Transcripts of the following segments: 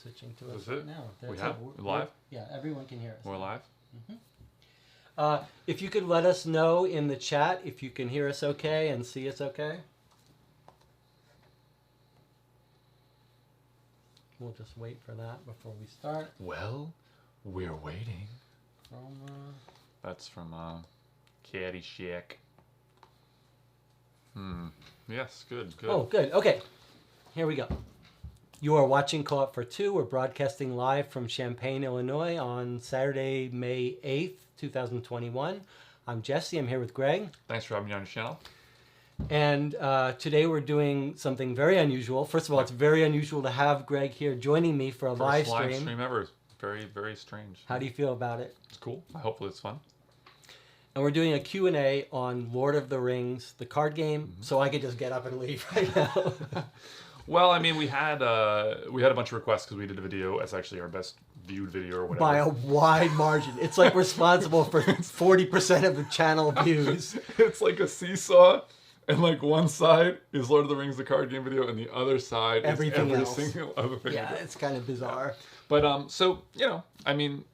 switching to us Is it? now. We have live? Yeah, everyone can hear us. We're live? If you could let us know in the chat if you can hear us okay and see us okay. We'll just wait for that before we start. Well, we're waiting. Chroma. That's from Caddyshack. Yes, good. Oh, good. Okay. Here we go. You are watching Co-op for Two. We're broadcasting live from Champaign, Illinois on Saturday, May 8th, 2021. I'm Jesse. I'm here with Greg. Thanks for having me on your channel. And today we're doing something very unusual. First of all, it's very unusual to have Greg here joining me for a live stream. First live stream ever. Very, very strange. How do you feel about it? It's cool. Hopefully it's fun. And we're doing a Q&A on Lord of the Rings, the card game, so I could just get up and leave right now. Well, I mean, we had a bunch of requests because we did a video. It's actually our best viewed video or whatever. By a wide margin. It's like responsible for 40% of the channel views. It's like a seesaw, and like one side is Lord of the Rings, the card game video, and the other side Everything is every else. single other thing. Yeah, it's kind of bizarre. But so I mean,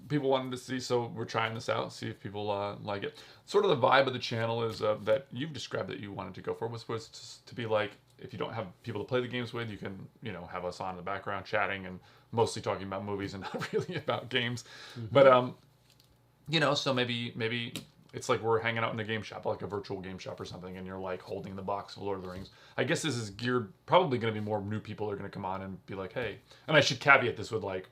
people wanted to see, so we're trying this out, see if people like it. Sort of the vibe of the channel is that you've described that you wanted to go for was supposed to be like, if you don't have people to play the games with, you can have us on in the background chatting and mostly talking about movies and not really about games. But so maybe it's like we're hanging out in a game shop, like a virtual game shop or something, and you're like holding the box of Lord of the Rings. I guess this is geared, probably going to be more new people are going to come on and be like, hey. And I should caveat this with like,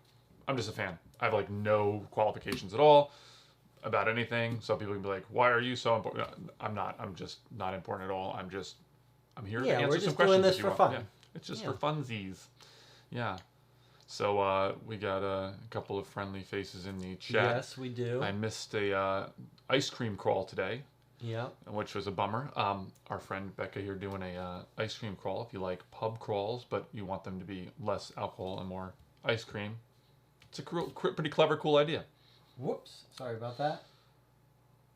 I'm just a fan. I have like no qualifications at all about anything. So people can be like, why are you so important? I'm not. I'm just not important at all. I'm here to answer some questions. We're just doing this for fun. Yeah. It's just for funsies. Yeah. So we got a couple of friendly faces in the chat. Yes, we do. I missed a ice cream crawl today. Yeah. Which was a bummer. Our friend Becca here doing a ice cream crawl. If you like pub crawls, but you want them to be less alcohol and more ice cream, it's a pretty clever, cool idea. Whoops. Sorry about that.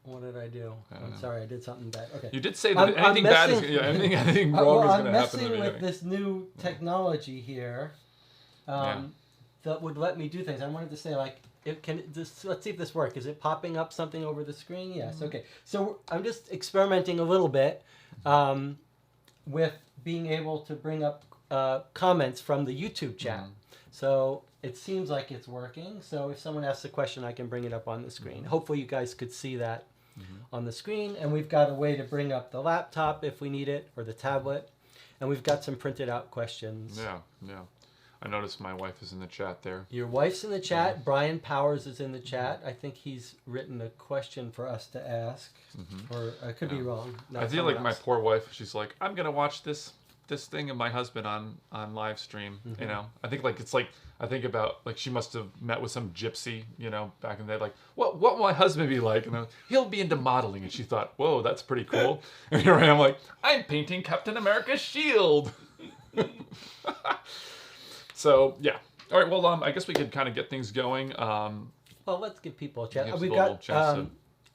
What did I do? I'm sorry, I did something bad. Okay. You did say that anything bad is anything wrong is going to happen. I'm messing with this new technology here that would let me do things. I wanted to say like, let's see if this works. Is it popping up something over the screen? Yes. Okay. So I'm just experimenting a little bit with being able to bring up comments from the YouTube chat. So it seems like it's working. So if someone asks a question, I can bring it up on the screen. Hopefully you guys could see that on the screen. And we've got a way to bring up the laptop if we need it, or the tablet. And we've got some printed out questions. Yeah. I noticed my wife is in the chat there. Your wife's in the chat. Brian Powers is in the chat. I think he's written a question for us to ask. Or I could be wrong. I feel like my poor wife, she's like, I'm going to watch this thing of my husband on live stream. I think like it's like, I think about like she must have met with some gypsy, back in the day, like what will my husband be like? And he'll be into modeling. And she thought, whoa, that's pretty cool. And here I am like, I'm painting Captain America's shield. So yeah. All right. Well, I guess we could kind of get things going. Well, let's give people a chance. We've got.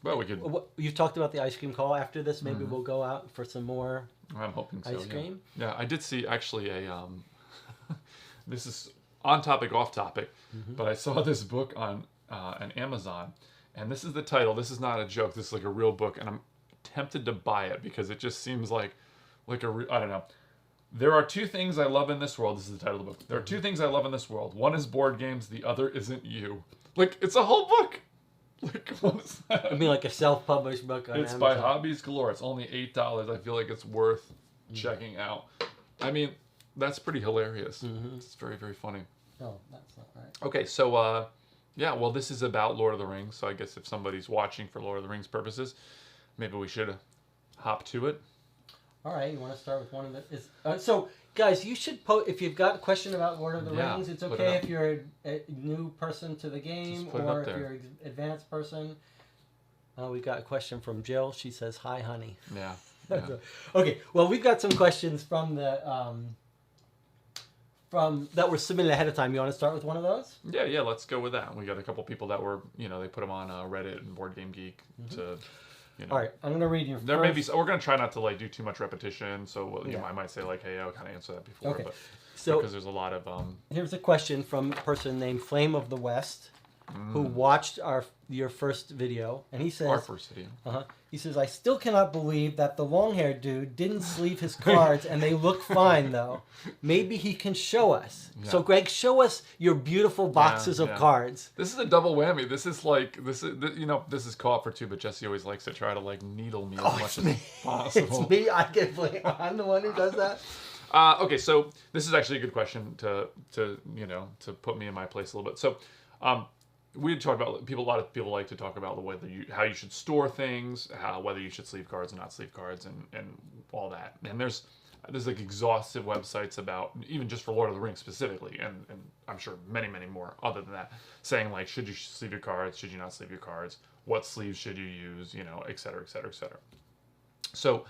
Well, we could. You've talked about the ice cream call. After this, maybe we'll go out for some more. I'm hoping so. Ice cream. Yeah, I did see actually a. This is on topic, off topic, but I saw this book on Amazon, and this is the title. This is not a joke. This is like a real book, and I'm tempted to buy it because it just seems like I don't know. There are two things I love in this world. This is the title of the book. There are two things I love in this world. One is board games. The other isn't you. Like, it's a whole book. Like, what is that? I mean, like a self-published book on It's Amazon. by Hobbies Galore. It's only $8. I feel like it's worth checking out. I mean, that's pretty hilarious. It's very, very funny. Oh, that's not right. Okay, so, yeah, well, this is about Lord of the Rings. So I guess if somebody's watching for Lord of the Rings purposes, maybe we should hop to it. All right, you want to start with one of the... so, guys, you should if you've got a question about Lord of the Rings, it's okay if you're a new person to the game or if you're an advanced person. We've got a question from Jill. She says, hi, honey. Yeah. Okay, well, we've got some questions from the... that were submitted ahead of time. You want to start with one of those? Yeah, let's go with that. We got a couple people that were, they put them on Reddit and Board Game Geek to You know. All right, I'm gonna read your. There may be. We're gonna try not to like do too much repetition. So you know, I might say like, hey, I kind of answered that before. Okay. But So because there's a lot of here's a question from a person named Flame of the West, who watched your first video, and he says our first video. He says, I still cannot believe that the long-haired dude didn't sleeve his cards, and they look fine though. Maybe he can show us. Yeah. So Greg, show us your beautiful boxes of cards. This is a double whammy. This is like this is co-op for two, but Jesse always likes to try to like needle me as much as possible. It's me. I get blamed. I'm the one who does that. Okay, so this is actually a good question to put me in my place a little bit. So, we talked about a lot of people like to talk about how you should store things, whether you should sleeve cards or not sleeve cards, and all that. And there's like exhaustive websites about even just for Lord of the Rings specifically, and I'm sure many more other than that, saying like should you sleeve your cards, should you not sleeve your cards, what sleeves should you use, et cetera, et cetera, et cetera. So.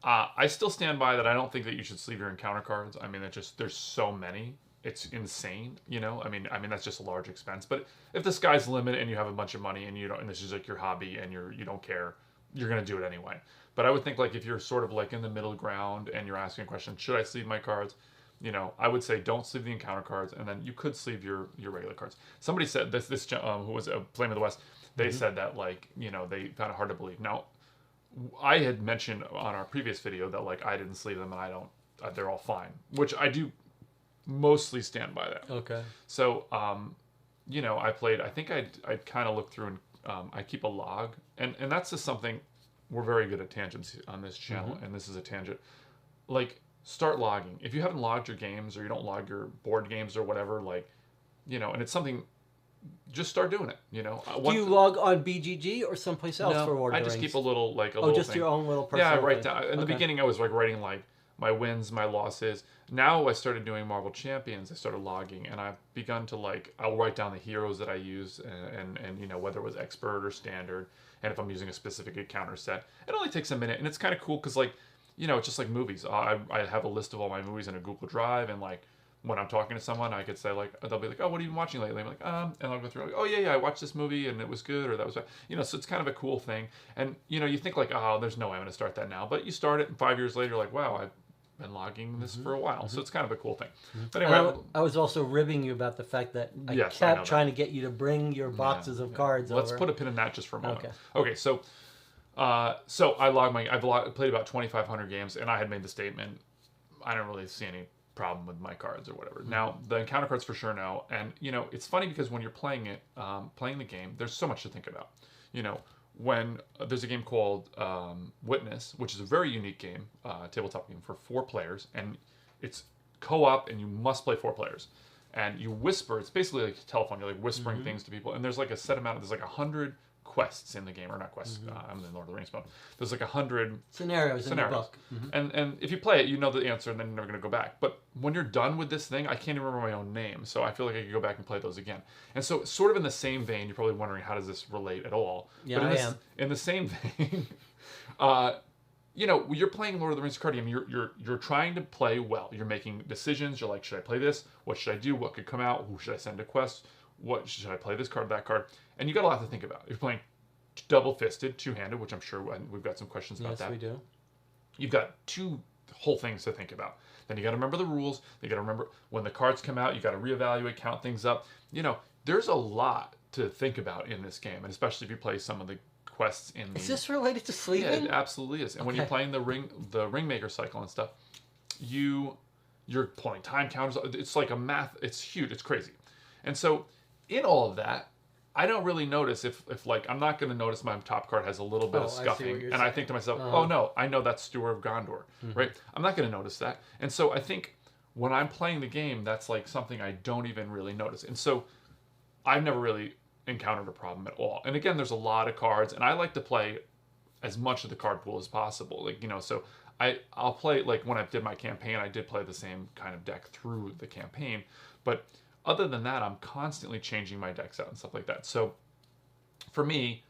I still stand by that. I don't think that you should sleeve your encounter cards. I mean, there's so many. It's insane, I mean that's just a large expense. But if the sky's the limit and you have a bunch of money and and this is like your hobby and you don't care, you're gonna do it anyway. But I would think like if you're sort of like in the middle ground and you're asking a question, should I sleeve my cards? I would say don't sleeve the encounter cards, and then you could sleeve your regular cards. Somebody said this who was a Flame of the West. They said that like they found it hard to believe. Now, I had mentioned on our previous video that like I didn't sleeve them and I don't. They're all fine, which I do. Mostly stand by that. Okay. So, I played. I think I'd kind of look through and I keep a log, and that's just something we're very good at tangents on this channel, and this is a tangent. Like, start logging. If you haven't logged your games or you don't log your board games or whatever, like, and it's something. Just start doing it. Do you log on BGG or someplace else for Lord of the Rings? I just keep a little just thing. Your own little personal. Yeah, I write down. In the beginning, I was like writing like my wins, my losses. Now I started doing Marvel Champions. I started logging, and I've begun to like I'll write down the heroes that I use, and whether it was expert or standard, and if I'm using a specific encounter set. It only takes a minute, and it's kind of cool because like it's just like movies. I have a list of all my movies in a Google Drive, and like when I'm talking to someone, I could say like they'll be like, oh, what have you been watching lately? I'm like, and I'll go through like, oh yeah, I watched this movie and it was good, or that was so it's kind of a cool thing. And you think like, oh, there's no way I'm going to start that now, but you start it, and 5 years later, you're like, wow, I've been logging this for a while, so it's kind of a cool thing. But anyway, I was also ribbing you about the fact that I kept trying to get you to bring your boxes of cards over. Let's put a pin in that just for a moment. Okay, so I've played about 2,500 games, and I had made the statement, I don't really see any problem with my cards or whatever. Now, the encounter cards for sure no, and it's funny because when you're playing the game, there's so much to think about. When there's a game called Witness, which is a very unique game, tabletop game for 4 players, and it's co-op, and you must play 4 players. And you whisper. It's basically like a telephone. You're like whispering things to people, and there's like a set amount. There's like 100 quests in the game, or not quests. I'm in the Lord of the Rings mode. There's like 100 scenarios in the book. And if you play it, you know the answer, and then you're never going to go back. But when you're done with this thing, I can't even remember my own name, so I feel like I could go back and play those again. And so, sort of in the same vein, you're probably wondering how does this relate at all? Yeah, but I am. In the same vein, you're playing Lord of the Rings card game. You're trying to play well. You're making decisions. You're like, should I play this? What should I do? What could come out? Who should I send a quest? What should I play? This card, that card, and you got a lot to think about. You're playing double-fisted, two-handed, which I'm sure we've got some questions about that. Yes, we do. You've got 2 whole things to think about. Then you got to remember the rules. You got to remember when the cards come out. You got to reevaluate, count things up. There's a lot to think about in this game, and especially if you play some of the quests in the. Is this related to sleeping? Yeah, it absolutely is. And when you're playing the Ringmaker cycle and stuff, you're pulling time counters. It's like a math. It's huge. It's crazy. And so in all of that, I don't really notice if like I'm not going to notice my top card has a little bit of scuffing, and I think to myself, oh no, I know that's Steward of Gondor, right? I'm not going to notice that, and so I think when I'm playing the game, that's like something I don't even really notice, and so I've never really encountered a problem at all. And again, there's a lot of cards, and I like to play as much of the card pool as possible, like so I'll play like when I did my campaign, I did play the same kind of deck through the campaign, but other than that, I'm constantly changing my decks out and stuff like that. So for me,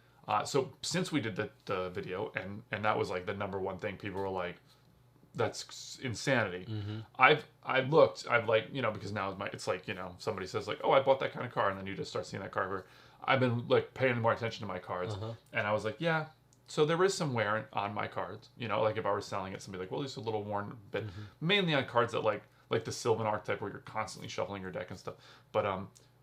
so since we did the video, and that was like the number one thing, people were like, that's insanity. I've like, because now it's like, somebody says like, oh, I bought that kind of card, and then you just start seeing that card where I've been like paying more attention to my cards. And I was like, yeah, So there is some wear on my cards. You know, like if I were selling it, somebody like, well, these are a little worn, but mainly on cards that like the Sylvan archetype where you're constantly shuffling your deck and stuff. But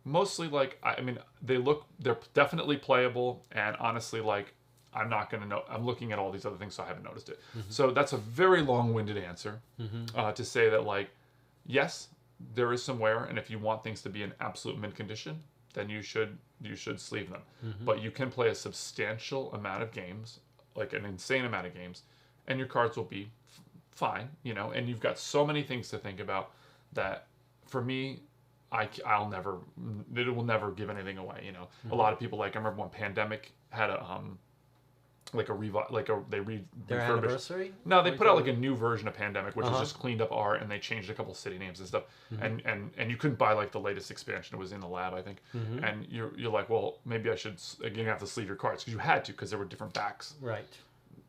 mostly like I mean they're definitely playable, and honestly like I'm not gonna know. I'm looking at all these other things, so I haven't noticed it. So that's a very long-winded answer to say that like yes, there is some wear, and if you want things to be in absolute mint condition, then you should sleeve them. But you can play a substantial amount of games, like an insane amount of games, and your cards will be fine, you know. And you've got so many things to think about that, for me, I'll never, it will never give anything away, you know. A lot of people, like I remember when Pandemic had a their Their anniversary? No, they put out like a new version of Pandemic, which was just cleaned up art, and they changed a couple city names and stuff. And you couldn't buy like the latest expansion. It was in the lab, I think. And you're like, well, maybe I should. Again, you have to sleeve your cards because you had to, because there were different backs. Right.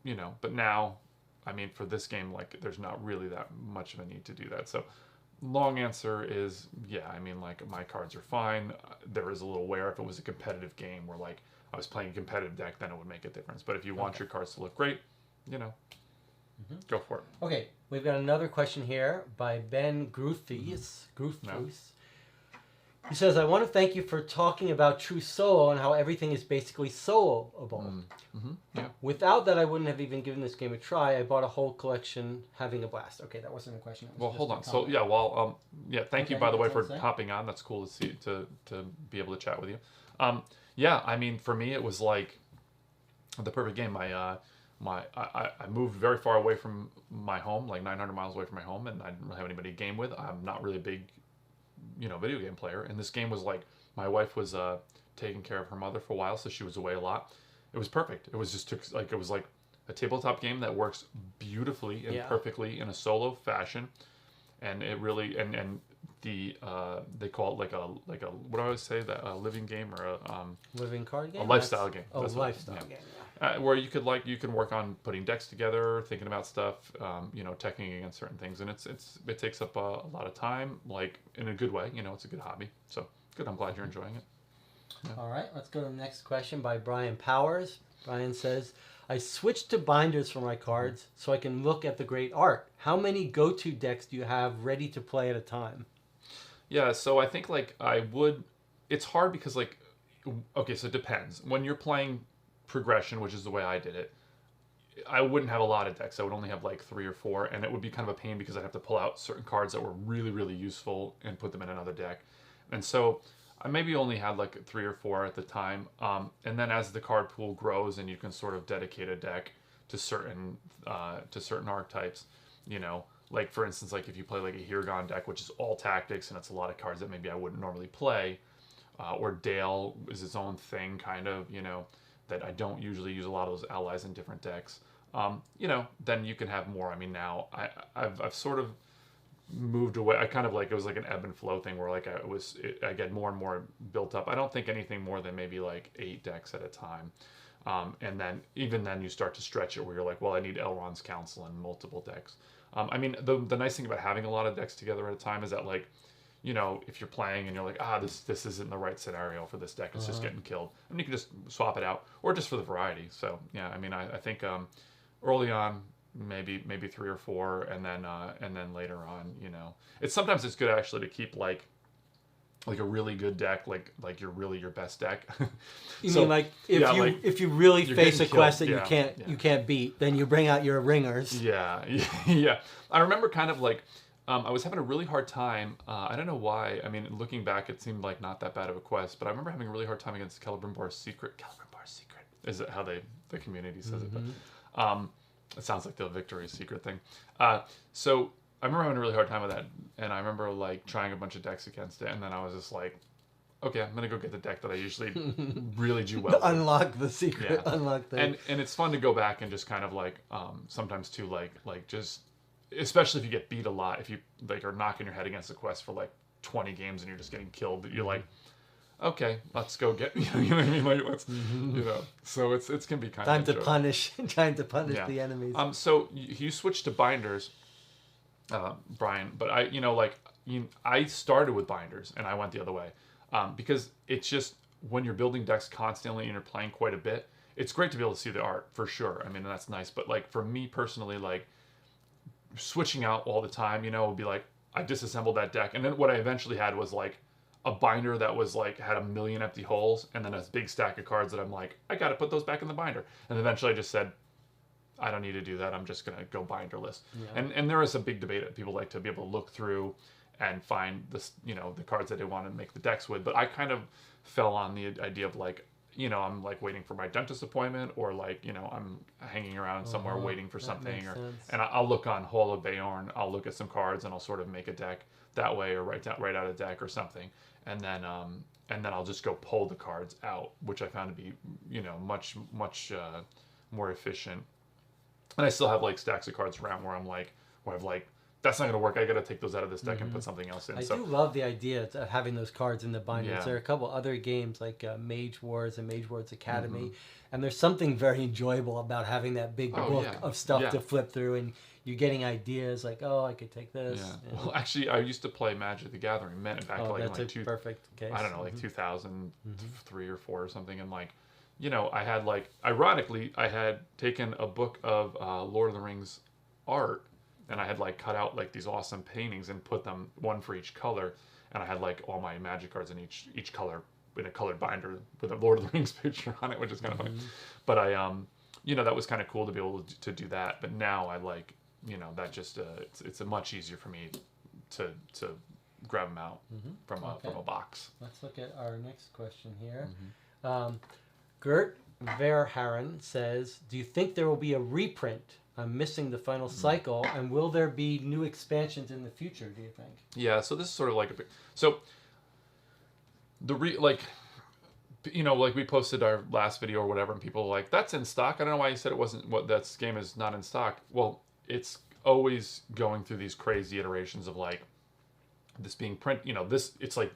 You know, but now, I mean, for this game, like, there's not really that much of a need to do that. So, long answer is, yeah. I mean, like, my cards are fine. There is a little wear if it was a competitive game where like I was playing a competitive deck, then it would make a difference. But if you want your cards to look great, you know, go for it. Okay, we've got another question here by Ben Gruthius. He says, I want to thank you for talking about true solo and how everything is basically soloable. Yeah. Without that, I wouldn't have even given this game a try. I bought a whole collection, having a blast. Okay, that wasn't a question. Well, hold on. So, yeah, well, thank you, by the way, for hopping on. That's cool to see, to be able to chat with you. Yeah, I mean, for me, it was like the perfect game. I moved very far away from my home, like 900 miles away from my home, and I didn't really have anybody to game with. I'm not really a big, video game player. And this game was like, my wife was taking care of her mother for a while, so she was away a lot. It was perfect. It was just it was like a tabletop game that works beautifully and perfectly in a solo fashion, and it really and the they call it like a what do I always say, that a living game or a living card game, a lifestyle game. Oh, lifestyle game. Where you can work on putting decks together, thinking about stuff, teching against certain things, and it takes up a lot of time, like in a good way. It's a good hobby. So good. I'm glad you're enjoying it. Yeah. All right, let's go to the next question by Brian Powers. Brian says, I switched to binders for my cards so I can look at the great art. How many go-to decks do you have ready to play at a time? Yeah, so I think it's hard because okay, so it depends. When you're playing progression, which is the way I did it, I wouldn't have a lot of decks. I would only have like 3 or 4, and it would be kind of a pain because I'd have to pull out certain cards that were really, really useful and put them in another deck. And so I maybe only had like 3 or 4 at the time. And then as the card pool grows and you can sort of dedicate a deck to certain archetypes, like for instance, like if you play like a Hirgon deck, which is all tactics and it's a lot of cards that maybe I wouldn't normally play, or Dale is its own thing, kind of, that I don't usually use a lot of those allies in different decks. Then you can have more. I mean, now I've sort of moved away. I kind of it was like an ebb and flow thing where I get more and more built up. I don't think anything more than maybe like 8 decks at a time. And then even then you start to stretch it where you're like, well, I need Elrond's Council and multiple decks. I mean, the nice thing about having a lot of decks together at a time is that if you're playing and you're like, this isn't the right scenario for this deck, it's just getting killed, and you can just swap it out, or just for the variety. So yeah, I mean, I think early on maybe 3 or 4, and then later on, sometimes it's good actually to keep like a really good deck, like your best deck. You mean like if you really face a quest that you can't beat, then you bring out your ringers. Yeah. I remember kind of I was having a really hard time. I don't know why. I mean, looking back, it seemed like not that bad of a quest, but I remember having a really hard time against Celebrimbor's Secret. Celebrimbor's Secret is how the community says it, but it sounds like the Victoria's Secret thing. So I remember having a really hard time with that, and I remember trying a bunch of decks against it, and then I was just like, okay, I'm gonna go get the deck that I usually really do well with. Unlock the secret. Yeah. Unlock the. And it's fun to go back and just kind of sometimes too just, especially if you get beat a lot, if you are knocking your head against a quest for 20 games and you're just getting killed, you're like, okay, let's go get, you know what I mean? Let's, so it can be kind of enjoyable. Time to punish the enemies. So you switched to binders, Brian, but I started with binders and I went the other way, because it's just, when you're building decks constantly and you're playing quite a bit, it's great to be able to see the art for sure. I mean, that's nice. But like for me personally, like switching out all the time, would be like I disassembled that deck, and then what I eventually had was like a binder that was like had a million empty holes, and then a big stack of cards that I'm like, I got to put those back in the binder. And eventually I just said, I don't need to do that. I'm just gonna go binderless. Yeah. And there is a big debate that people like to be able to look through and find this, the cards that they want to make the decks with. But I kind of fell on the idea of like, I'm like waiting for my dentist appointment, or like, I'm hanging around somewhere waiting for something, and I'll look on Hall of Beorn, I'll look at some cards and I'll sort of make a deck that way, or write out a deck or something, and then I'll just go pull the cards out, which I found to be, much more efficient. And I still have like stacks of cards around where I've like, that's not going to work. I got to take those out of this deck and put something else in. I do love the idea of having those cards in the binders. Yeah. There are a couple other games like Mage Wars and Mage Wars Academy, and there's something very enjoyable about having that big book of stuff to flip through, and you're getting ideas like, oh, I could take this. Yeah. Well, actually, I used to play Magic the Gathering back that's like perfect case. I don't know, like 2003 or 4 or something, and like, I had like, ironically, I had taken a book of Lord of the Rings art, and I had like cut out like these awesome paintings and put them one for each color, and I had like all my Magic cards in each color in a colored binder with a Lord of the Rings picture on it, which is kind of funny. But I that was kind of cool to be able to do that. But now I like, that just it's a much easier for me to grab them out from a box. Let's look at our next question here. Gert Verharen says, do you think there will be a reprint? I'm missing the final cycle, and will there be new expansions in the future, do you think? Yeah, so this is sort of like like we posted our last video or whatever, and people were like, that's in stock. I don't know why you said it wasn't, that game is not in stock. Well, it's always going through these crazy iterations of like this being it's like,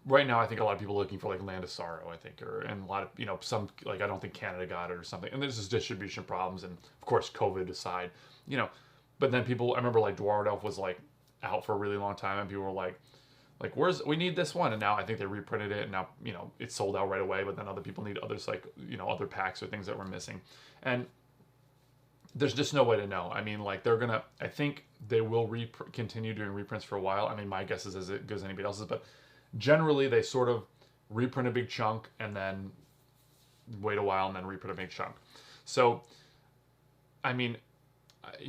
right now, I think a lot of people are looking for like Land of Sorrow, I think, and a lot of, some, like, I don't think Canada got it or something. And there's just distribution problems, and of course, COVID aside, but then I remember like Dwarven Elf was like out for a really long time, and people were like, we need this one. And now I think they reprinted it, and now, it's sold out right away, but then other people need others, like, other packs or things that were missing. And there's just no way to know. I mean, like, I think they will continue doing reprints for a while. I mean, my guess is as good as anybody else's, but generally, they sort of reprint a big chunk and then wait a while and then reprint a big chunk. So, I mean,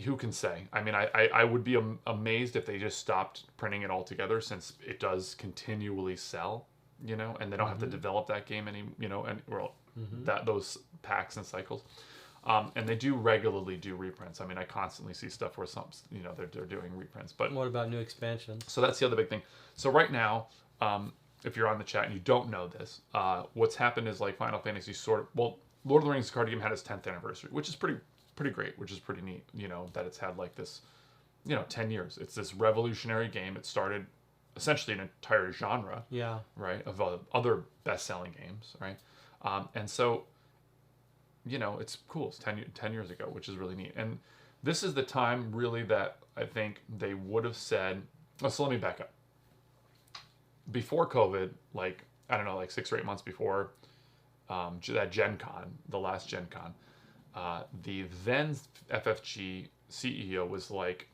who can say? I mean, I would be amazed if they just stopped printing it altogether, since it does continually sell, and they don't have to develop that game those packs and cycles. And they do regularly do reprints. I mean, I constantly see stuff where they're doing reprints. But what about new expansions? So that's the other big thing. So right now, if you're on the chat and you don't know this, what's happened is like Final Fantasy Lord of the Rings card game had its 10th anniversary, which is pretty great, which is pretty neat, that it's had like this, 10 years. It's this revolutionary game. It started essentially an entire genre, right, of other best-selling games, right? And so, it's cool. It's 10 years ago, which is really neat. And this is the time really that I think they would have said, so let me back up. Before COVID, like, I don't know, like 6 or 8 months before that Gen Con, the last Gen Con, the then FFG CEO was like,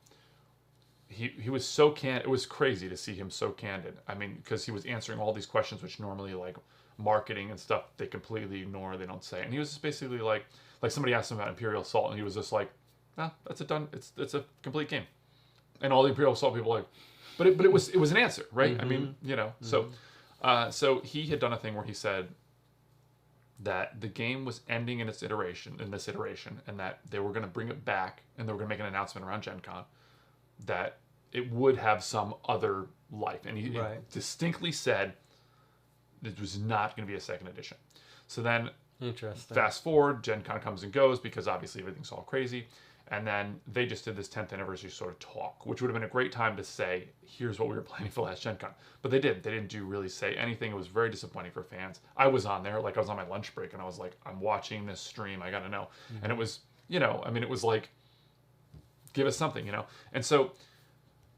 he was so it was crazy to see him so candid. I mean, because he was answering all these questions, which normally like marketing and stuff, they completely ignore, they don't say. And he was just basically like somebody asked him about Imperial Assault, and he was just like, that's it's a complete game. And all the Imperial Assault people were like, but it was an answer, right? I mean, so he had done a thing where he said that the game was ending in this iteration, and that they were going to bring it back, and they were going to make an announcement around Gen Con that it would have some other life. And he distinctly said it was not going to be a second edition. So then, fast forward, Gen Con comes and goes, because obviously everything's all crazy. And then they just did this 10th anniversary sort of talk, which would have been a great time to say, here's what we were planning for last Gen Con. But they didn't. They didn't really say anything. It was very disappointing for fans. I was on there, like I was on my lunch break, and I was like, I'm watching this stream. I got to know. And it was, it was like, give us something, And so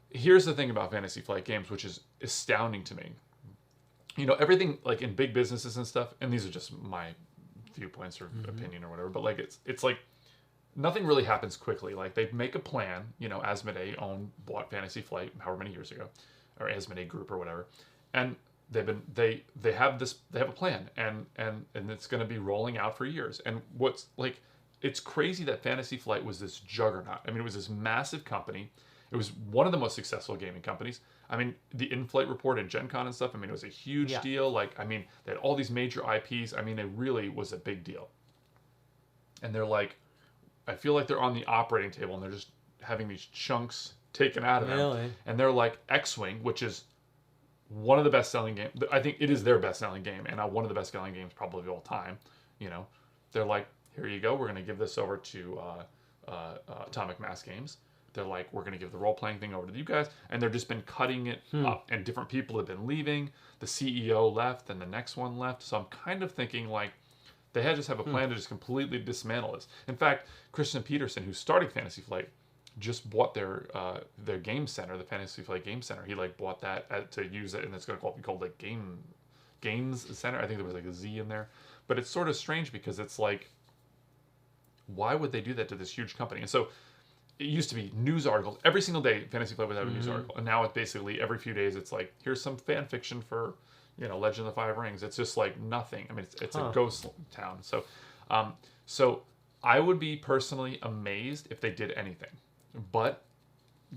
here's the thing about Fantasy Flight Games, which is astounding to me. Everything like in big businesses and stuff, and these are just my viewpoints or opinion or whatever, but like it's like nothing really happens quickly. Like they make a plan, Asmodee bought Fantasy Flight however many years ago, or Asmodee Group or whatever, and they have a plan, and it's going to be rolling out for years. And what's like, it's crazy that Fantasy Flight was this juggernaut. I mean, it was this massive company. It was one of the most successful gaming companies. I mean, the in-flight report and Gen Con and stuff, I mean, it was a huge deal. Like, I mean, they had all these major IPs. I mean, it really was a big deal. And they're like, I feel like they're on the operating table and they're just having these chunks taken out of them. And they're like X-Wing, which is one of the best-selling games. I think it is their best-selling game, and one of the best-selling games probably of all time. They're like, here you go. We're going to give this over to Atomic Mass Games. They're like, we're going to give the role-playing thing over to you guys. And they've just been cutting it up. And different people have been leaving. The CEO left, and the next one left. So I'm kind of thinking, like, they just have a plan to just completely dismantle this. In fact, Christian Peterson, who's starting Fantasy Flight, just bought their game center, the Fantasy Flight Game Center. He, like, bought that to use it, and it's going to be called, like, Games Center. I think there was, like, a Z in there. But it's sort of strange because it's like, why would they do that to this huge company? And so it used to be news articles. Every single day, Fantasy Flight would have a news article. And now it's basically every few days, it's like, here's some fan fiction for, Legend of the Five Rings. It's just like nothing. I mean, it's a ghost town. So, so I would be personally amazed if they did anything. But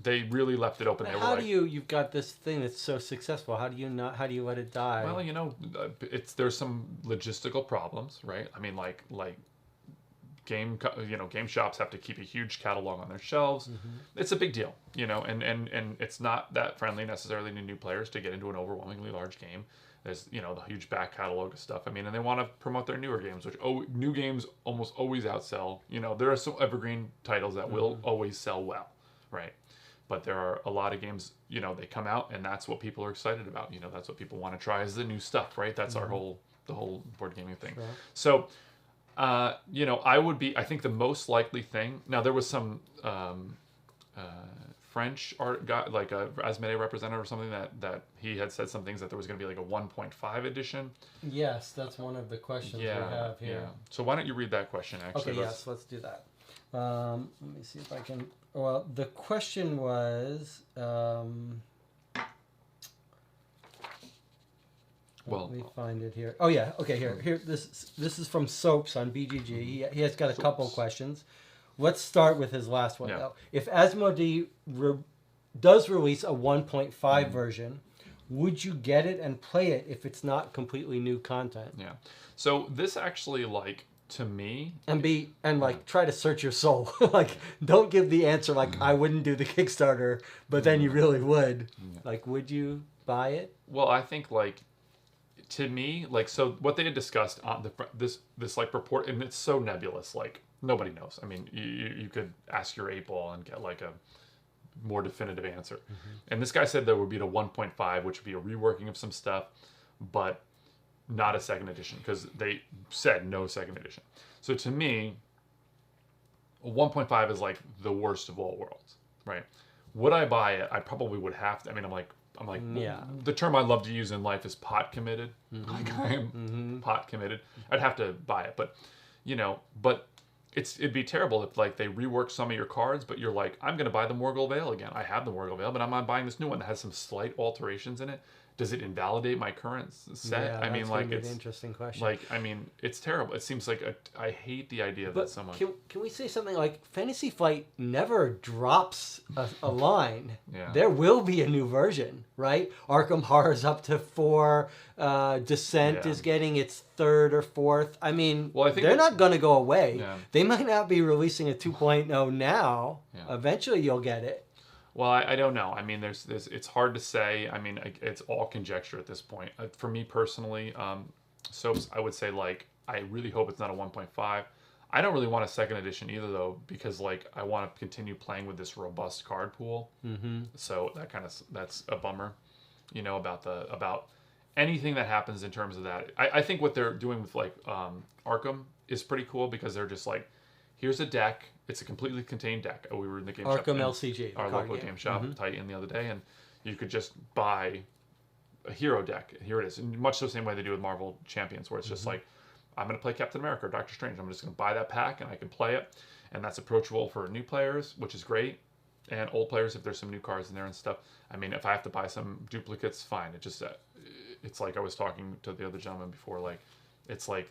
they really left it open. How do you've got this thing that's so successful. How do you let it die? Well, there's some logistical problems, right? I mean, like game shops have to keep a huge catalog on their shelves. It's a big deal, and it's not that friendly necessarily to new players to get into an overwhelmingly large game. There's, the huge back catalog of stuff. I mean, and they want to promote their newer games, which new games almost always outsell. There are some evergreen titles that will always sell well, right? But there are a lot of games, they come out and that's what people are excited about. That's what people want to try is the new stuff, right? That's the whole board gaming thing. Sure. So, I think the most likely thing, now there was some French art guy, like a Asmodee representative or something that he had said some things that there was going to be like a 1.5 edition. Yes, that's one of the questions we have here. Yeah. So why don't you read that question actually? Okay, yes, let's do that. Let me see if I can. Well, the question was. Let me find it here. Oh yeah, okay. Here. This is from Soaps on BGG. He has got a couple questions. Let's start with his last one though. If Asmodee does release a 1.5 version, would you get it and play it if it's not completely new content? Yeah. So this actually, like, to me, try to search your soul. Like, don't give the answer like I wouldn't do the Kickstarter, but then you really would. Like, would you buy it? Well, I think, like, to me, like, so what they had discussed on this like report, and it's so nebulous, like nobody knows. I mean, you could ask your 8-ball and get like a more definitive answer. And this guy said there would be a 1.5, which would be a reworking of some stuff, but not a second edition, because they said no second edition. So to me, a 1.5 is like the worst of all worlds, right? Would I buy it? I probably would have to. I mean, I'm like, the term I love to use in life is pot committed. Like, I am pot committed. I'd have to buy it, but it'd be terrible if like they rework some of your cards, but you're like, I'm going to buy the Morgul Veil again. I have the Morgul Veil, but I'm not buying this new one that has some slight alterations in it. Does it invalidate my current set? Yeah, I mean, like, it's an interesting question. Like, I mean, it's terrible. It seems like I hate the idea that someone. Can we say something like Fantasy Flight never drops a line? Yeah. There will be a new version, right? Arkham Horror's up to 4. Descent is getting its 3rd or 4th. I mean, I think they're not going to go away. Yeah. They might not be releasing a 2.0 now. Yeah. Eventually, you'll get it. Well, I don't know. I mean, there's it's hard to say. I mean, it's all conjecture at this point. For me personally, Soaps, I would say, like, I really hope it's not a 1.5. I don't really want a second edition either, though, because, like, I want to continue playing with this robust card pool. So that's a bummer, about anything that happens in terms of that. I think what they're doing with, like, Arkham is pretty cool, because they're just like, here's a deck. It's a completely contained deck. We were in the game shop. Arkham LCG. Our local game shop, Titan, the other day, and you could just buy a hero deck. Here it is. In much the same way they do with Marvel Champions, where it's just like, I'm going to play Captain America or Doctor Strange. I'm just going to buy that pack and I can play it. And that's approachable for new players, which is great. And old players, if there's some new cards in there and stuff. I mean, if I have to buy some duplicates, fine. It's like I was talking to the other gentleman before, like, it's like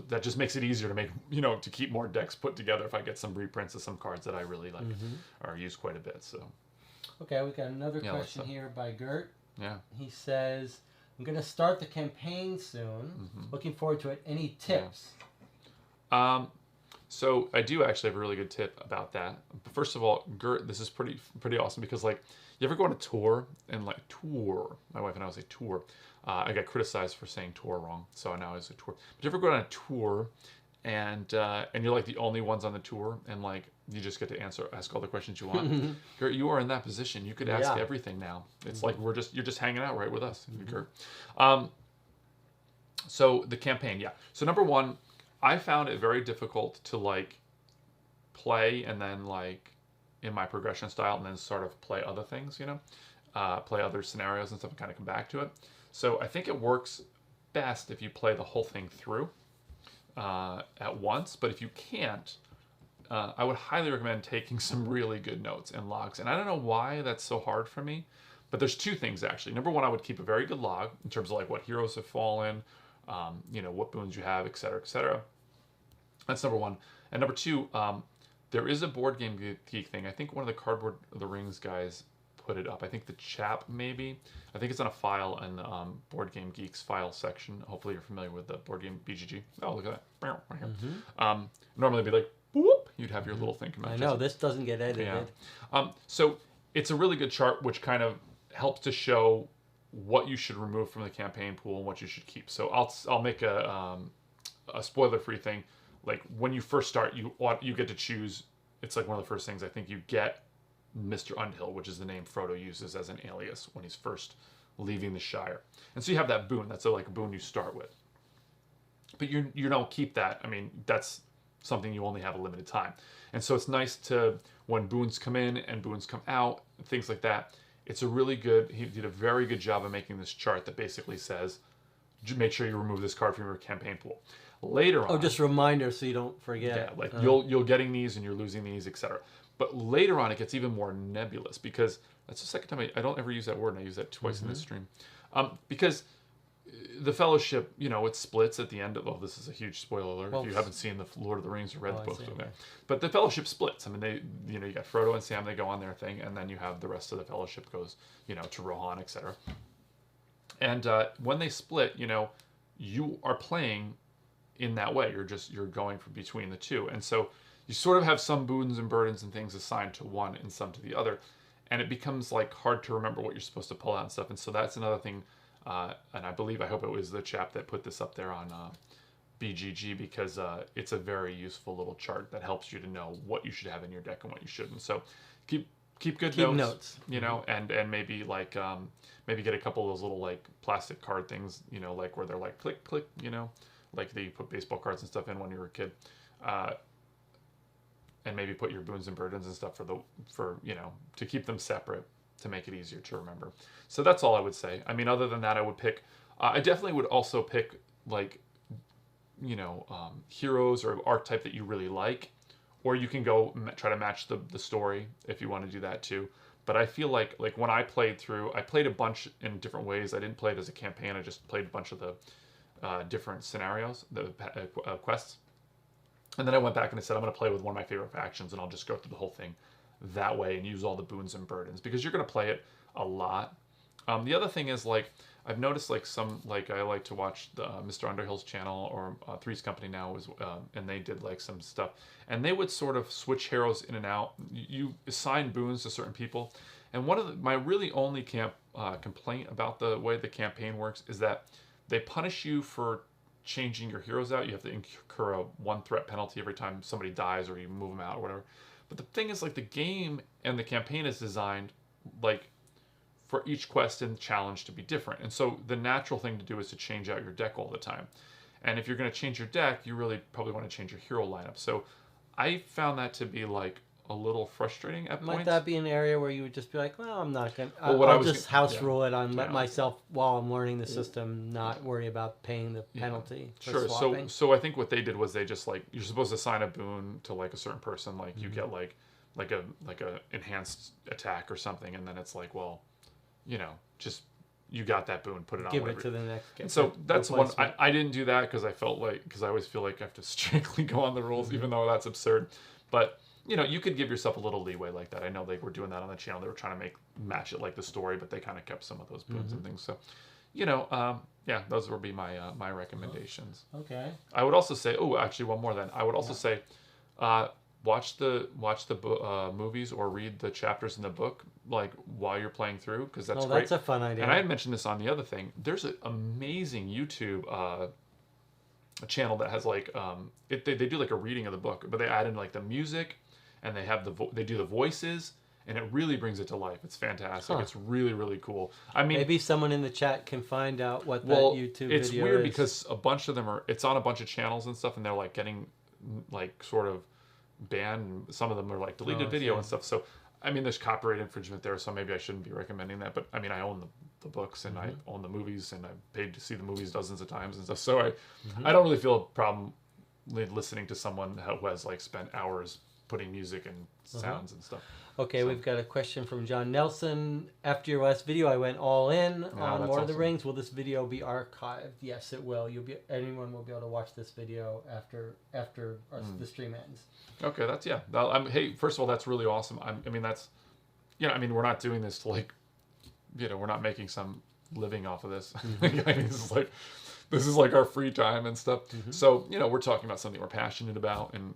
that just makes it easier to make, to keep more decks put together if I get some reprints of some cards that I really like or use quite a bit. So, okay, we got another question here by Gert. Yeah. He says, I'm going to start the campaign soon. Looking forward to it. Any tips? Yeah. So I do actually have a really good tip about that. But first of all, Gert, this is pretty awesome because, like, you ever go on a tour and my wife and I would say tour. I got criticized for saying tour wrong, so now I say tour. But you ever go on a tour and you're like the only ones on the tour and like you just get to ask all the questions you want? Gert, you are in that position. You could ask everything now. It's like you're just hanging out right with us, Gert. So the campaign, So number one, I found it very difficult to like play and then like in my progression style and then sort of play other things, play other scenarios and stuff and kind of come back to it. So I think it works best if you play the whole thing through at once. But if you can't, I would highly recommend taking some really good notes and logs. And I don't know why that's so hard for me, but there's two things actually. Number one, I would keep a very good log in terms of like what heroes have fallen, what boons you have, et cetera, et cetera. That's number one. And number two, there is a Board Game Geek thing. I think one of the Cardboard of the Rings guys put it up. I think the chap maybe. I think it's on a file in the Board Game Geeks file section. Hopefully you're familiar with the Board Game BGG. Oh, look at that. Right here. Normally it'd be like, whoop, you'd have your little thing come out. I know, this doesn't get edited. Yeah. So it's a really good chart which kind of helps to show what you should remove from the campaign pool and what you should keep. So I'll make a spoiler-free thing. Like when you first start, you get to choose. It's like one of the first things I think you get Mr. Underhill, which is the name Frodo uses as an alias when he's first leaving the Shire. And so you have that boon. That's like a boon you start with. But you don't keep that. I mean, that's something you only have a limited time. And so it's nice to, when boons come in and boons come out, things like that, it's a really good, he did a very good job of making this chart that basically says, make sure you remove this card from your campaign pool. Later on... Oh, just a reminder so you don't forget. Yeah, like you're getting these and you're losing these, etc. But later on it gets even more nebulous because that's the second time I don't ever use that word and I use that twice in this stream. Because the Fellowship, it splits at the end of... Oh, this is a huge spoiler alert if you haven't seen the Lord of the Rings or read the books. Okay. But the Fellowship splits. I mean, they, you got Frodo and Sam, they go on their thing, and then you have the rest of the Fellowship goes, to Rohan, etc. And when they split, you are playing in that way. You're going from between the two. And so you sort of have some boons and burdens and things assigned to one and some to the other. And it becomes like hard to remember what you're supposed to pull out and stuff. And so that's another thing. And I hope it was the chap that put this up there on BGG because it's a very useful little chart that helps you to know what you should have in your deck and what you shouldn't. So keep good notes, and maybe like maybe get a couple of those little like plastic card things, like where they're like click click, like they put baseball cards and stuff in when you were a kid, and maybe put your boons and burdens and stuff for to keep them separate to make it easier to remember. So that's all I would say. I mean, other than that, I would pick. I definitely would also pick like heroes or archetype that you really like, or you can go try to match the story if you want to do that too. But I feel like when I played through, I played a bunch in different ways. I didn't play it as a campaign. I just played a bunch of the different scenarios, the quests. And then I went back and I said, I'm going to play with one of my favorite factions, and I'll just go through the whole thing that way and use all the boons and burdens because you're going to play it a lot. The other thing is like I've noticed like some I like to watch the Mr. Underhill's channel or Three's Company now and they did like some stuff and they would sort of switch heroes in and out. You assign boons to certain people, and one of my really only complaint about the way the campaign works is that they punish you for changing your heroes out. You have to incur a 1 threat penalty every time somebody dies or you move them out or whatever. But the thing is, like, the game and the campaign is designed like for each quest and challenge to be different. And so the natural thing to do is to change out your deck all the time. And if you're going to change your deck, you really probably want to change your hero lineup. So I found that to be like a little frustrating at Might points. that be an area where you would just be like, well, I'm not going to, Well, I'll just house rule it on, let Yeah. myself, while I'm learning the system, not worry about paying the penalty for Sure. swapping. So I think what they did was they just like, you're supposed to assign a boon to like a certain person, like you get like a enhanced attack or something, and then it's like, well, you know, just you got that boon, put it on. Give whatever. it to the next guy. So that's one. I didn't do that because I felt like, because I always feel like I have to strictly go on the rules, even though that's absurd. But you know, you could give yourself a little leeway like that. I know they were doing that on the channel. They were trying to match it like the story, but they kind of kept some of those boons and things. So, you know, yeah, those would be my recommendations. Okay. I would also say, oh, actually, one more then. I would also say, watch the movies or read the chapters in the book like while you're playing through, because that's great. That's a fun idea. And I had mentioned this on the other thing. There's an amazing YouTube a channel that has like they do like a reading of the book, but they add in like the music, and they have they do the voices, and it really brings it to life. It's fantastic. It's really, really cool. I mean, maybe someone in the chat can find out what that YouTube video is. It's weird because a bunch of them it's on a bunch of channels and stuff, and they're like getting like sort of banned. Some of them are like deleted video and stuff. So I mean, there's copyright infringement there, so maybe I shouldn't be recommending that. But I mean, I own the books, and I own the movies, and I've paid to see the movies dozens of times and stuff. So I don't really feel a problem listening to someone who has like spent hours putting music and sounds and stuff. Okay, so we've got a question from John Nelson. After your last video, I went all in on Lord of the Rings. Will this video be archived? Yes, it will. Anyone will be able to watch this video after the stream ends. Okay, that's hey, first of all, that's really awesome. I mean, that's, you know, I mean, we're not doing this to like, you know, we're not making some living off of this. I mean, this is like our free time and stuff. So, you know, we're talking about something we're passionate about, and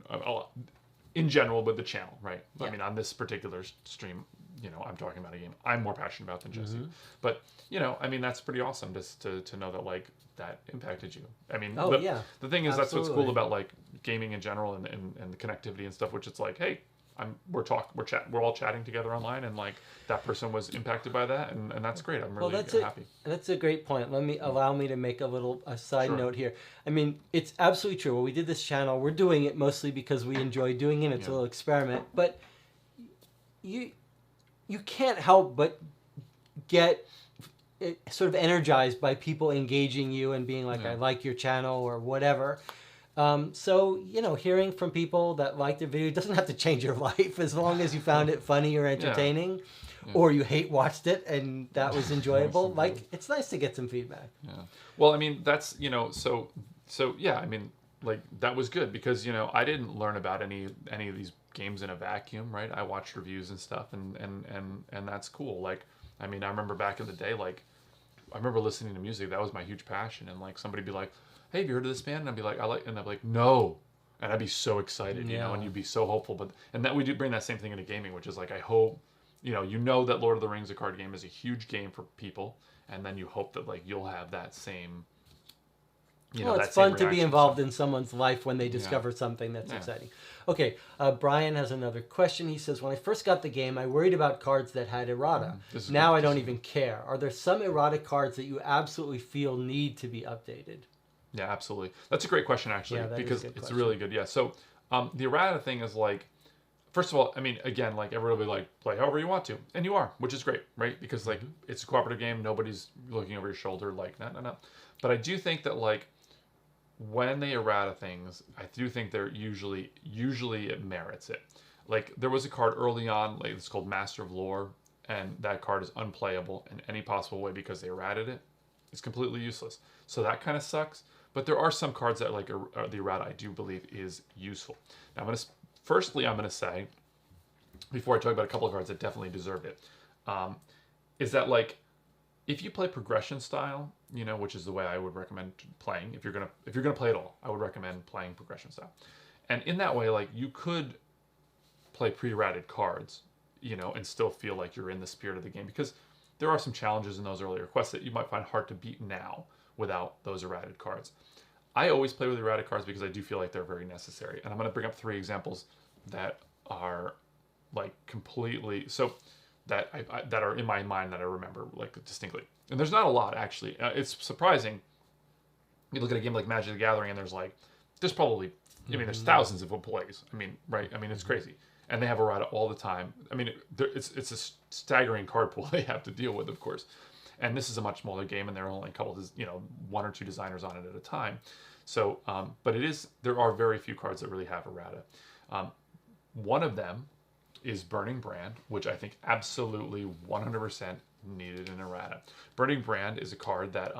in general with the channel, right? Yeah. I mean, on this particular stream, you know, I'm talking about a game I'm more passionate about than Jesse. But, you know, I mean, that's pretty awesome just to know that, like, that impacted you. I mean, the thing is, that's what's cool about, like, gaming in general and the connectivity and stuff, which it's like, hey, we're all chatting together online, and like that person was impacted by that, and that's great. I'm really happy. That's a great point. Allow me to make a side note here. I mean, it's absolutely true. When we did this channel, we're doing it mostly because we enjoy doing it. It's a little experiment, but you can't help but get sort of energized by people engaging you and being like, I like your channel or whatever. So, you know, hearing from people that like the video doesn't have to change your life as long as you found it funny or entertaining, or you watched it and that was enjoyable. Like, it's nice to get some feedback. Yeah. Well, I mean, that's, you know, so yeah, I mean, like, that was good because, you know, I didn't learn about any of these games in a vacuum, right? I watched reviews and stuff, and that's cool. Like, I mean, I remember back in the day, like, I remember listening to music. That was my huge passion. And like, somebody'd be like, hey, have you heard of this band? And I'd be like, and I'd be like, no. And I'd be so excited, you know, and you'd be so hopeful. And that we do bring that same thing into gaming, which is like, I hope, you know that Lord of the Rings, a card game, is a huge game for people. And then you hope that like you'll have that same, you know, it's fun to be involved in someone's life when they discover something that's exciting. Okay, Brian has another question. He says, when I first got the game, I worried about cards that had errata. Now I don't even care. Are there some errata cards that you absolutely feel need to be updated? Yeah, absolutely. That's a great question, actually, because it's really good. Yeah. So the errata thing is like, first of all, I mean, again, like everybody will be like, play however you want to, and you are, which is great, right? Because like it's a cooperative game, nobody's looking over your shoulder, like no. But I do think that like when they errata things, I do think they're usually it merits it. Like there was a card early on, like it's called Master of Lore, and that card is unplayable in any possible way because they errated it. It's completely useless. So that kind of sucks. But there are some cards that like the errata I do believe is useful. Now I'm going to say, before I talk about a couple of cards that definitely deserve it, is that like if you play progression style, you know, which is the way I would recommend playing. If you're gonna play it all, I would recommend playing progression style. And in that way, like you could play pre-errated cards, you know, and still feel like you're in the spirit of the game, because there are some challenges in those earlier quests that you might find hard to beat now without those errated cards. I always play with errated cards because I do feel like they're very necessary. And I'm going to bring up 3 examples that are like completely, so that that are in my mind that I remember like distinctly. And there's not a lot actually. It's surprising. You look at a game like Magic the Gathering and there's probably, I mean, there's thousands of plays. I mean, right? I mean, it's crazy. and they have errata all the time. I mean, it's a staggering card pool they have to deal with, of course. And this is a much smaller game, and there are only a couple, one or two designers on it at a time. So, but there are very few cards that really have errata. One of them is Burning Brand, which I think absolutely 100% needed an errata. Burning Brand is a card that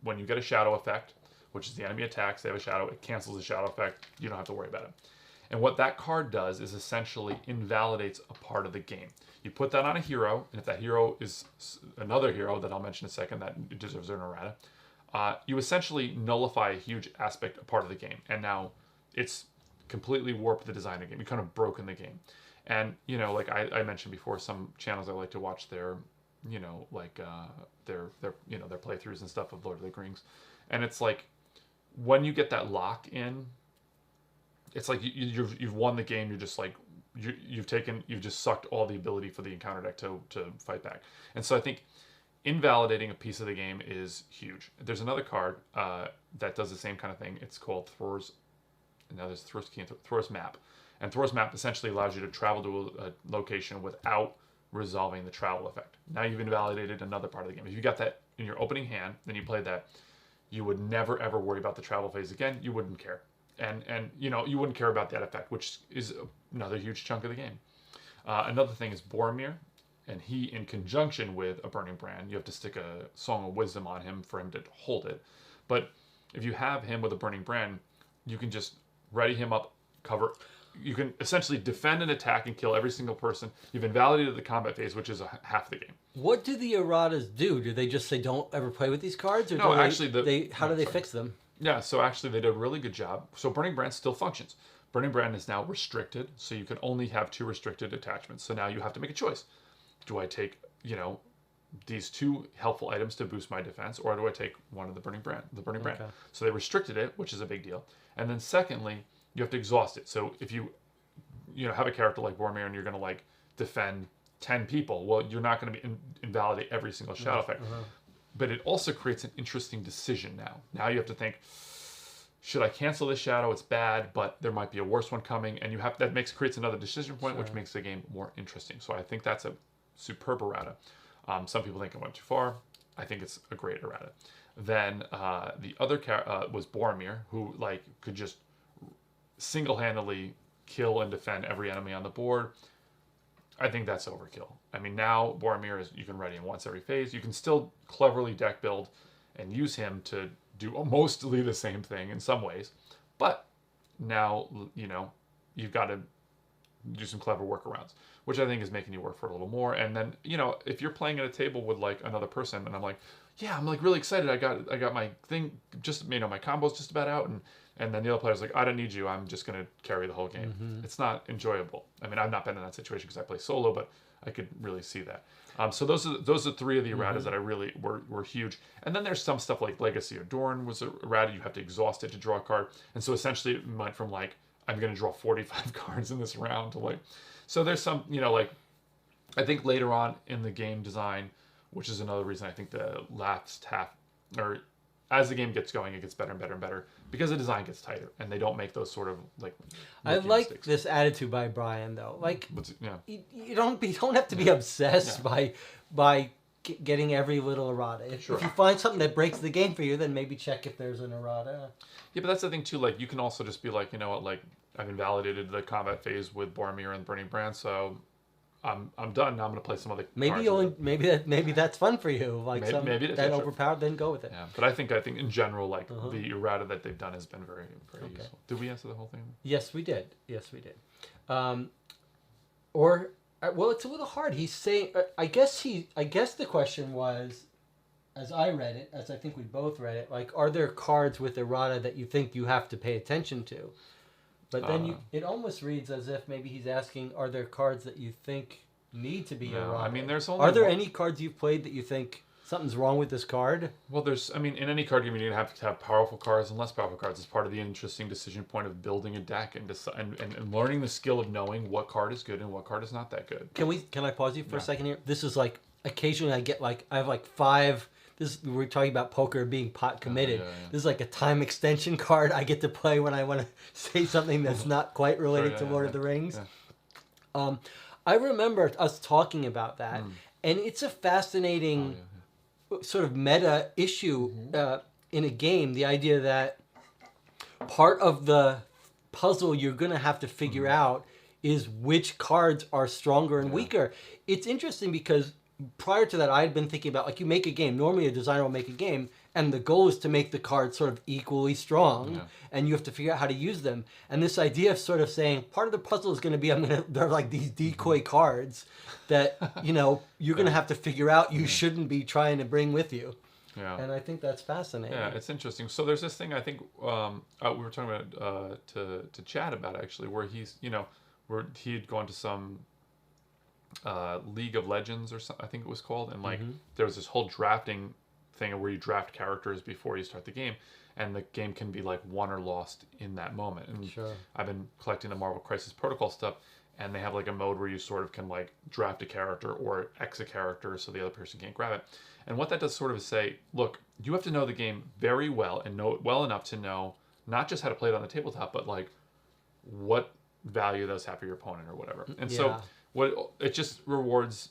when you get a shadow effect, which is the enemy attacks, they have a shadow, it cancels the shadow effect, you don't have to worry about it. And what that card does is essentially invalidates a part of the game. You put that on a hero, and if that hero is another hero that I'll mention in a second that deserves an errata, you essentially nullify a huge aspect, a part of the game. And now it's completely warped the design of the game. You kind of broken the game. And, like I mentioned before, some channels I like to watch their playthroughs and stuff of Lord of the Rings. And it's like, when you get that lock in, it's like you've won the game. You're just like, you've just sucked all the ability for the encounter deck to fight back. And so I think invalidating a piece of the game is huge. There's another card that does the same kind of thing. It's called Thor's. Now there's Thor's Key and Thor's Map. And Thor's Map essentially allows you to travel to a location without resolving the travel effect. Now you've invalidated another part of the game. If you got that in your opening hand, then you played that, you would never ever worry about the travel phase again. You wouldn't care. And you wouldn't care about that effect, which is another huge chunk of the game. Another thing is Boromir, and he, in conjunction with a Burning Brand, you have to stick a Song of Wisdom on him for him to hold it. But if you have him with a Burning Brand, you can just ready him up, cover. You can essentially defend an attack and kill every single person. You've invalidated the combat phase, which is half the game. What do the erratas do? Do they just say don't ever play with these cards? Or no, do actually, how do they fix them? Yeah, so actually they did a really good job. So Burning Brand still functions. Burning Brand is now restricted, so you can only have 2 restricted attachments. So now you have to make a choice. Do I take, these 2 helpful items to boost my defense, or do I take one of the Burning Brand? Okay. So they restricted it, which is a big deal. And then secondly, you have to exhaust it. So if you have a character like Boromir and you're going to defend 10 people, well, you're not going to invalidate every single shadow effect. But it also creates an interesting decision now. Now you have to think, should I cancel this shadow? It's bad, but there might be a worse one coming, and creates another decision point, which makes the game more interesting. So I think that's a superb errata. Some people think it went too far. I think it's a great errata. Then the other was Boromir, who could just single-handedly kill and defend every enemy on the board. I think that's overkill. I mean, now Boromir you can ready him once every phase. You can still cleverly deck build and use him to do mostly the same thing in some ways. But now, you've got to do some clever workarounds, which I think is making you work for a little more. And then, if you're playing at a table with another person and I'm like, yeah, I'm really excited. I got my thing just, my combo's just about out. And then the other player's like, I don't need you. I'm just going to carry the whole game. Mm-hmm. It's not enjoyable. I mean, I've not been in that situation because I play solo, but I could really see that. So those are 3 of the erratas that I really were huge. And then there's some stuff like Legacy of Dorne was a errata. You have to exhaust it to draw a card. And so essentially it went from I'm going to draw 45 cards in this round to so there's some, I think later on in the game design, which is another reason I think the last half, or as the game gets going, it gets better and better and better because the design gets tighter and they don't make those sort of I like mistakes. This attitude by Brian though. You don't have to be obsessed by getting every little errata. If you find something that breaks the game for you, then maybe check if there's an errata. Yeah, but that's the thing too. You can also just be you know what, I've invalidated the combat phase with Boromir and Burning Brand, so I'm done. Now I'm going to play some other. Maybe that's fun for you. Maybe that overpowered. Then go with it. Yeah, but I think in general, the errata that they've done has been very very useful. Did we answer the whole thing? Yes, we did. It's a little hard. He's saying. I guess the question was, as I read it, as I think we both read it, are there cards with errata that you think you have to pay attention to? But then it almost reads as if maybe he's asking, are there cards that you think need to be errata? I mean, Are there any cards you've played that you think something's wrong with this card? Well, in any card game, you have to have powerful cards and less powerful cards. It's part of the interesting decision point of building a deck and learning the skill of knowing what card is good and what card is not that good. Can I pause you for a second here? This is occasionally I get I have 5 this we're talking about poker being pot committed. Yeah. This is like a time extension card I get to play when I want to say something that's not quite related to Lord of the Rings. Yeah. I remember us talking about that, and it's a fascinating sort of meta issue in a game. The idea that part of the puzzle you're going to have to figure out is which cards are stronger and weaker. It's interesting because prior to that, I had been thinking about, like, you make a game. Normally, a designer will make a game, and the goal is to make the cards sort of equally strong, and you have to figure out how to use them. And this idea of sort of saying, part of the puzzle is going to be, they're like these decoy cards that, you're going to have to figure out you shouldn't be trying to bring with you. Yeah. And I think that's fascinating. Yeah, it's interesting. So there's this thing I think we were talking about to chat about, actually, where he's, where he'd gone to some League of Legends or something, I think it was called, and like there was this whole drafting thing where you draft characters before you start the game, and the game can be like won or lost in that moment. And I've been collecting the Marvel Crisis Protocol stuff, and they have like a mode where you sort of can like draft a character or X a character so the other person can't grab it. And what that does sort of is say, look, you have to know the game very well and know it well enough to know not just how to play it on the tabletop, but like what value those have for your opponent or whatever. And so it just rewards,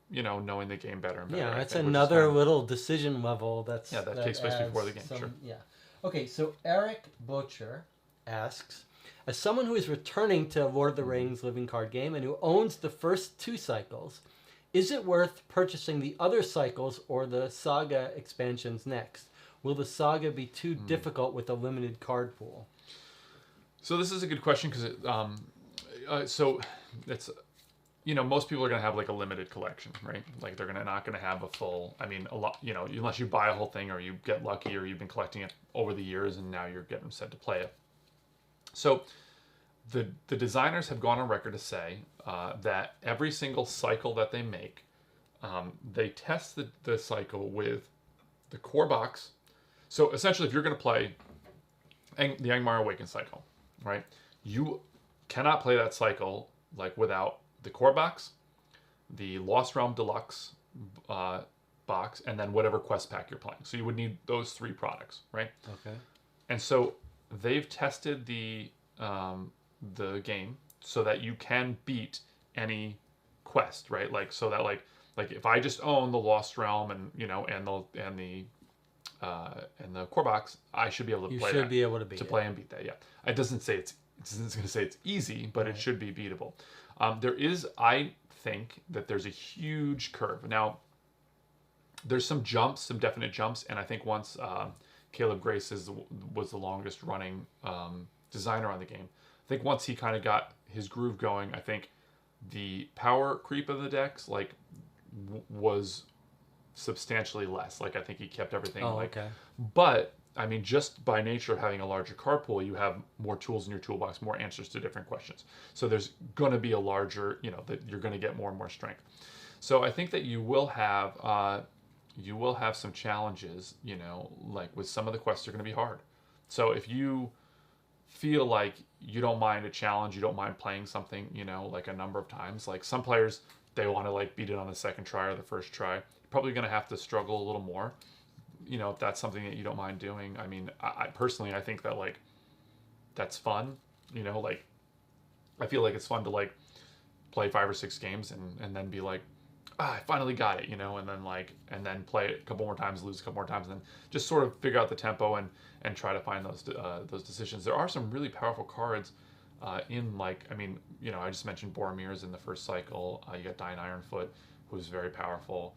knowing the game better and better. Yeah, it's another little decision level that takes place before the game. Sure. Yeah. Okay, so Eric Butcher asks, as someone who is returning to Lord of the Rings living card game and who owns the first 2 cycles, is it worth purchasing the other cycles or the saga expansions next? Will the saga be too difficult with a limited card pool? So this is a good question because so it's most people are going to have like a limited collection, right? Like they're not going to have a full. I mean, a lot. Unless you buy a whole thing or you get lucky or you've been collecting it over the years and now you're getting set to play it. So the designers have gone on record to say that every single cycle that they make, they test the cycle with the core box. So essentially, if you're going to play the Angmar Awakened cycle, right? You cannot play that cycle like without the core box, the Lost Realm Deluxe box, and then whatever quest pack you're playing. So you would need those 3 products, right? Okay. And so they've tested the game so that you can beat any quest, right? Like so that like if I just own the Lost Realm and the core box, I should be able to play. You should be able to beat play and beat that. Yeah, it doesn't say it's going to say it's easy, but it should be beatable. I think that there's a huge curve. Now, there's some definite jumps, and I think once Caleb Grace was the longest running designer on the game. I think once he kind of got his groove going, I think the power creep of the decks was substantially less. Like I think he kept everything but I mean, just by nature of having a larger card pool, you have more tools in your toolbox, more answers to different questions. So there's going to be a larger, that you're going to get more and more strength. So I think that you will have some challenges, like with some of the quests are going to be hard. So if you feel like you don't mind a challenge, you don't mind playing something, like a number of times, like some players, they want to like beat it on the second try or the first try. You're probably going to have to struggle a little more. If that's something that you don't mind doing. I mean, I personally, I think that like, that's fun, like, I feel like it's fun to like play 5 or 6 games and then be like, I finally got it, and then play it a couple more times, lose a couple more times, and then just sort of figure out the tempo and try to find those decisions. There are some really powerful cards in like, I mean, I just mentioned Boromir's in the first cycle. You got Dian Ironfoot, who's very powerful.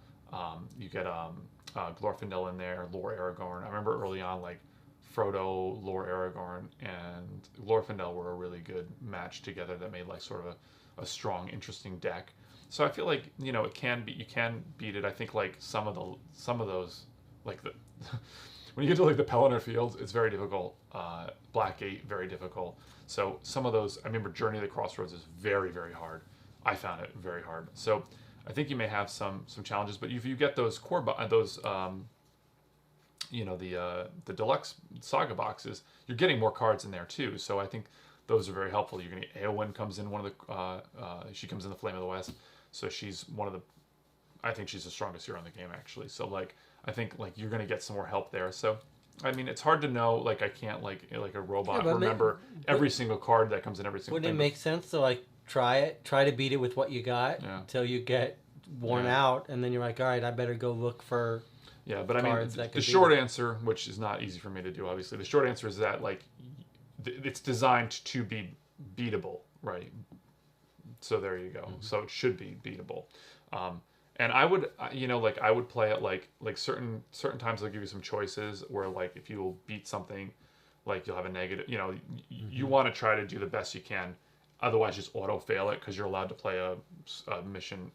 You get Glorfindel in there, Lord Aragorn. I remember early on, like Frodo, Lord Aragorn, and Glorfindel were a really good match together that made like sort of a strong, interesting deck. So I feel like you can beat it. I think like some of those like the when you get to like the Pelennor Fields, it's very difficult. Blackgate, very difficult. So some of those, I remember Journey of the Crossroads is very, very hard. I found it very hard. So I think you may have some challenges, but if you get those the deluxe saga boxes, you're getting more cards in there too. So I think those are very helpful. You're gonna Eowyn comes in she comes in the Flame of the West, so she's I think she's the strongest hero in the game actually. So like I think like you're gonna get some more help there. So, I mean, it's hard to know. Like I can't like a robot remember every single card that comes in every single. Wouldn't it make sense to like try to beat it with what you got until you get worn out, and then you're like, all right, I better go look for. Yeah, but I mean, the short answer, which is not easy for me to do, obviously, the short answer is that like it's designed to be beatable, right? So there you go. So it should be beatable. And I would, like I would play it like certain times they'll give you some choices where like if you will beat something, like you'll have a negative. You want to try to do the best you can. Otherwise, just auto fail it because you're allowed to play a mission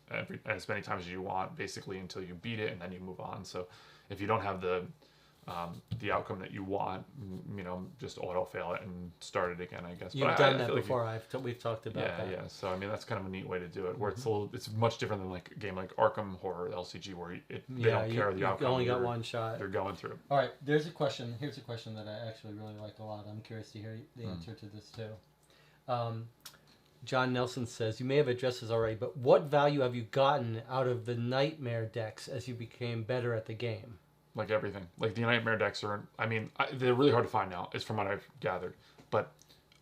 as many times as you want, basically until you beat it, and then you move on. So if you don't have the outcome that you want, just auto fail it and start it again, I guess. You've done that before. We've talked about that. Yeah. So I mean, that's kind of a neat way to do it. Where it's much different than like a game like Arkham Horror LCG, where they don't care the outcome. You only got one shot. They're going through. All right. Here's a question that I actually really like a lot. I'm curious to hear the answer to this too. John Nelson says, you may have addressed this already, but what value have you gotten out of the Nightmare decks as you became better at the game? Like everything. Like the Nightmare decks are, they're really hard to find now, is from what I've gathered. But,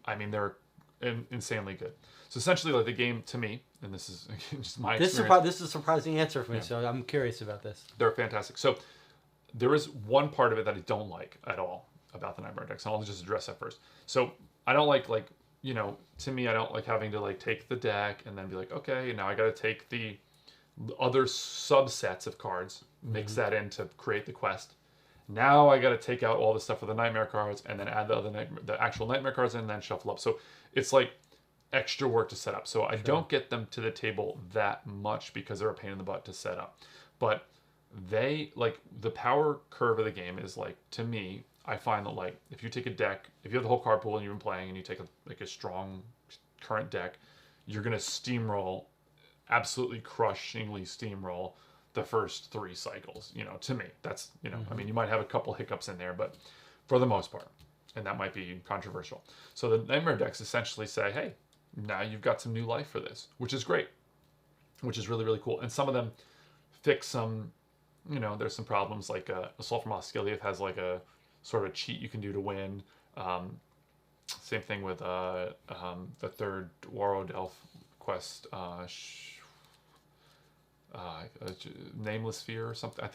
I mean, they're insanely good. So essentially, like the game, to me, and this is just my experience. This is a surprising answer for me, so I'm curious about this. They're fantastic. So there is one part of it that I don't like at all about the Nightmare decks, and I'll just address that first. So I don't like to me, I don't like having to like take the deck and then be like, okay, now I got to take the other subsets of cards, mix that in to create the quest. Now I got to take out all the stuff for the Nightmare cards and then add the actual Nightmare cards in and then shuffle up. So it's like extra work to set up. So I don't get them to the table that much because they're a pain in the butt to set up. But they like the power curve of the game is like, to me, I find that like if you take a deck, if you have the whole card pool and you've been playing and you take a strong current deck, you're gonna steamroll, absolutely crushingly steamroll the first 3 cycles. To me, that's I mean, you might have a couple hiccups in there, but for the most part, and that might be controversial. So the Nightmare decks essentially say, hey, now you've got some new life for this, which is great, which is really, really cool. And some of them fix some, there's some problems like Assault from Osgiliath has like a sort of cheat you can do to win. Same thing with the third Dwaro Delph quest, Nameless Fear or something.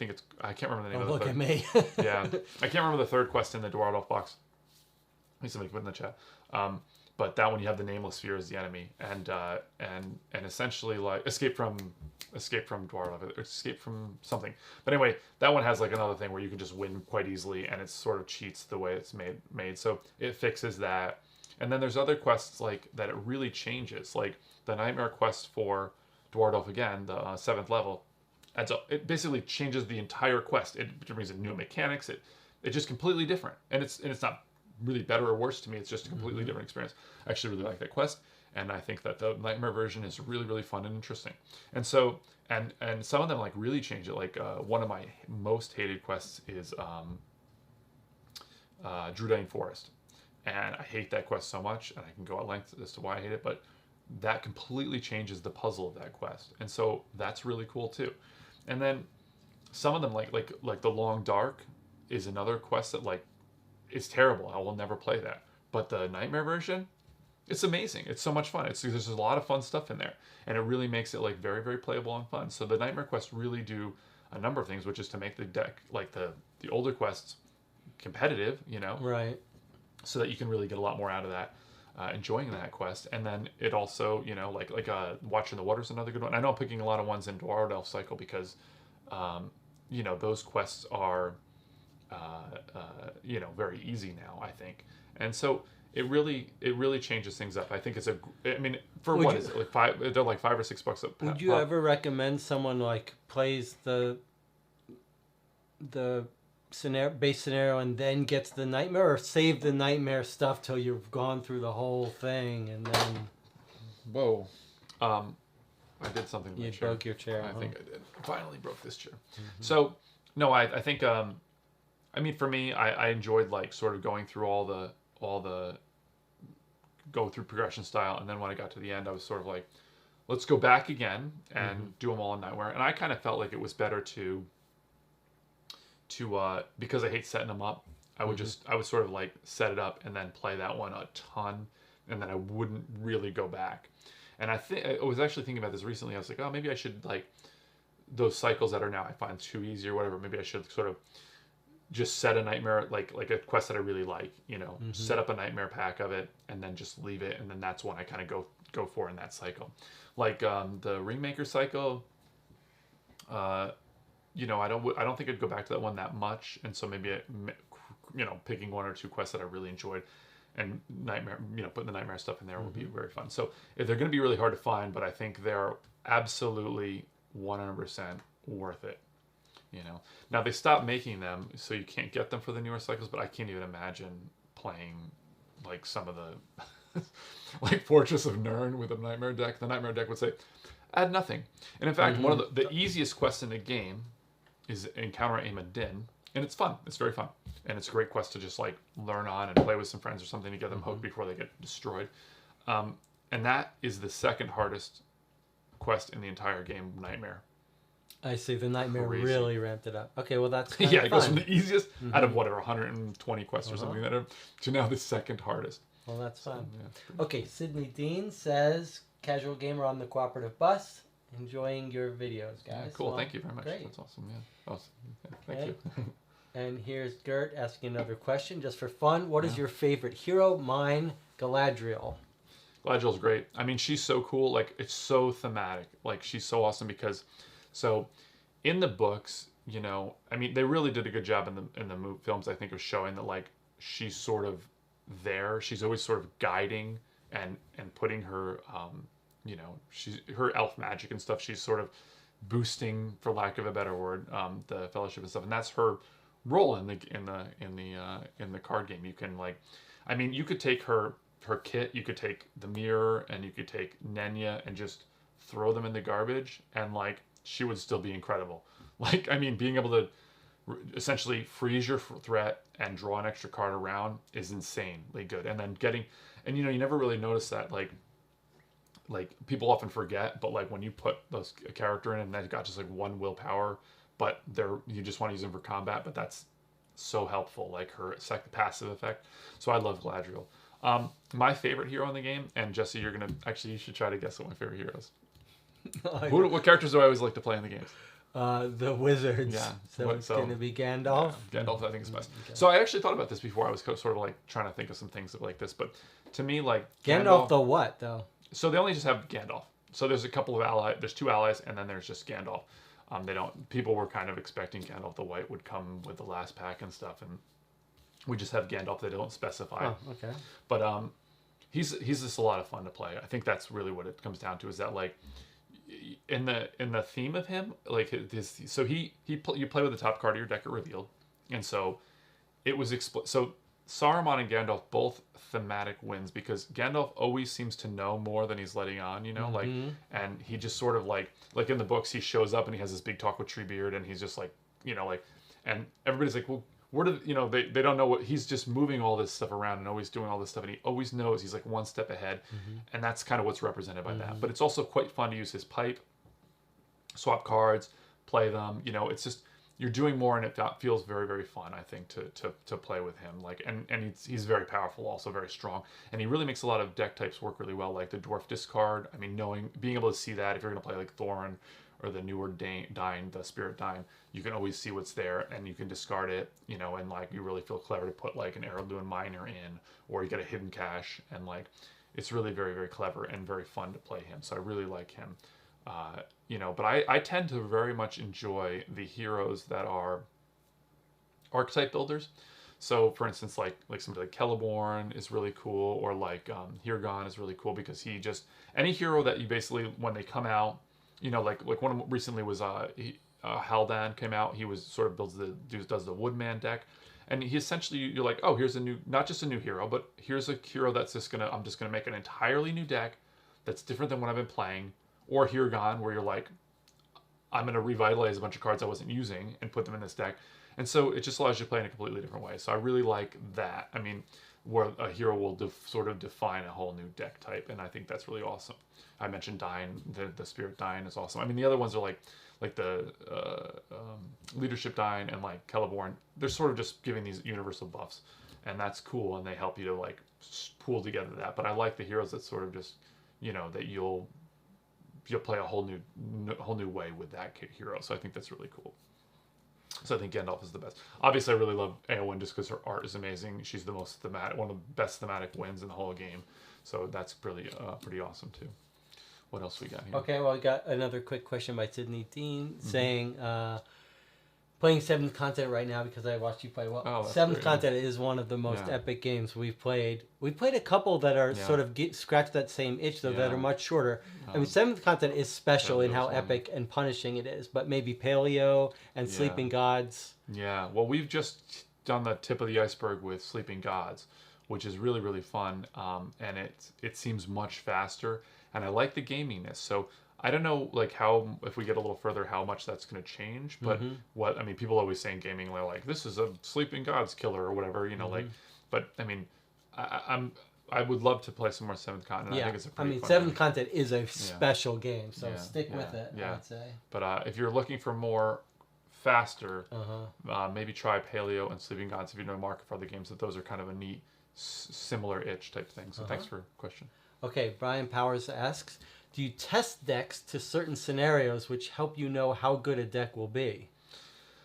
I can't remember the name of the look third. at me. Yeah, I can't remember the third quest in the Dwaro Delph box. At least somebody put in the chat. But that one you have the Nameless Fear as the enemy, and essentially like escape from Dwaro, escape from something. But anyway, that one has like another thing where you can just win quite easily, and it sort of cheats the way it's made. So it fixes that. And then there's other quests like that it really changes, like the Nightmare quest for Dwardolf again, the 7th level. And so it basically changes the entire quest. It brings in new mechanics. It's just completely different, and it's not really better or worse to me. It's just a completely different experience. I actually really like that quest, and I think that the Nightmare version is really, really fun and interesting. And so, and some of them like really change it. Like one of my most hated quests is Drudain Forest, and I hate that quest so much, and I can go at length as to why I hate it, but that completely changes the puzzle of that quest, and so that's really cool too. And then some of them like the Long Dark is another quest that like it's terrible. I will never play that. But the Nightmare version, it's amazing. It's so much fun. There's a lot of fun stuff in there, and it really makes it like very, very playable and fun. So the Nightmare quests really do a number of things, which is to make the deck like the older quests competitive, right? So that you can really get a lot more out of that, enjoying that quest. And then it also, like Watching the Water is another good one. I know I'm picking a lot of ones in Dwaro Delph Cycle because, those quests are. Very easy now, I think, and so it really changes things up. I think it's is it like five? They're like $5 or $6. Would you ever recommend someone like plays the base scenario and then gets the Nightmare, or save the Nightmare stuff till you've gone through the whole thing and then? Whoa, I did something. You broke your chair. I think I did. Finally broke this chair. So no, I think. For me, I enjoyed like sort of going through all the go through progression style, and then when I got to the end, I was sort of like, let's go back again and do them all in Nightmare. And I kind of felt like it was better to because I hate setting them up, I would sort of like set it up and then play that one a ton, and then I wouldn't really go back. And I was actually thinking about this recently. I was like, oh, maybe I should, like, those cycles that are now I find too easy or whatever. Maybe I should sort of just set a nightmare, like a quest that I really like, set up a nightmare pack of it and then just leave it, and then that's one I kind of go for in that cycle. Like the Ringmaker cycle, I don't think I'd go back to that one that much, and so maybe picking one or two quests that I really enjoyed and nightmare, putting the nightmare stuff in there would be very fun. So if they're going to be really hard to find, but I think they're absolutely 100% worth it. Now they stopped making them, so you can't get them for the newer cycles, but I can't even imagine playing like some of the like Fortress of Nirn with a nightmare deck. The nightmare deck would say add nothing, and in fact one of the easiest quests in the game is Encounter Aim Din, and it's fun. It's very fun, and it's a great quest to just like learn on and play with some friends or something to get them hooked before they get destroyed. And that is the second hardest quest in the entire game, Nightmare. I see. The Nightmare really ramped it up. Okay, well that's yeah, it goes from the easiest out of whatever 120 quests or something to now the second hardest. Well, that's fun. Yeah, okay, Sydney Dean says, casual gamer on the cooperative bus, enjoying your videos, guys. Yeah, cool. Well, thank you very much. Great. That's awesome. Yeah, awesome. Yeah, thank you. And here's Gert asking another question just for fun. What is your favorite hero? Mine, Galadriel. Galadriel's great. I mean, she's so cool. Like, it's so thematic. Like, she's so awesome because, so in the books, I mean, they really did a good job in the films, I think, of showing that, like, she's sort of there. She's always sort of guiding and putting her, she's her elf magic and stuff. She's sort of boosting, for lack of a better word, the Fellowship and stuff, and that's her role in the card game. You can, like, I mean, you could take her kit, you could take the mirror, and you could take Nenya and just throw them in the garbage, and like she would still be incredible. Like, I mean, being able to essentially freeze your threat and draw an extra card around is insanely good. And then and you never really notice that, like people often forget, but like when you put a character in and they've got just like one willpower, but you just want to use them for combat, but that's so helpful, like her passive effect. So I love Galadriel. My favorite hero in the game, and Jesse, you should try to guess what my favorite hero is. What characters do I always like to play in the games? The wizards. Yeah. So it's going to be Gandalf. Yeah, Gandalf, I think, is best. Okay. So I actually thought about this before. I was sort of like trying to think of some things like this, but to me, like Gandalf the what though? So they only just have Gandalf. So there's a couple of allies. There's two allies, and then there's just Gandalf. People were kind of expecting Gandalf the White would come with the last pack and stuff, and we just have Gandalf. They don't specify. Oh, okay. But he's just a lot of fun to play. I think that's really what it comes down to, is that like in the theme of him, like you play with the top card of your deck at revealed, and so it was so Saruman and Gandalf both thematic wins because Gandalf always seems to know more than he's letting on, like, and he just sort of like in the books he shows up and he has this big talk with Treebeard and he's just like, and everybody's like, well, where did they don't know what he's just moving all this stuff around and always doing all this stuff, and he always knows he's like one step ahead, and that's kind of what's represented by that. But it's also quite fun to use his pipe, swap cards, play them. It's just you're doing more, and it feels very, very fun, I think, to play with him. Like, and he's very powerful, also very strong, and he really makes a lot of deck types work really well, like the dwarf discard. I mean, being able to see that if you're going to play like Thorin or the newer Dine, the Spirit Dine, you can always see what's there and you can discard it, and like you really feel clever to put like an Heirloom Miner in, or you get a hidden cache, and like it's really very, very clever and very fun to play him. So I really like him. But I tend to very much enjoy the heroes that are archetype builders. So for instance, like somebody like Celeborn is really cool, or like Hirgon is really cool because any hero that you basically, when they come out, like one of them recently was Haldan came out. He was sort of does the Woodman deck, and he essentially, you're like, oh, here's not just a new hero, but here's a hero that's I'm just gonna make an entirely new deck that's different than what I've been playing. Or Hirgon, where you're like, I'm going to revitalize a bunch of cards I wasn't using and put them in this deck. And so it just allows you to play in a completely different way. So I really like that. I mean, where a hero will sort of define a whole new deck type, and I think that's really awesome. I mentioned Dyne, the Spirit Dyne is awesome. I mean, the other ones are like the Leadership Dyne and like Celeborn. They're sort of just giving these universal buffs, and that's cool, and they help you to like pool together that. But I like the heroes that sort of just, that you'll play a whole new way with that hero. So I think that's really cool. So I think Gandalf is the best. Obviously, I really love Eowyn just because her art is amazing. She's the most thematic, one of the best thematic wins in the whole game. So that's really pretty awesome too. What else we got here? Okay, well, I got another quick question by Sydney Dean saying, playing 7th Continent right now because I watched you play. Well, 7th Continent is one of the most epic games we've played. We've played a couple that are sort of scratch that same itch, though, that are much shorter. I mean, 7th Continent is special in how epic and punishing it is, but maybe Paleo and Sleeping Gods. Yeah, well, we've just done the tip of the iceberg with Sleeping Gods, which is really, really fun, and it seems much faster. And I like the gaminess. So I don't know, like, how, if we get a little further, how much that's going to change. But people always say in gaming, they're like, this is a Sleeping Gods killer or whatever, like, but I mean, I would love to play some more 7th Continent. I think it's a pretty fun 7th game. Continent is a special game, so stick with it, I would say. But if you're looking for more faster, maybe try Paleo and Sleeping Gods if you know Mark for other games, that those are kind of a neat, similar itch type thing. So thanks for the question. Okay, Brian Powers asks, do you test decks to certain scenarios which help you know how good a deck will be?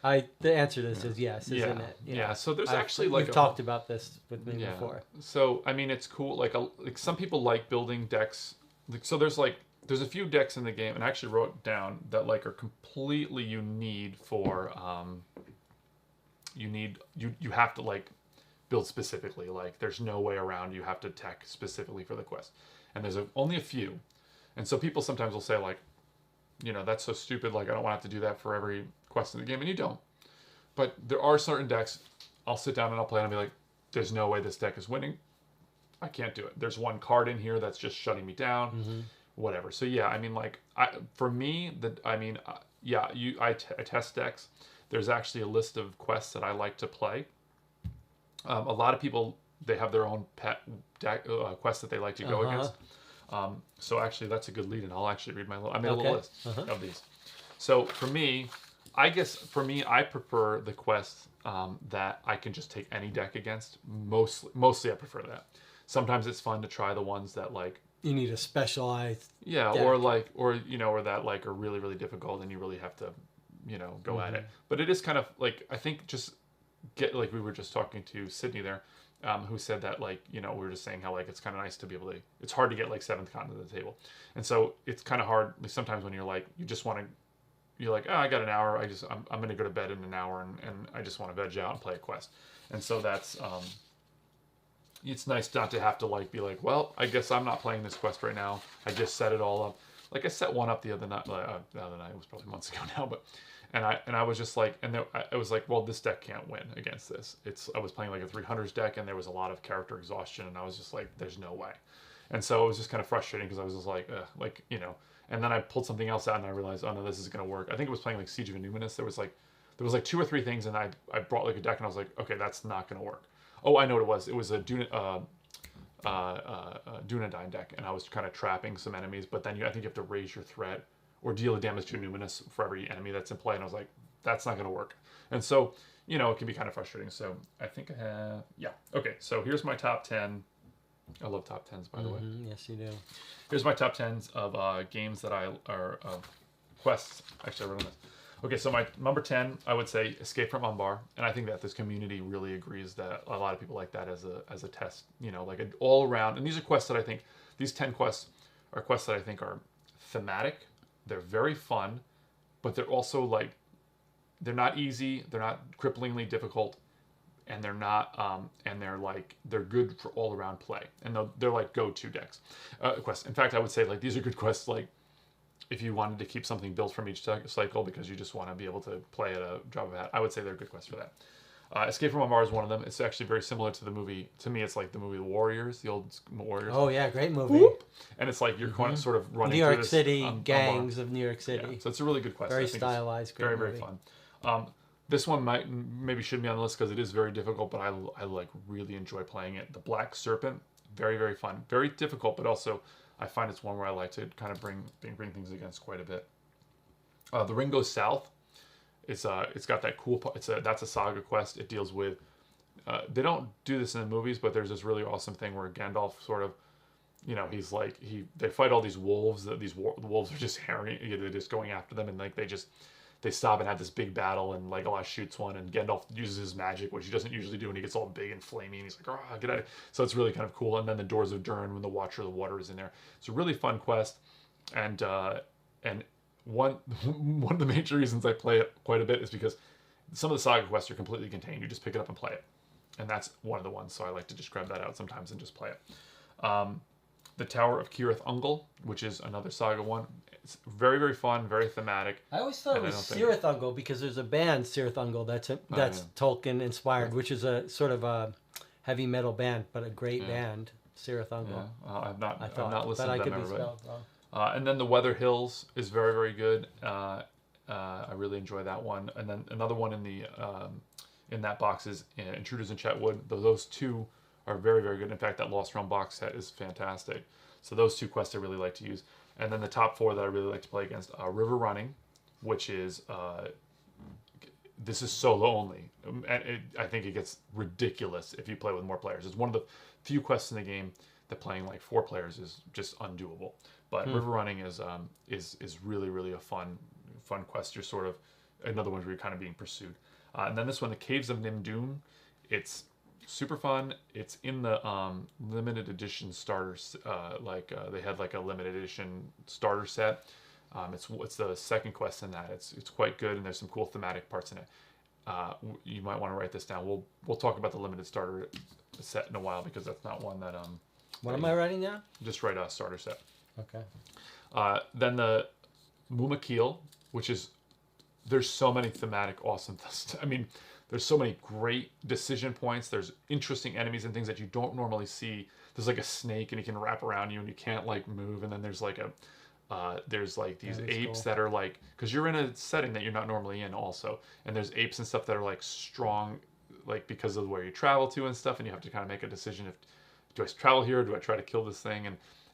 The answer to this is yes, isn't it? Yeah. So there's actually like you've talked about this with me before. So I mean, it's cool. Like some people like building decks. So there's a few decks in the game, and I actually wrote down that like are completely you need for you have to like build specifically. Like there's no way around. You have to tech specifically for the quest, and there's only a few. And so people sometimes will say like, that's so stupid. Like I don't want to have to do that for every quest in the game, and you don't. But there are certain decks I'll sit down and I'll play and I'll be like, there's no way this deck is winning. I can't do it. There's one card in here that's just shutting me down. Whatever. So yeah, I mean, like for me, I test decks. There's actually a list of quests that I like to play. A lot of people, they have their own pet deck quests that they like to go against. So actually, that's a good lead, and I'll actually read I made a little list of these. So for me, I prefer the quests that I can just take any deck against. Mostly I prefer that. Sometimes it's fun to try the ones that like you need a specialized deck. or that like are really, really difficult and you really have to go at it. But it is kind of like, I think just get, like we were just talking to Sydney there, who said that like, we were just saying how like it's kind of nice to be able to, it's hard to get like 7th Continent to the table. And so it's kind of hard like, sometimes when you're like, you just want to, you're like, oh, I got an hour. I'm going to go to bed in an hour and I just want to veg out and play a quest. And so that's, it's nice not to have to like be like, well, I guess I'm not playing this quest right now. I just set it all up. Like I set one up the other night. It was probably months ago now, but and I was just like, and I was like, well, this deck can't win against this. I was playing like a 300s deck, and there was a lot of character exhaustion, and I was just like, there's no way. And so it was just kind of frustrating because I was just like, And then I pulled something else out, and I realized, oh no, this is gonna work. I think it was playing like Siege of Numinous. There was like 2 or 3 things, and I brought like a deck, and I was like, okay, that's not gonna work. Oh, I know what it was. It was a Dunedain deck, and I was kind of trapping some enemies, but then I think you have to raise your threat or deal a damage to Numinous for every enemy that's in play, and I was like, that's not going to work. And so, it can be kind of frustrating. So I think I have, okay, so here's my top 10. I love top 10s, by the way. Yes, you do. Here's my top 10s of games that quests. Actually, I wrote on this. Okay, so my number 10, I would say Escape from Umbar, and I think that this community really agrees that a lot of people like that as a test, like an all around. And these are quests that I think, these 10 quests are quests that I think are thematic. They're very fun, but they're also like, they're not easy, they're not cripplingly difficult, and they're not, they're good for all around play, and they're like go-to decks quests. In fact, I would say like these are good quests like if you wanted to keep something built from each cycle because you just want to be able to play at a drop of a hat. I would say they're good quests for that. Escape from Umbar is one of them. It's actually very similar to the movie. To me, it's like the movie The Warriors, the old Warriors. Oh yeah, great movie. Whoop! And it's like you're kind of sort of running New York through this, City gangs of New York City. Yeah, so it's a really good quest. Very stylized, great very movie. Very fun. This one maybe shouldn't be on the list because it is very difficult, but I like really enjoy playing it. The Black Serpent, very, very fun. Very difficult, but also I find it's one where I like to kind of bring things against quite a bit. The Ring Goes South. It's got that cool. That's a saga quest. It deals with. They don't do this in the movies, but there's this really awesome thing where Gandalf sort of, he's like they fight all these wolves. These wolves are just harrying. They're just going after them, and like they stop and have this big battle, and Legolas shoots one, and Gandalf uses his magic, which he doesn't usually do, and he gets all big and flamey, and he's like, "Oh, get out!" So it's really kind of cool. And then the Doors of Durn, when the Watcher of the Water is in there, it's a really fun quest, and one of the major reasons I play it quite a bit is because some of the saga quests are completely contained. You just pick it up and play it, and that's one of the ones. So I like to just grab that out sometimes and just play it. The Tower of Cirith Ungol, which is another saga one. It's very, very fun, very thematic. I always thought it was Cirith Ungol because there's a band, Cirith Ungol, that's Tolkien inspired, which is a sort of a heavy metal band, but a great band, Cirith Ungol. Yeah. I've not listened to them ever. And then The Weather Hills is very, very good. I really enjoy that one. And then another one in that box is Intruders in Chetwood. Those two are very, very good. In fact, that Lost Realm box set is fantastic. So those two quests I really like to use. And then the top four that I really like to play against, River Running, which is, this is solo only. And I think it gets ridiculous if you play with more players. It's one of the few quests in the game that playing like 4 players is just undoable. But River Running is really, really a fun quest. You're sort of, another one where you're kind of being pursued. And then this one, the Caves of Nimdûn, it's super fun. It's in the limited edition starters. They had like a limited edition starter set. It's the second quest in that. It's quite good, and there's some cool thematic parts in it. You might want to write this down. We'll talk about the limited starter set in a while because that's not one that What am I writing down? Just write a starter set. Okay. Then the Mumakil, which is, there's so many thematic awesome I mean, there's so many great decision points. There's interesting enemies and things that you don't normally see. There's like a snake and he can wrap around you and you can't like move. And then there's like these apes that are like, because you're in a setting that you're not normally in also. And there's apes and stuff that are like strong, like because of where you travel to and stuff. And you have to kind of make a decision do I travel here or do I try to kill this thing?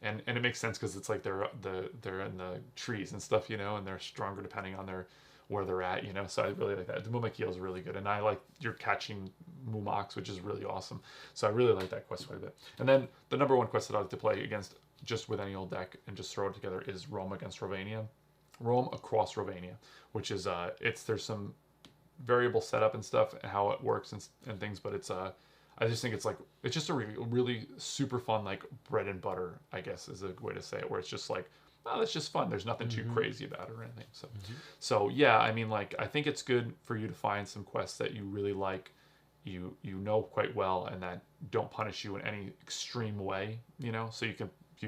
And it makes sense because it's like they're in the trees and stuff, and they're stronger depending on where they're at, So I really like that. The Mumakil is really good, and I like you're catching Mumaks, which is really awesome. So I really like that quest quite a bit. And then the number one quest that I like to play against just with any old deck and just throw it together is Rome against Rovania, Rome across Rovania, which is there's some variable setup and stuff and how it works and things, but it's I just think it's just a really super fun like bread and butter, I guess is a way to say it, where it's just like, oh, it's just fun. There's nothing too crazy about it or anything. So yeah, I mean, like, I think it's good for you to find some quests that you really like, you know quite well, and that don't punish you in any extreme way, so you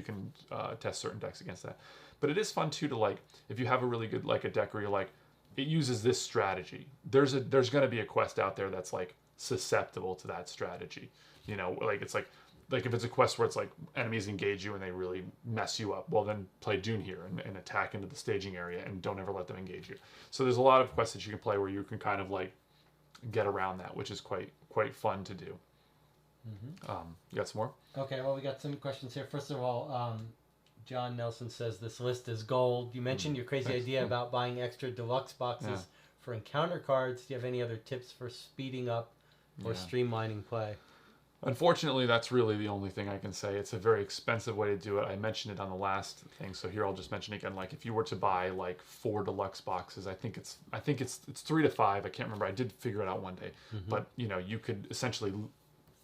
can test certain decks against that. But it is fun too to like, if you have a really good like a deck where you're like, it uses this strategy. There's going to be a quest out there that's like susceptible to that strategy. Like it's like if it's a quest where it's like enemies engage you and they really mess you up, well then play Dune here and attack into the staging area and don't ever let them engage you. So there's a lot of quests that you can play where you can kind of like get around that, which is quite fun to do. You got some more? Okay, well, we got some questions here. First of all, John Nelson says this list is gold. You mentioned your crazy idea about buying extra deluxe boxes for encounter cards. Do you have any other tips for speeding up or streamlining play? Unfortunately, that's really the only thing I can say. It's a very expensive way to do it. I mentioned it on the last thing, so here I'll just mention again. Like if you were to buy like 4 deluxe boxes, I think it's 3 to 5. I can't remember. I did figure it out one day, but you could essentially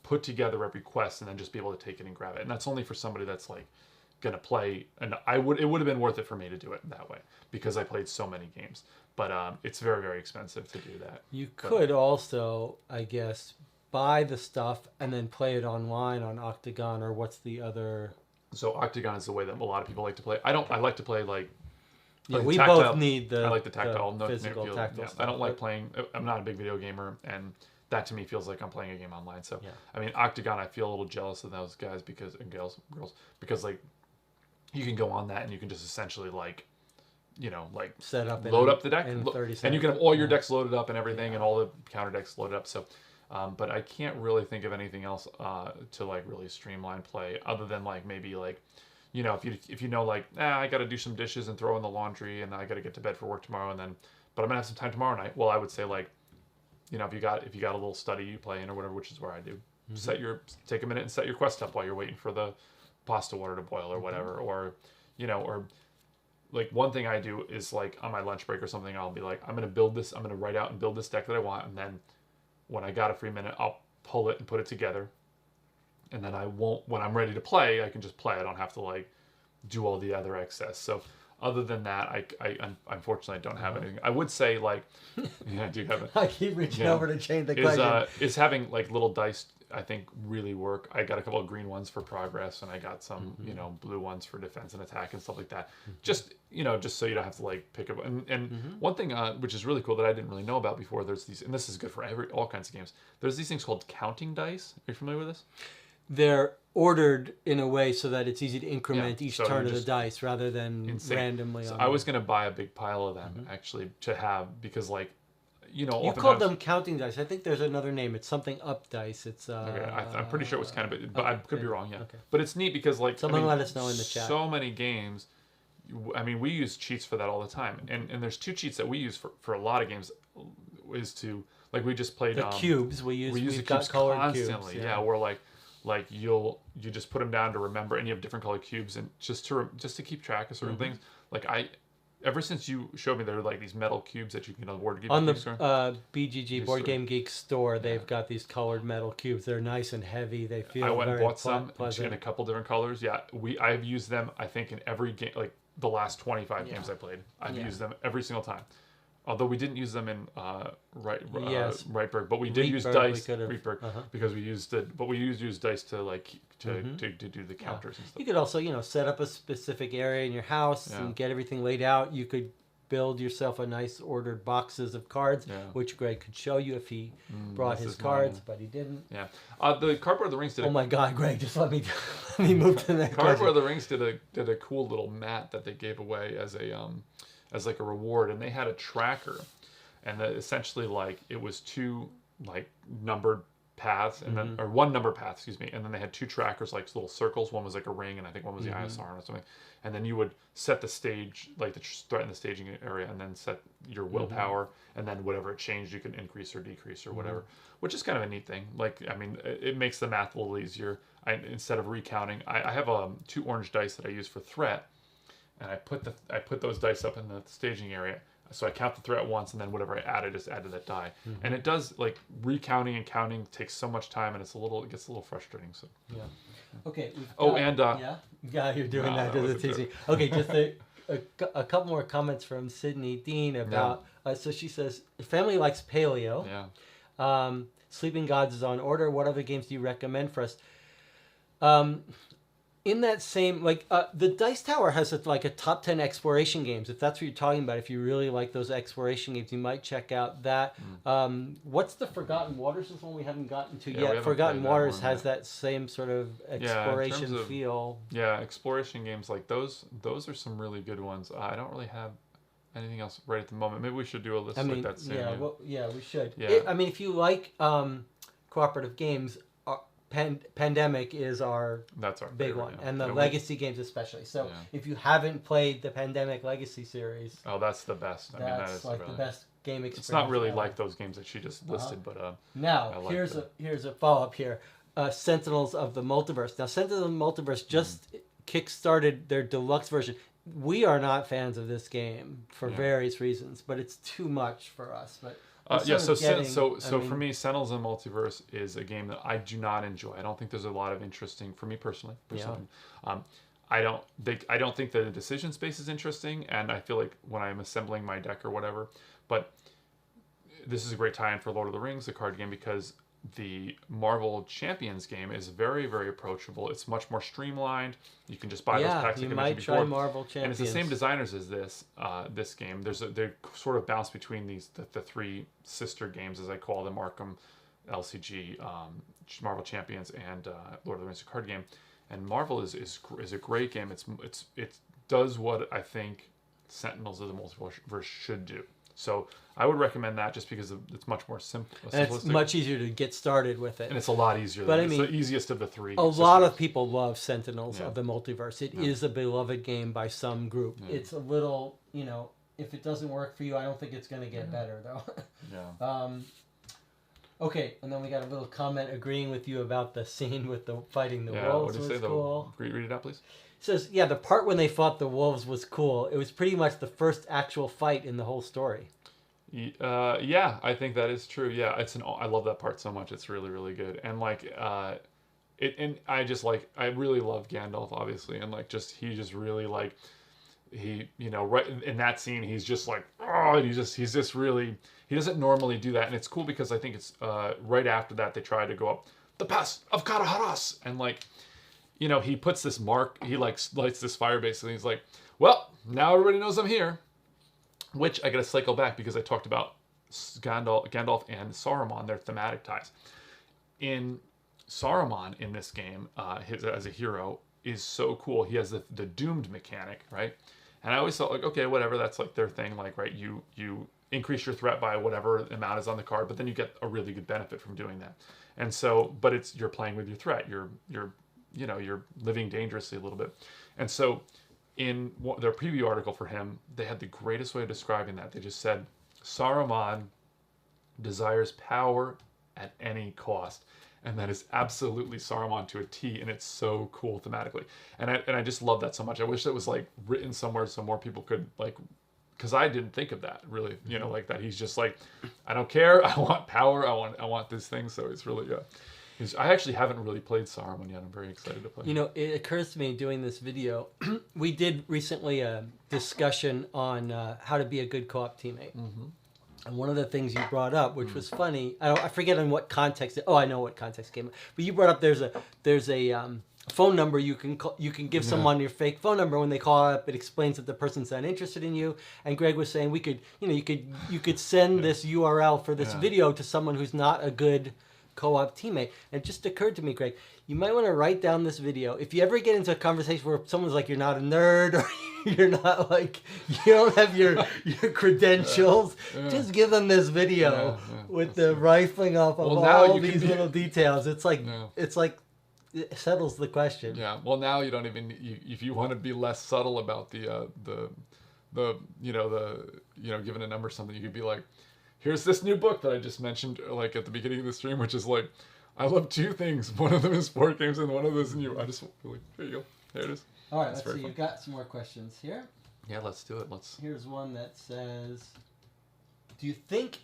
put together every quest and then just be able to take it and grab it. And that's only for somebody that's like gonna play. And it would have been worth it for me to do it that way because I played so many games. But it's very, very expensive to do that. You could also, I guess, buy the stuff and then play it online on Octagon, or what's the other? So Octagon is the way that a lot of people like to play. I like to play like. Yeah, we both need I like the tactile, physical tactile stuff. I don't like playing. I'm not a big video gamer, and that to me feels like I'm playing a game online. So I mean, Octagon, I feel a little jealous of those guys girls, because like you can go on that and you can just essentially like like set up load up the deck, in 30 seconds. and you can have all your decks loaded up and everything, and all the counter decks loaded up. So, but I can't really think of anything else to like really streamline play other than like maybe like, if you know like, I got to do some dishes and throw in the laundry, and I got to get to bed for work tomorrow, but I'm gonna have some time tomorrow night. Well, I would say like, if you got a little study you play in or whatever, which is where I do, take a minute and set your quest up while you're waiting for the pasta water to boil or whatever, or like one thing I do is like on my lunch break or something, I'll be like, I'm going to write out and build this deck that I want. And then when I got a free minute, I'll pull it and put it together. And then when I'm ready to play, I can just play. I don't have to like do all the other excess. So other than that, I unfortunately don't have anything. I would say like, I do have it. I keep reaching over to change the question. Is having like little dice, I think, really work. I got a couple of green ones for progress, and I got some, blue ones for defense and attack and stuff like that. Just so you don't have to like pick up. And one thing which is really cool that I didn't really know about before, there's these, and this is good for all kinds of games. There's these things called counting dice. Are you familiar with this? They're ordered in a way so that it's easy to increment each turn of the dice rather than randomly. So I was going to buy a big pile of them actually to have, because like, you called them counting dice. I think there's another name. It's something up dice. It's okay. I'm pretty sure it was kind of, but I could be wrong. Yeah. Okay. But it's neat because like someone let us know in the chat. So many games. I mean, we use cheats for that all the time, and there's two cheats that we use for a lot of games. Is to like we just played the cubes. We use the cubes constantly. Cubes, yeah, we're like you just put them down to remember, and you have different colored cubes, and just to keep track of certain things. Like ever since you showed me, there are like these metal cubes that you can award. On the BGG Board Game Geek store, they've got these colored metal cubes. They're nice and heavy. They feel I went very and bought some pleasant. in a couple different colors. Yeah, I've used them. I think in every game, like the last 25 games I played, I've used them every single time. Although we didn't use them in Rightberg, but we did use dice because we used it. But we used dice to like to do the counters and stuff. You could also set up a specific area in your house and get everything laid out. You could build yourself a nice ordered boxes of cards, which Greg could show you if he brought his cards, but he didn't. Yeah, the Cardboard of the Rings did. Oh my God, Greg! Just let me move to the next. Cardboard of the Rings did a cool little mat that they gave away as like a reward, and they had a tracker, and essentially like it was two like numbered paths, and then or one number path, excuse me, and then they had two trackers like little circles. One was like a ring, and I think one was the ISR or something. And then you would set the stage, like threaten the staging area, and then set your willpower, and then whatever it changed, you can increase or decrease or whatever, which is kind of a neat thing. Like, I mean, it makes the math a little easier. Instead of recounting, I have 2 orange dice that I use for threat, and I put those dice up in the staging area. So I count the threat once, and then whatever I add, I just add to that die. And it does, like, recounting and counting takes so much time, and it gets a little frustrating. So yeah. Okay. You're doing that to the TC. Okay, just a couple more comments from Sydney Dean about. So she says, family likes paleo. Yeah. Sleeping Gods is on order. What other games do you recommend for us? In that same, like, the Dice Tower has a top 10 exploration games. If that's what you're talking about, if you really like those exploration games, you might check out that. What's the Forgotten Waters is one we haven't gotten to yet. Forgotten Waters has that same sort of exploration feel. Yeah, exploration games like those are some really good ones. I don't really have anything else right at the moment. Maybe we should do a list like that soon. We should. Yeah. I mean, if you like cooperative games, Pandemic is that's our big favorite, one, and the Legacy games especially. So if you haven't played the Pandemic Legacy series, that's the best. That's like the best game experience. It's not really like those games that she just listed, but now here's a follow up here. Sentinels of the Multiverse. Now, Sentinels of the Multiverse just kickstarted their deluxe version. We are not fans of this game for various reasons, but it's too much for us. But for me, Sentinels and Multiverse is a game that I do not enjoy. I don't think there's a lot of interesting for me personally. I don't think the decision space is interesting, and I feel like when I'm assembling my deck or whatever. But this is a great tie-in for Lord of the Rings, the card game, because the Marvel Champions game is very, very approachable. It's much more streamlined. You can just buy those packs. You might try Marvel Champions. And it's the same designers as this game. They sort of bounce between the 3 sister games, as I call them: Arkham, LCG, Marvel Champions, and Lord of the Rings card game. And Marvel is a great game. It does what I think Sentinels of the Multiverse should do. So I would recommend that just because it's much more simple. And it's much easier to get started with it. And it's a lot easier. But it's the easiest of the three. A lot of people love Sentinels of the Multiverse. It is a beloved game by some group. Yeah. It's a little, if it doesn't work for you, I don't think it's going to get better, though. Yeah. Okay, and then we got a little comment agreeing with you about the scene with the fighting the wolves. What did you say? Cool. Read it out, please. It says, the part when they fought the wolves was cool. It was pretty much the first actual fight in the whole story. Yeah, I think that is true. Yeah, I love that part so much. It's really, really good. And I really love Gandalf, obviously, and he just really right in that scene, he's just like, he's just really, he doesn't normally do that, and it's cool because I think it's right after that they try to go up the pass of Karaharas, and he puts this mark, he lights this fire base, and he's like, well, now everybody knows I'm here. Which I gotta cycle back because I talked about Gandalf and Saruman, their thematic ties. In Saruman in this game, as a hero, is so cool. He has the doomed mechanic, right? And I always thought okay, whatever, that's their thing, right? You increase your threat by whatever amount is on the card, but then you get a really good benefit from doing that. And so, but you're playing with your threat. You're living dangerously a little bit. And so in their preview article for him, they had the greatest way of describing that. They just said, Saruman desires power at any cost. And that is absolutely Saruman to a T, and it's so cool thematically. And I just love that so much. I wish that was written somewhere so more people could because I didn't think of that really, that he's just I don't care, I want power, I want this thing. So it's really I actually haven't really played Saruman yet. I'm very excited to play. It occurs to me doing this video, we did recently a discussion on how to be a good co-op teammate. Mm-hmm. And one of the things you brought up, which was funny, I forget in what context. I know what context it came up. But you brought up there's a phone number you can call, you can give someone your fake phone number. When they call up, it explains that the person's not interested in you. And Greg was saying you could send this URL for this video to someone who's not a good co-op teammate. And it just occurred to me, Greg, you might want to write down this video. If you ever get into a conversation where someone's like, you're not a nerd, or you're not you don't have your credentials, just give them this video with the rifling off of all these little details. It's it settles the question. Yeah. Well, now you don't even, if you want to be less subtle about the giving a number or something, you could be like, here's this new book that I just mentioned at the beginning of the stream, which is I love two things. One of them is board games and one of them is new. I just here you go. There it is. All right, let's see. You've got some more questions here. Yeah, let's do it. Here's one that says, do you think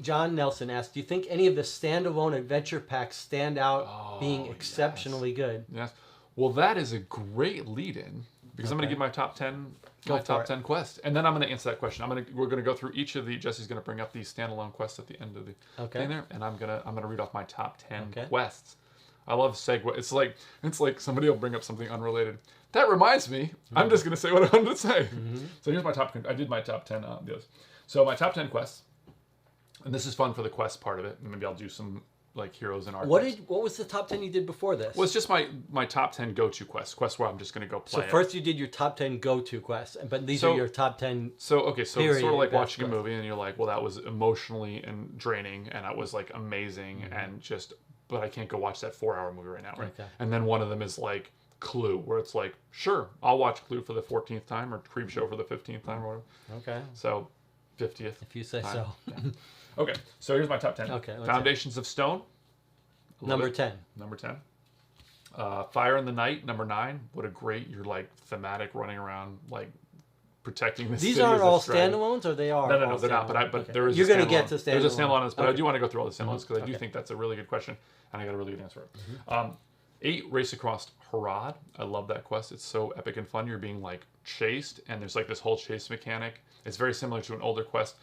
John Nelson asked, do you think any of the standalone adventure packs stand out being exceptionally good? Yes. Well, that is a great lead-in because I'm going to give my top 10 quests, and then I'm going to answer that question. We're going to go through each of the. Jesse's going to bring up these standalone quests at the end of the thing there, and I'm going to read off my top 10 quests. I love segue. It's like somebody will bring up something unrelated. That reminds me. Mm-hmm. I'm just going to say what I wanted to say. Mm-hmm. So here's my top. I did my top 10 deals. So my top 10 quests, and this is fun for the quest part of it. Maybe I'll do some heroes and archetypes. What was the top 10 you did before this? Well, it's just my top 10 go-to quests where I'm just going to go play. So first you did your top 10 go-to quests, but these are your top 10. So it's sort of like watching a movie, and you're like, well, that was emotionally and draining, and that was amazing, and but I can't go watch that 4-hour movie right now, right? Okay. And then one of them is Clue, where it's sure, I'll watch Clue for the 14th time, or Creepshow for the 15th time, or whatever. Okay. So 50th. If you say so. Yeah. Okay, so here's my top 10. Okay. Foundations of Stone. Number 10. Number 10. Fire in the Night, number 9. What a great, you're thematic running around, protecting the city. These aren't all standalones, or they are? No, they're not. But there is. You're going to get to standalones. There's a standalone on this, but I do want to go through all the standalones because I do think that's a really good question, and I got a really good answer for it. Mm-hmm. 8, Race Across Harad. I love that quest. It's so epic and fun. You're being chased, and there's this whole chase mechanic. It's very similar to an older quest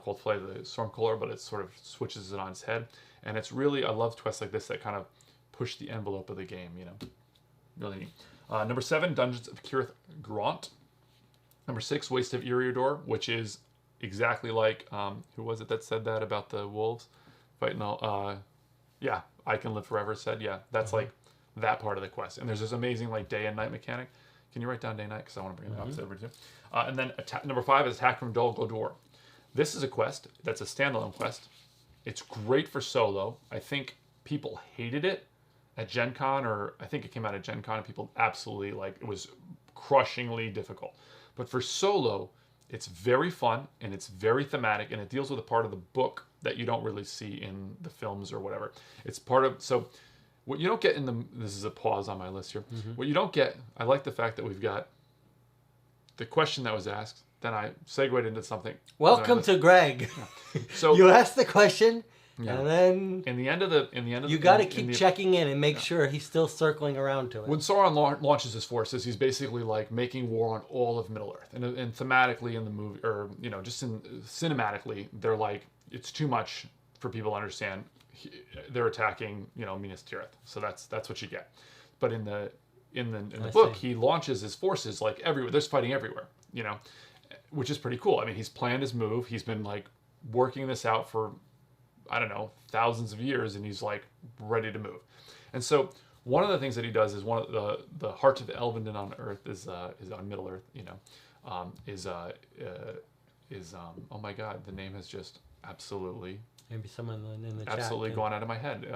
called Flay the Stormcaller, but it sort of switches it on its head. And it's really, I love quests like this that kind of push the envelope of the game, Really neat. Number 7, Dungeons of Kirith Grant. Number 6, Waste of Eriador, which is exactly who was it that said that about the wolves fighting all, I Can Live Forever said, that's that part of the quest. And there's this amazing day and night mechanic. Can you write down day night? Because I want to bring it up to everybody too. And then number 5 is Attack from Dol Guldur. This is a quest that's a standalone quest. It's great for solo. I think people hated it at Gen Con, or I think it came out at Gen Con, and people absolutely, like, it was crushingly difficult. But for solo, it's very fun, and it's very thematic, and it deals with a part of the book that you don't really see in the films or whatever. It's part of, so what you don't get in the, this is a pause on my list here. What you don't get, I like the fact that we've got the question that was asked, then I segued into something. Welcome to Gregg. Yeah. So you asked the question, and then in the end of the you got to keep checking in and make sure he's still circling around to it. When Sauron launches his forces, he's basically like making war on all of Middle Earth, and thematically in the movie, or just in cinematically, they're like, it's too much for people to understand. They're attacking Minas Tirith, so that's what you get. But in the book, he launches his forces like everywhere. There's fighting everywhere, which is pretty cool. I mean, he's planned his move. He's been like working this out for, I don't know, thousands of years, and he's like ready to move. And so one of the things that he does is one of the heart of Elvendon on Earth is on Middle Earth. Oh my God, the name has just absolutely. Maybe someone in the absolutely chat gone out of my head.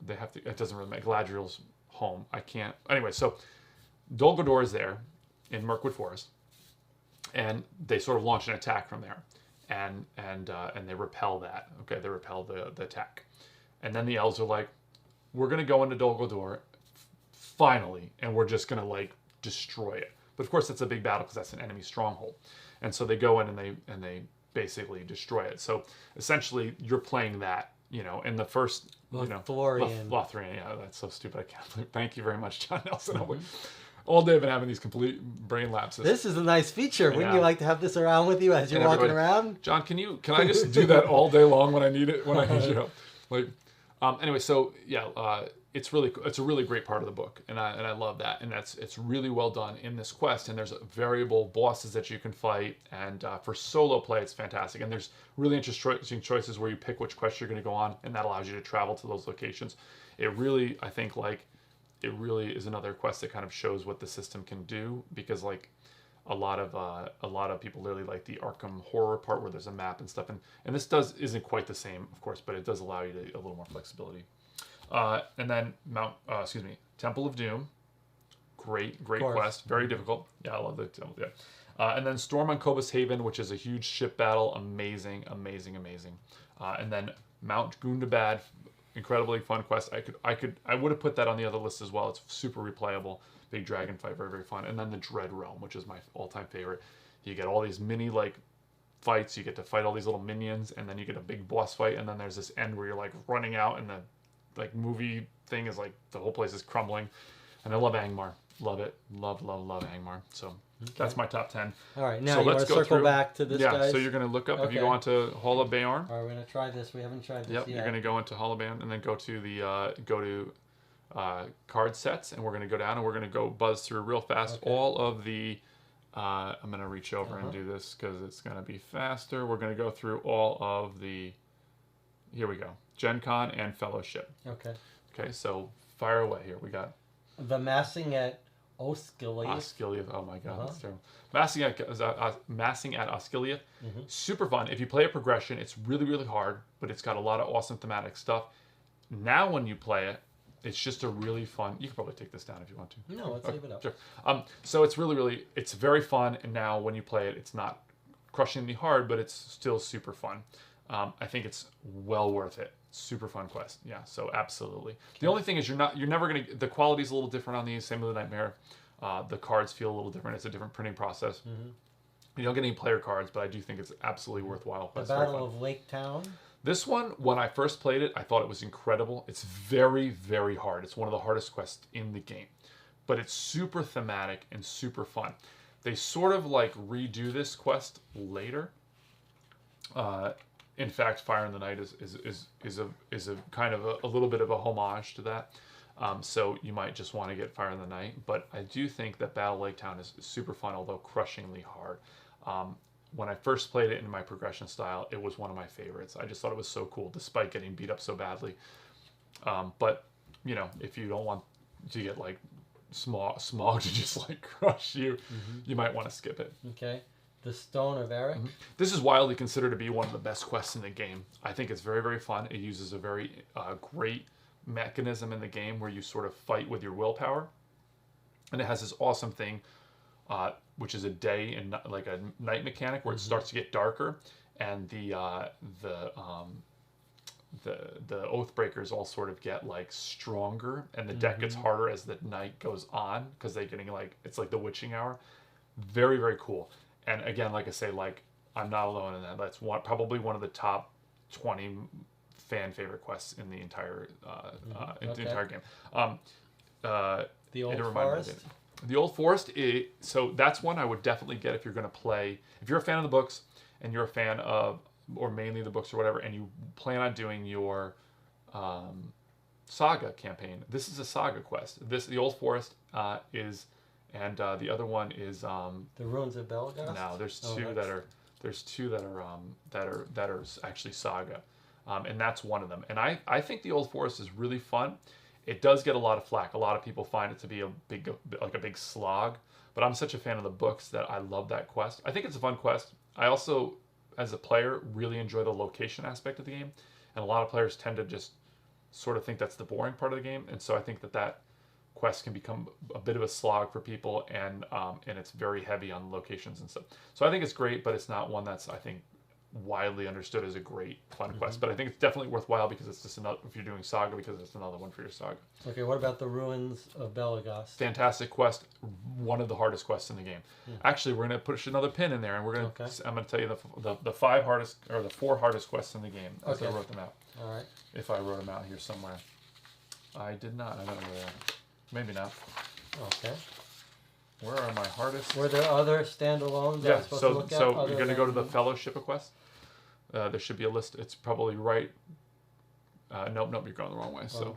They have to. It doesn't really matter. Galadriel's home. I can't. Anyway, so Dol Guldur is there in Mirkwood Forest, and they sort of launch an attack from there, and they repel that. Okay, they repel the attack, and then the elves are like, "We're gonna go into Dol Guldur, finally, and we're just gonna like destroy it." But of course, that's a big battle because that's an enemy stronghold, and so they go in and they basically destroy it. So essentially, you're playing that. In the first, Lothlorien, yeah, that's so stupid. I can't believe. Thank you very much, John Nelson. All day I've been having these complete brain lapses. This is a nice feature. Wouldn't you like to have this around with you as you're walking around? John, can I just do that all day long when I need it, when I need your help? Anyway, so yeah, it's a really great part of the book, and I love that, and it's really well done in this quest. And there's variable bosses that you can fight, and for solo play, it's fantastic. And there's really interesting choices where you pick which quest you're going to go on, and that allows you to travel to those locations. It really, I think, it really is another quest that kind of shows what the system can do, because a lot of people really like the Arkham horror part where there's a map and stuff, and this isn't quite the same, of course, but it does allow you a little more flexibility. And then Temple of Doom, great quest, very difficult. Yeah, I love the Temple. Yeah. And then Storm on Cobus Haven, which is a huge ship battle, amazing. And then Mount Gundabad, incredibly fun quest. I would have put that on the other list as well. It's super replayable. Big dragon fight, very, very fun. And then the Dread Realm, which is my all-time favorite. You get all these mini fights. You get to fight all these little minions, and then you get a big boss fight. And then there's this end where you're running out, and the movie thing is the whole place is crumbling. And I love Angmar. Love it. Love Angmar. So that's my top 10. All right, now you want to circle back to this, guys? Yeah, so you're going to look up, if you go onto Hall of Beorn. All right, we're going to try this. We haven't tried this yet. You're going to go into Hall of Beorn, and then go to card sets, and we're going to go down, and we're going to go buzz through real fast all of the... I'm going to reach over and do this because it's going to be faster. We're going to go through all of the... Here we go. Gen Con and Fellowship. Okay, so fire away here. We got... The Massing at Osgiliath. Osgiliath. Oh my God, that's terrible. Massing at Osgiliath. Super fun. If you play a progression, it's really, really hard, but it's got a lot of awesome thematic stuff. Now when you play it, it's just a really fun... You can probably take this down if you want to. No, let's leave it up. Sure. So it's really, it's very fun, and now when you play it, it's not crushingly hard, but it's still super fun. I think it's well worth it. Super fun quest. Yeah, so absolutely. The only thing is you're never going to... The quality's a little different on these. Same with the Nightmare. The cards feel a little different. It's a different printing process. You don't get any player cards, but I do think it's absolutely worthwhile. The Battle of Lake Town. This one, when I first played it, I thought it was incredible. It's very, very hard. It's one of the hardest quests in the game. But it's super thematic and super fun. They sort of redo this quest later. In fact, Fire in the Night is a kind of a little bit of a homage to that. So you might just want to get Fire in the Night. But I do think that Battle Lake Town is super fun, although crushingly hard. When I first played it in my progression style, it was one of my favorites. I just thought it was so cool, despite getting beat up so badly. But if you don't want to get like smog to just like crush you, you might want to skip it. Okay. The Stone of Eric. This is widely considered to be one of the best quests in the game. I think it's very, very fun. It uses a very great mechanism in the game where you sort of fight with your willpower. And it has this awesome thing, which is a day and like a night mechanic where it starts to get darker, and the Oathbreakers all sort of get like stronger, and the deck gets harder as the night goes on because they're getting like, it's like the witching hour. Very, very cool. And again, like I say, like I'm not alone in that. That's probably one of the top 20 fan favorite quests in the entire entire game. The Old Forest. The Old Forest. So that's one I would definitely get if you're going to play. If you're a fan of the books and you're a fan of, or mainly the books or whatever, and you plan on doing your saga campaign. This is a saga quest. The Old Forest is. And the other one is the Ruins of Belgast. No, there's two that are actually saga, and that's one of them. And I think the Old Forest is really fun. It does get a lot of flack. A lot of people find it to be a big slog. But I'm such a fan of the books that I love that quest. I think it's a fun quest. I also, as a player, really enjoy the location aspect of the game, and a lot of players tend to just sort of think that's the boring part of the game. And so I think that quest can become a bit of a slog for people, and it's very heavy on locations and stuff. So I think it's great, but it's not one that's, I think, widely understood as a great fun quest. But I think it's definitely worthwhile because it's just another, if you're doing saga, because it's another one for your saga. Okay, what about the Ruins of Belgast? Fantastic quest, one of the hardest quests in the game. Actually, we're going to push another pin in there, and I'm going to tell you the four hardest quests in the game as I wrote them out. All right. If I wrote them out here somewhere. I did not. I don't know where. Maybe not. Okay. Where are my hardest? Were there other standalones I was supposed to look at? So you're going to go to the Fellowship of Quests. There should be a list. It's probably right. Nope, you're going the wrong way. So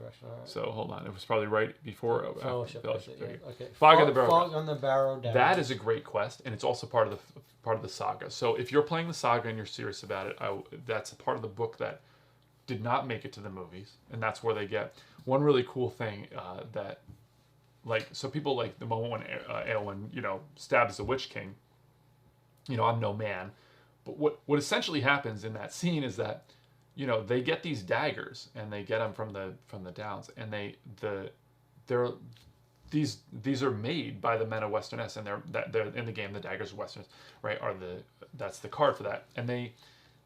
hold on. It was probably right before. Fellowship. Okay. Fog on the Barrow Down. That is a great quest, and it's also part of the saga. So if you're playing the saga and you're serious about it, that's a part of the book that did not make it to the movies, and that's where they get one really cool thing that. Like, so people like the moment when Éowyn, stabs the Witch King, I'm no man. But what essentially happens in that scene is that, they get these daggers, and they get them from the Downs, and these are made by the men of Westerness, and they're in the game. The daggers of Westerness, right, that's the card for that, and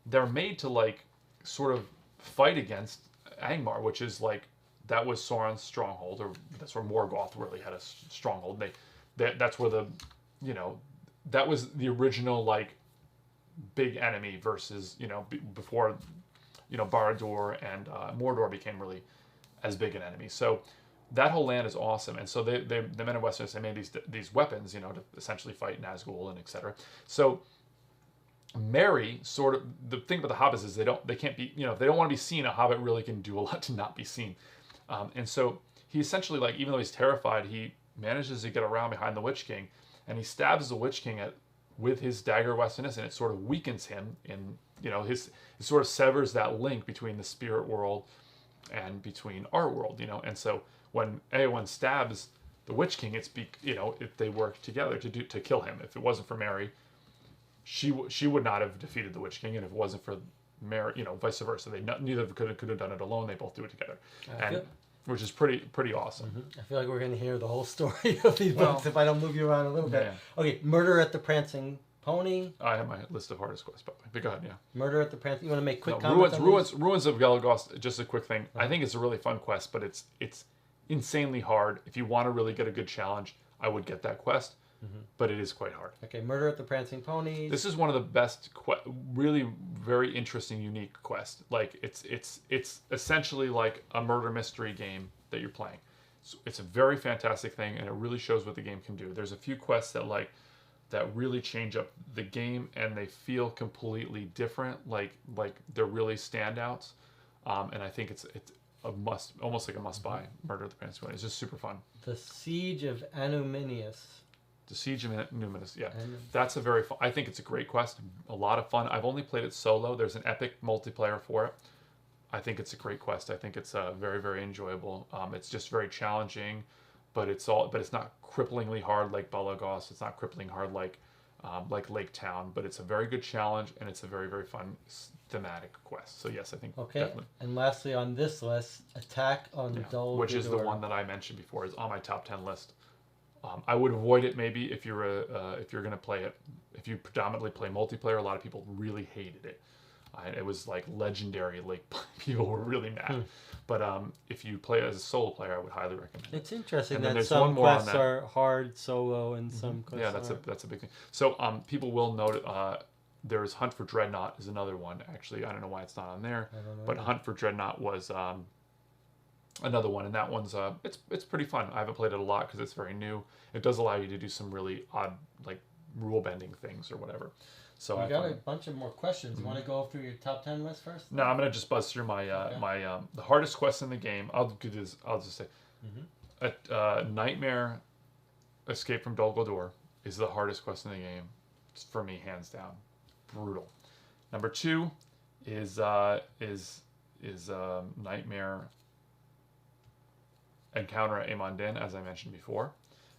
they're made to like sort of fight against Angmar, which is like. That was Sauron's stronghold, or that's where Morgoth really had a stronghold. That's where that was the original like big enemy versus before Barad-dûr and Mordor became really as big an enemy. So that whole land is awesome, and so the men of Westeros, they made these weapons to essentially fight Nazgul and etc. So Merry sort of, the thing about the hobbits is they can't be if they don't want to be seen, a hobbit really can do a lot to not be seen. And so he essentially, like, even though he's terrified, he manages to get around behind the Witch King, and he stabs the Witch King with his dagger of Westerness, and it sort of weakens him it sort of severs that link between the spirit world and between our world, And so when Éowyn stabs the Witch King, it's if they work together to kill him. If it wasn't for Merry, she would not have defeated the Witch King, and if it wasn't for Merry, vice versa. They neither could have done it alone. They both do it together, which is pretty awesome. I feel like we're going to hear the whole story of these books if I don't move you around a little bit. Yeah. Okay, Murder at the Prancing Pony. I have my list of hardest quests, by the way. But go ahead, yeah. Murder at the Prancing. You want to make quick comments? Ruins of Belgast. Just a quick thing. I think it's a really fun quest, but it's insanely hard. If you want to really get a good challenge, I would get that quest. But it is quite hard. Okay, Murder at the Prancing Ponies. This is one of the best, really very interesting, unique quests. Like it's essentially like a murder mystery game that you're playing. So it's a very fantastic thing, and it really shows what the game can do. There's a few quests that really change up the game, and they feel completely different. Like they're really standouts. And I think it's a must, almost like a must buy. Murder at the Prancing Ponies. It's just super fun. The Siege of Anuminius. The Siege of Numinous, yeah. That's a very fun, I think it's a great quest, a lot of fun. I've only played it solo. There's an epic multiplayer for it. I think it's a great quest. I think it's very, very enjoyable. It's just very challenging. it's not cripplingly hard like Balagos. It's not cripplingly hard like Lake Town, but it's a very good challenge, and it's a very, very fun thematic quest. So yes, I think definitely. And lastly on this list, Attack on Dol which is the one that I mentioned before, is on my top 10 list. I would avoid it maybe if you're going to play it. If you predominantly play multiplayer, a lot of people really hated it. It was like legendary. Like people were really mad. But if you play as a solo player, I would highly recommend it. It's interesting that some quests are hard solo and some quests that's a big thing. So people will note there's Hunt for Dreadnought is another one. Actually, I don't know why it's not on there, but Hunt for Dreadnought was another one, and that one's it's pretty fun. I haven't played it a lot because it's very new. It does allow you to do some really odd like rule bending things or whatever. So I got a bunch of more questions. You want to go through your top 10 list first? No, I'm gonna just buzz through my the hardest quest in the game. I'll just say, Nightmare Escape from Dol Guldur is the hardest quest in the game. It's, for me, hands down, brutal. Number 2 is Nightmare Encounter at Amon Din, as I mentioned before,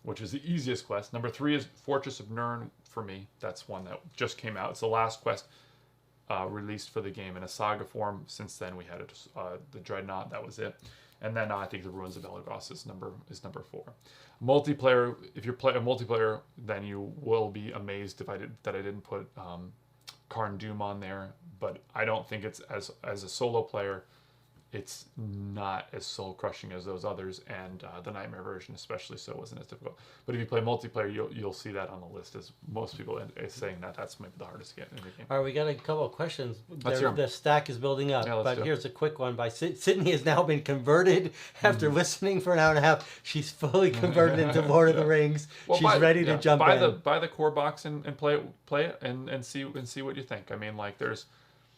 which is the easiest quest. Number 3 is Fortress of Nirn for me. That's one that just came out. It's the last quest released for the game in a saga form. Since then, we had the Dreadnought. That was it. And then I think the Ruins of Elagos is number 4. Multiplayer. If you're playing a multiplayer, then you will be amazed that I didn't put Karn Doom on there. But I don't think it's as a solo player. It's not as soul-crushing as those others, and the Nightmare version especially so wasn't as difficult. But if you play multiplayer, you'll see that on the list, as most people is saying that's maybe the hardest to get in the game. All right, we got a couple of questions. Let's hear 'em. The stack is building up, but here's a quick one. By Sydney has now been converted after listening for an hour and a half. She's fully converted into Lord of the Rings. Well, she's ready to jump in. Buy the core box and play it and see what you think. I mean, like there's.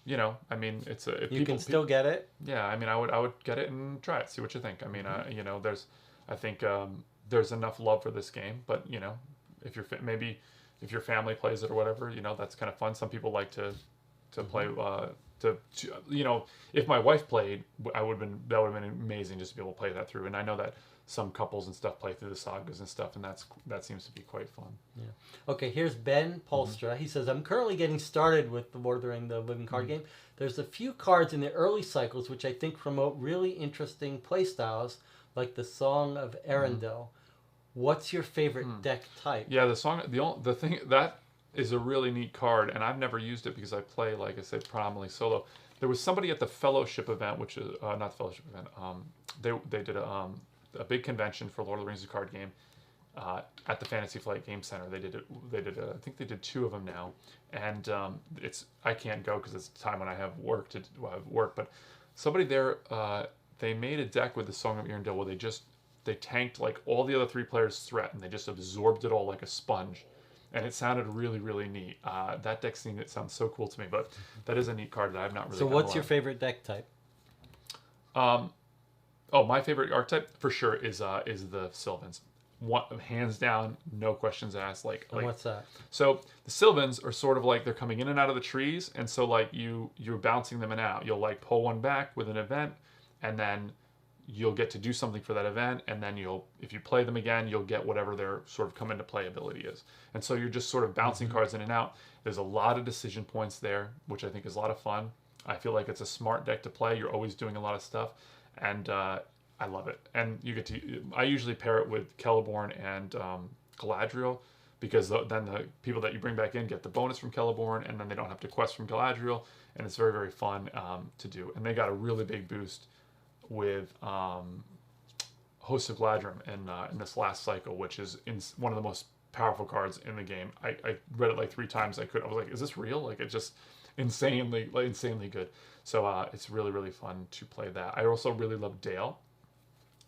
It's a. You can still get it. Yeah, I mean, I would get it and try it, see what you think. I mean, I think there's enough love for this game, but if if your family plays it or whatever, that's kind of fun. Some people like to play if my wife played, that would have been amazing just to be able to play that through. And I know that some couples and stuff play through the sagas and stuff, and that seems to be quite fun. Yeah. Okay, here's Ben Polstra. He says, I'm currently getting started with the Lord of the Rings, the living card game. There's a few cards in the early cycles which I think promote really interesting play styles, like the Song of Arendelle. What's your favorite deck type? Yeah, the thing that is a really neat card, and I've never used it because I play, like I said, predominantly solo. There was somebody at the Fellowship event, which is not the Fellowship event. They did a big convention for Lord of the Rings card game at the Fantasy Flight Game Center. They did I think they did 2 of them now, and I can't go because it's the time when I have work but somebody there they made a deck with the Song of Arendelle where they tanked like all the other 3 players' threat, and they just absorbed it all like a sponge, and it sounded really, really neat. That deck scene, it sounds so cool to me, but that is a neat card that I've not really. So what's your favorite deck type? My favorite archetype for sure is the Sylvans. Hands down, no questions asked. Like what's that? So the Sylvans are sort of like they're coming in and out of the trees, and so like you're bouncing them in and out. You'll like pull one back with an event, and then you'll get to do something for that event, and then if you play them again, you'll get whatever their sort of come into play ability is. And so you're just sort of bouncing cards in and out. There's a lot of decision points there, which I think is a lot of fun. I feel like it's a smart deck to play. You're always doing a lot of stuff, and I love it. And I usually pair it with Celeborn and Galadriel, because then the people that you bring back in get the bonus from Celeborn, and then they don't have to quest from Galadriel, and it's very, very fun to do. And they got a really big boost with Host of Galadrim in this last cycle, which is one of the most powerful cards in the game. I read it like 3 times. I was like, is this real? Like, it's just insanely good. So it's really, really fun to play that. I also really love Dale.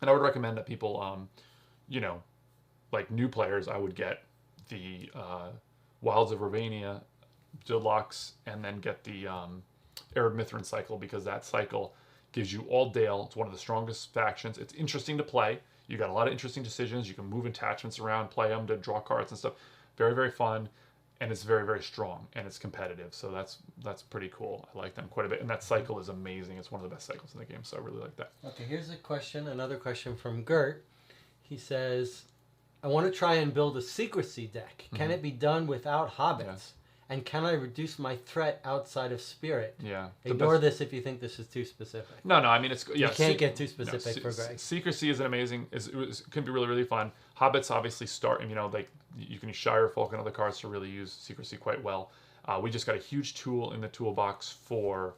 And I would recommend that people, like new players, I would get the Wilds of Ravania Deluxe, and then get the Arab Mithrin cycle, because that cycle gives you all Dale. It's one of the strongest factions. It's interesting to play. You got a lot of interesting decisions. You can move attachments around, play them to draw cards and stuff. Very, very fun, and it's very, very strong, and it's competitive. So that's pretty cool. I like them quite a bit, and that cycle is amazing. It's one of the best cycles in the game, so I really like that. Okay, here's another question from Gert. he says, I want to try and build a secrecy deck. Can it be done without hobbits? Yeah. And can I reduce my threat outside of spirit? Yeah. Ignore this if you think this is too specific. No, I mean, it's... Yeah, you can't get too specific for Greg. Secrecy is an amazing... can be really, really fun. Hobbits obviously start... like, you can use Shire, Folk, and other cards to really use secrecy quite well. We just got a huge tool in the toolbox for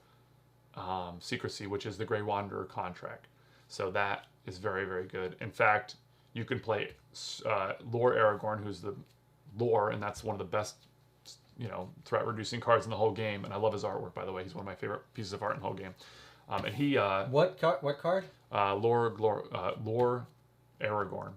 secrecy, which is the Grey Wanderer contract. So that is very, very good. In fact, you can play Lore Aragorn, who's the lore, and that's one of the best, threat reducing cards in the whole game. And I love his artwork, by the way. He's one of my favorite pieces of art in the whole game. And he what card? Lore Aragorn.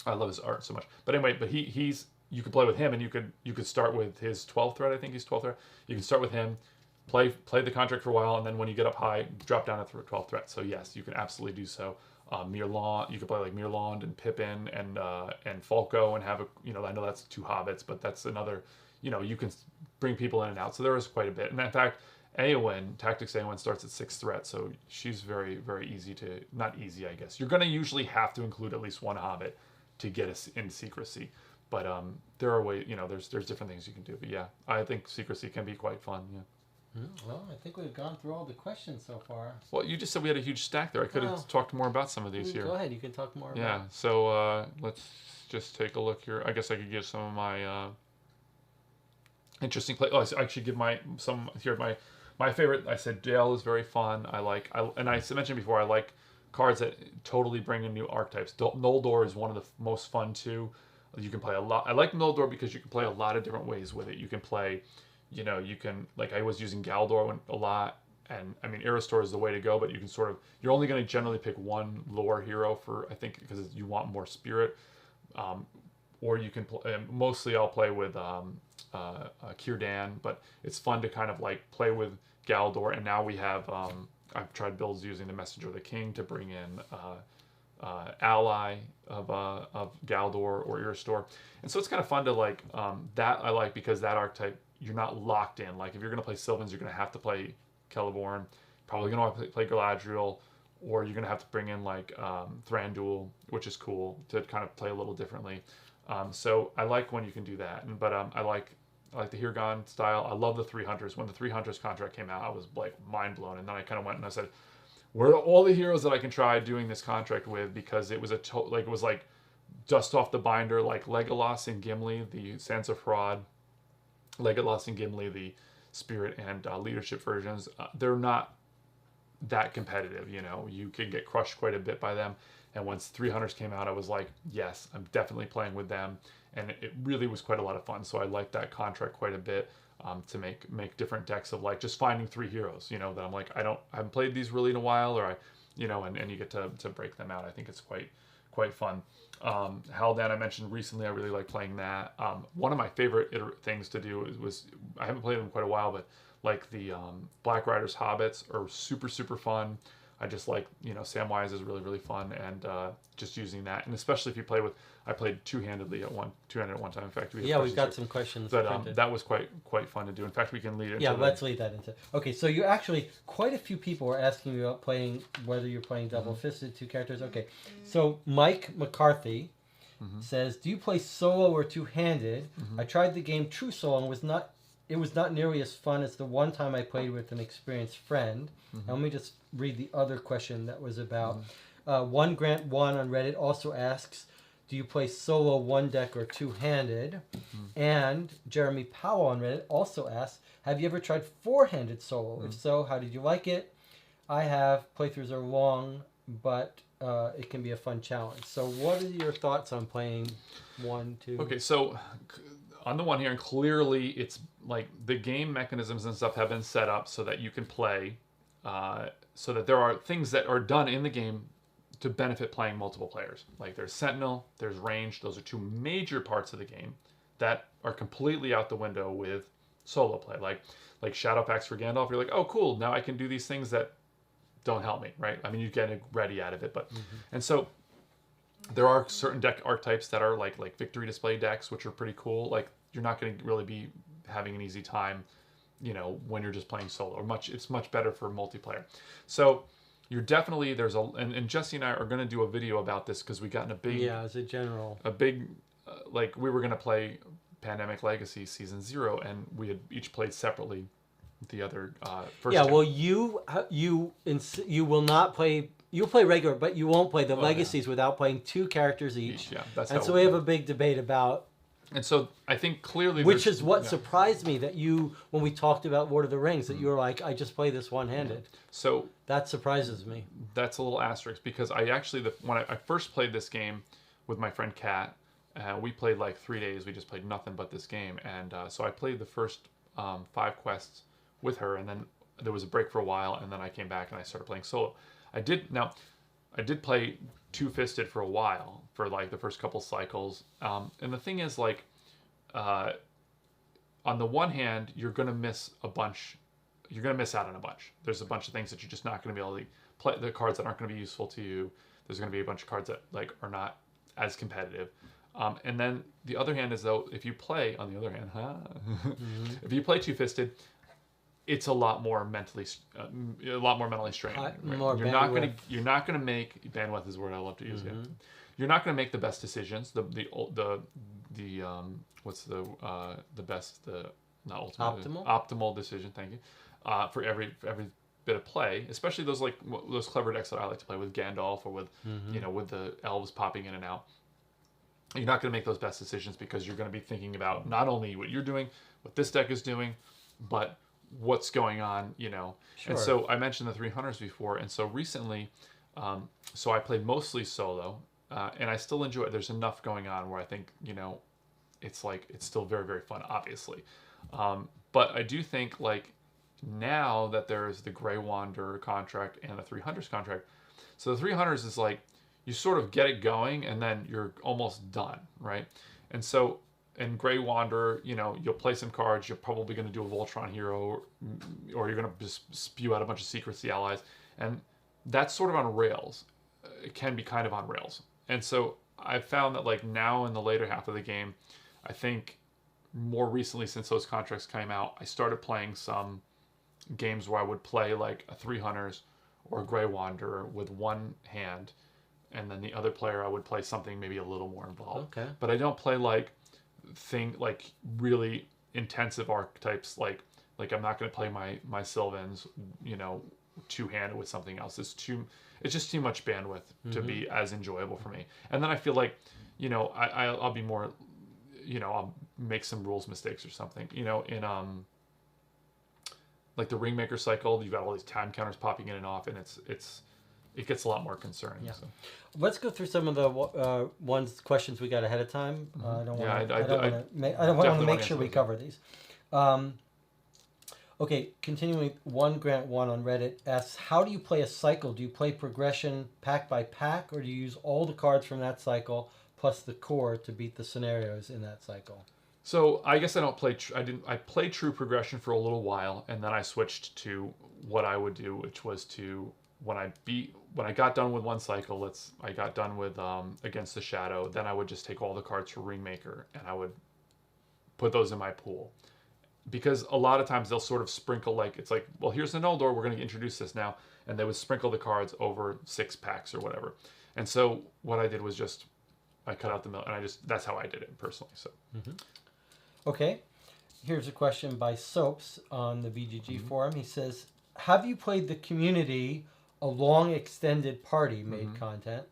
I love his art so much. But anyway, he's you could play with him, and you could start with his 12th threat. I think he's 12th threat. You can start with him, play the contract for a while, and then when you get up high, drop down to 12th threat. So yes, you can absolutely do so. Mirland, you could play like Mirland and Pippin and Falco and have I know that's 2 hobbits, but that's another. You can bring people in and out. So there is quite a bit. And in fact, Tactics Eowyn starts at 6th threat, so she's very, very easy to... Not easy, I guess. You're going to usually have to include at least 1 hobbit to get us in secrecy. But there are ways, there's different things you can do. But yeah, I think secrecy can be quite fun, yeah. Well, I think we've gone through all the questions so far. Well, you just said we had a huge stack there. I could have talked more about some of these here. Go ahead, you can talk more about Yeah, so let's just take a look here. I guess I could give some of my... interesting play. Oh, I should give my favorite. I said Dale is very fun. And I mentioned before I like cards that totally bring in new archetypes. Noldor is one of the most fun too. You can play a lot. I like Noldor because you can play a lot of different ways with it. You can play, I was using Galdor a lot, and I mean Eristor is the way to go. But you can you're only going to generally pick one lore hero for, I think, because you want more spirit. Or you can mostly I'll play with Círdan, but it's fun to kind of play with Galdor. And now we have I've tried builds using the Messenger of the King to bring in ally of Galdor or Eristor, and so it's kind of fun to that. I like because that archetype you're not locked in. Like if you're going to play Sylvans, you're going to have to play Celeborn, probably going to play Galadriel, or you're going to have to bring in Thranduil, which is cool to kind of play a little differently. So I like when you can do that, but I like the Hirgon style. I love the 3 Hunters. When the 3 Hunters contract came out, I was mind blown, and then I kind of went and I said, where are all the heroes that I can try doing this contract with? Because it was it was dust off the binder, like Legolas and Gimli, the Sands of Hrad, Legolas and Gimli, the Spirit and Leadership versions. They're not that competitive, you can get crushed quite a bit by them. And once 3 Hunters came out, I was like, yes, I'm definitely playing with them. And it really was quite a lot of fun. So I liked that contract quite a bit, to make different decks of just finding 3 heroes, that I'm like, I haven't played these really in a while, or and you get to break them out. I think it's quite fun. Haldan, I mentioned recently, I really like playing that. One of my favorite things to do was I haven't played them in quite a while, but the Black Riders Hobbits are super, super fun. I just like, Samwise is really, really fun, and just using that, and especially if you play with, I played two-handed at one time. In fact, we've got some questions. But that was quite fun to do. In fact, we can lead into. Yeah, let's lead that into. Okay, so you actually quite a few people were asking you about whether you're playing double-fisted 2 characters. Okay, so Mike McCarthy says, do you play solo or two-handed? I tried the game True Solo and it was not nearly as fun as the one time I played with an experienced friend. Now, let me just read the other question that was about. One Grant One on Reddit also asks, do you play solo 1 deck or two-handed? And Jeremy Powell on Reddit also asks, have you ever tried 4-handed solo? If so, how did you like it? I have. Playthroughs are long, but it can be a fun challenge. So what are your thoughts on playing 1, 2? Okay, so on the one hand, clearly it's the game mechanisms and stuff have been set up so that you can play, so that there are things that are done in the game to benefit playing multiple players. There's Sentinel, there's Range. Those are 2 major parts of the game that are completely out the window with solo play. Like Shadowfax for Gandalf, you're like, oh cool, now I can do these things that don't help me, right? I mean, you get ready out of it, but and so there are certain deck archetypes that are like victory display decks, which are pretty cool. You're not going to really be having an easy time, when you're just playing solo. It's much better for multiplayer. So you're definitely and Jesse and I are going to do a video about this because we got in as a general like we were going to play Pandemic Legacy Season 0, and we had each played separately the other first. Yeah, well, you will not play. You'll play regular, but you won't play the legacies without playing 2 characters each. Yeah, that's and so we have a big debate about. And so I think clearly, which is what surprised me that when we talked about Lord of the Rings, that you were like, I just play this one-handed. So that surprises me. That's a little asterisk because I actually when I first played this game with my friend Kat, we played like 3 days. We just played nothing but this game, and so I played the first 5 quests with her, and then there was a break for a while, and then I came back and I started playing solo. I did play two-fisted for a while for like the first couple cycles, and the thing is, like, on the one hand, you're gonna miss a bunch. You're gonna miss out on a bunch. There's a bunch of things that you're just not gonna be able to play. The cards that aren't gonna be useful to you. There's gonna be a bunch of cards that like are not as competitive. And then the other hand is, though, if you play on the other hand, if you play two-fisted, it's a lot more mentally straining. Right? You're not gonna make bandwidth is a word I love to use. Yeah. You're not gonna make the best decisions. Optimal decision. Thank you. For every bit of play, especially those clever decks that I like to play with Gandalf or with with the elves popping in and out. You're not going to make those best decisions because you're going to be thinking about not only what you're doing, what this deck is doing, but what's going on, Sure. And so I mentioned the 300s before, and so recently, so I played mostly solo, and I still enjoy it. There's enough going on where I think, it's still very, very fun, obviously. But I do think, like, now that there's the Grey Wanderer contract and the 300s contract, so the 300s is like, you sort of get it going and then you're almost done, right? And so in Grey Wanderer, you'll play some cards, you're probably going to do a Voltron hero, or you're going to just spew out a bunch of secrets to the allies, and that's sort of on rails. It can be kind of on rails. And so I've found that, like, now in the later half of the game, I think more recently since those contracts came out, I started playing some games where I would play like a 300s or a Grey Wanderer with one hand, and then the other player I would play something maybe a little more involved. Okay. But I don't play like really intensive archetypes like I'm not going to play my Sylvans, two-handed with something else. It's just too much bandwidth to be as enjoyable for me. And then I feel like, I'll be more, I'll make some rules mistakes or something. In like the Ringmaker cycle, you've got all these time counters popping in and off, and it gets a lot more concerning. Yeah. So. Let's go through some of the questions we got ahead of time. I don't want to make sure we cover these. Okay, continuing, Grant One on Reddit asks, how do you play a cycle? Do you play progression pack by pack, or do you use all the cards from that cycle plus the core to beat the scenarios in that cycle? So I guess I don't play. I played true progression for a little while, and then I switched to what I would do, which was to when I got done with one cycle. I got done with Against the Shadow. Then I would just take all the cards for Ringmaker, and I would put those in my pool, because a lot of times they'll sort of sprinkle, it's like, well, here's the Noldor, we're going to introduce this now, and they would sprinkle the cards over 6 packs or whatever. And so what I did was just I cut out the middle, and that's how I did it personally. So. Okay, here's a question by Soaps on the VGG forum. He says, have you played the Community, a long extended party made content?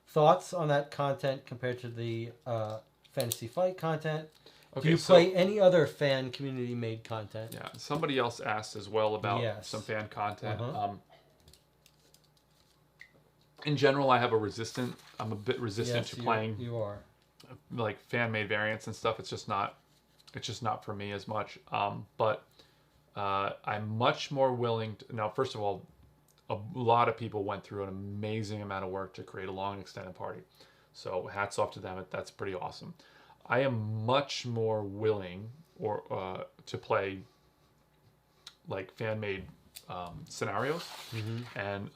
Thoughts on that content compared to the Fantasy Flight content? Okay, do you play any other fan community made content? Yeah, somebody else asked as well about some fan content. In general, I'm a bit resistant to playing. You are. Like fan made variants and stuff. It's just not for me as much. But I'm much more willing to, now, first of all, a lot of people went through an amazing amount of work to create a long extended party. So hats off to them. That's pretty awesome. I am much more willing to play like fan-made scenarios. And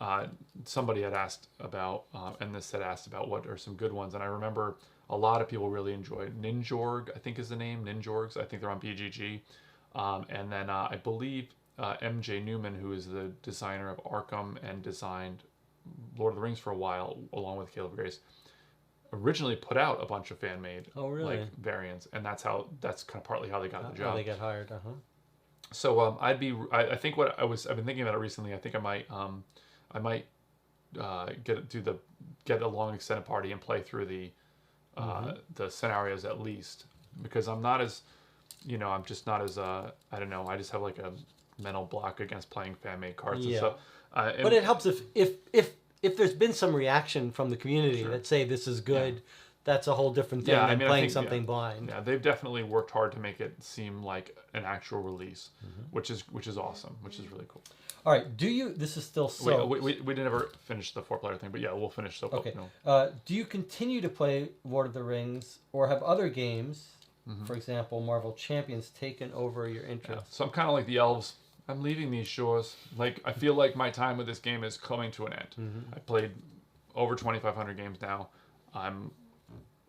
somebody had asked about, what are some good ones. And I remember a lot of people really enjoyed Ninjorg, I think is the name, Ninjorgs. I think they're on BGG. And then I believe MJ Newman, who is the designer of Arkham and designed Lord of the Rings for a while, along with Caleb Grace, originally put out a bunch of fan made like variants, and that's kind of partly how they got the job. How they got hired. So I think I've been thinking about it recently. I think I might get a long extended party and play through the scenarios at least, because I'm not as, I'm just not as I don't know. I just have like a mental block against playing fan made cards and stuff. But it helps if there's been some reaction from the community that say this is good. Yeah. That's a whole different thing than playing something blind. Yeah, they've definitely worked hard to make it seem like an actual release, which is awesome, which is really cool. All right, this is still so... We didn't ever finish the 4-player thing, but yeah, we'll finish. So okay. No. Do you continue to play Lord of the Rings, or have other games, for example, Marvel Champions, taken over your interest? Yeah. So I'm kind of like the elves. I'm leaving these shores. Like, I feel like my time with this game is coming to an end. I played over 2,500 games now.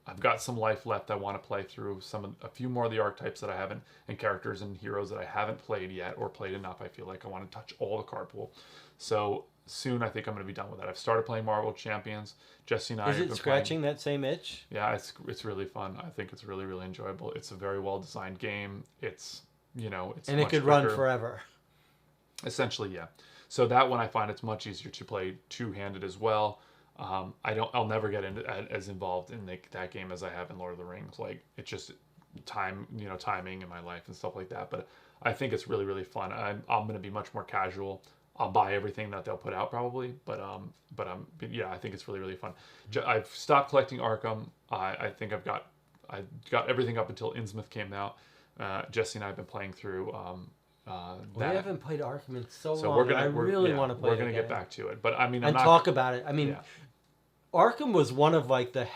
I've got some life left. I want to play through a few more of the archetypes that I haven't, and characters and heroes that I haven't played yet or played enough. I feel like I want to touch all the card pool. So soon I think I'm going to be done with that. I've started playing Marvel Champions. Jesse and I have been scratching that same itch? Yeah, it's really fun. I think it's really, really enjoyable. It's a very well designed game. It's and it could run forever. Essentially, yeah. So that one I find it's much easier to play two-handed as well. I'll never get as involved in that game as I have in Lord of the Rings. Like, it's just timing in my life and stuff like that. But I think it's really, really fun. I'm going to be much more casual. I'll buy everything that they'll put out probably, but yeah, I think it's really, really fun. I've stopped collecting Arkham. I think I got everything up until Innsmouth came out. Jesse and I have been playing through. We haven't played Arkham in so long. I really want to play it. We're going to get back to it, but I mean, talk about it. I mean, Arkham was one of like the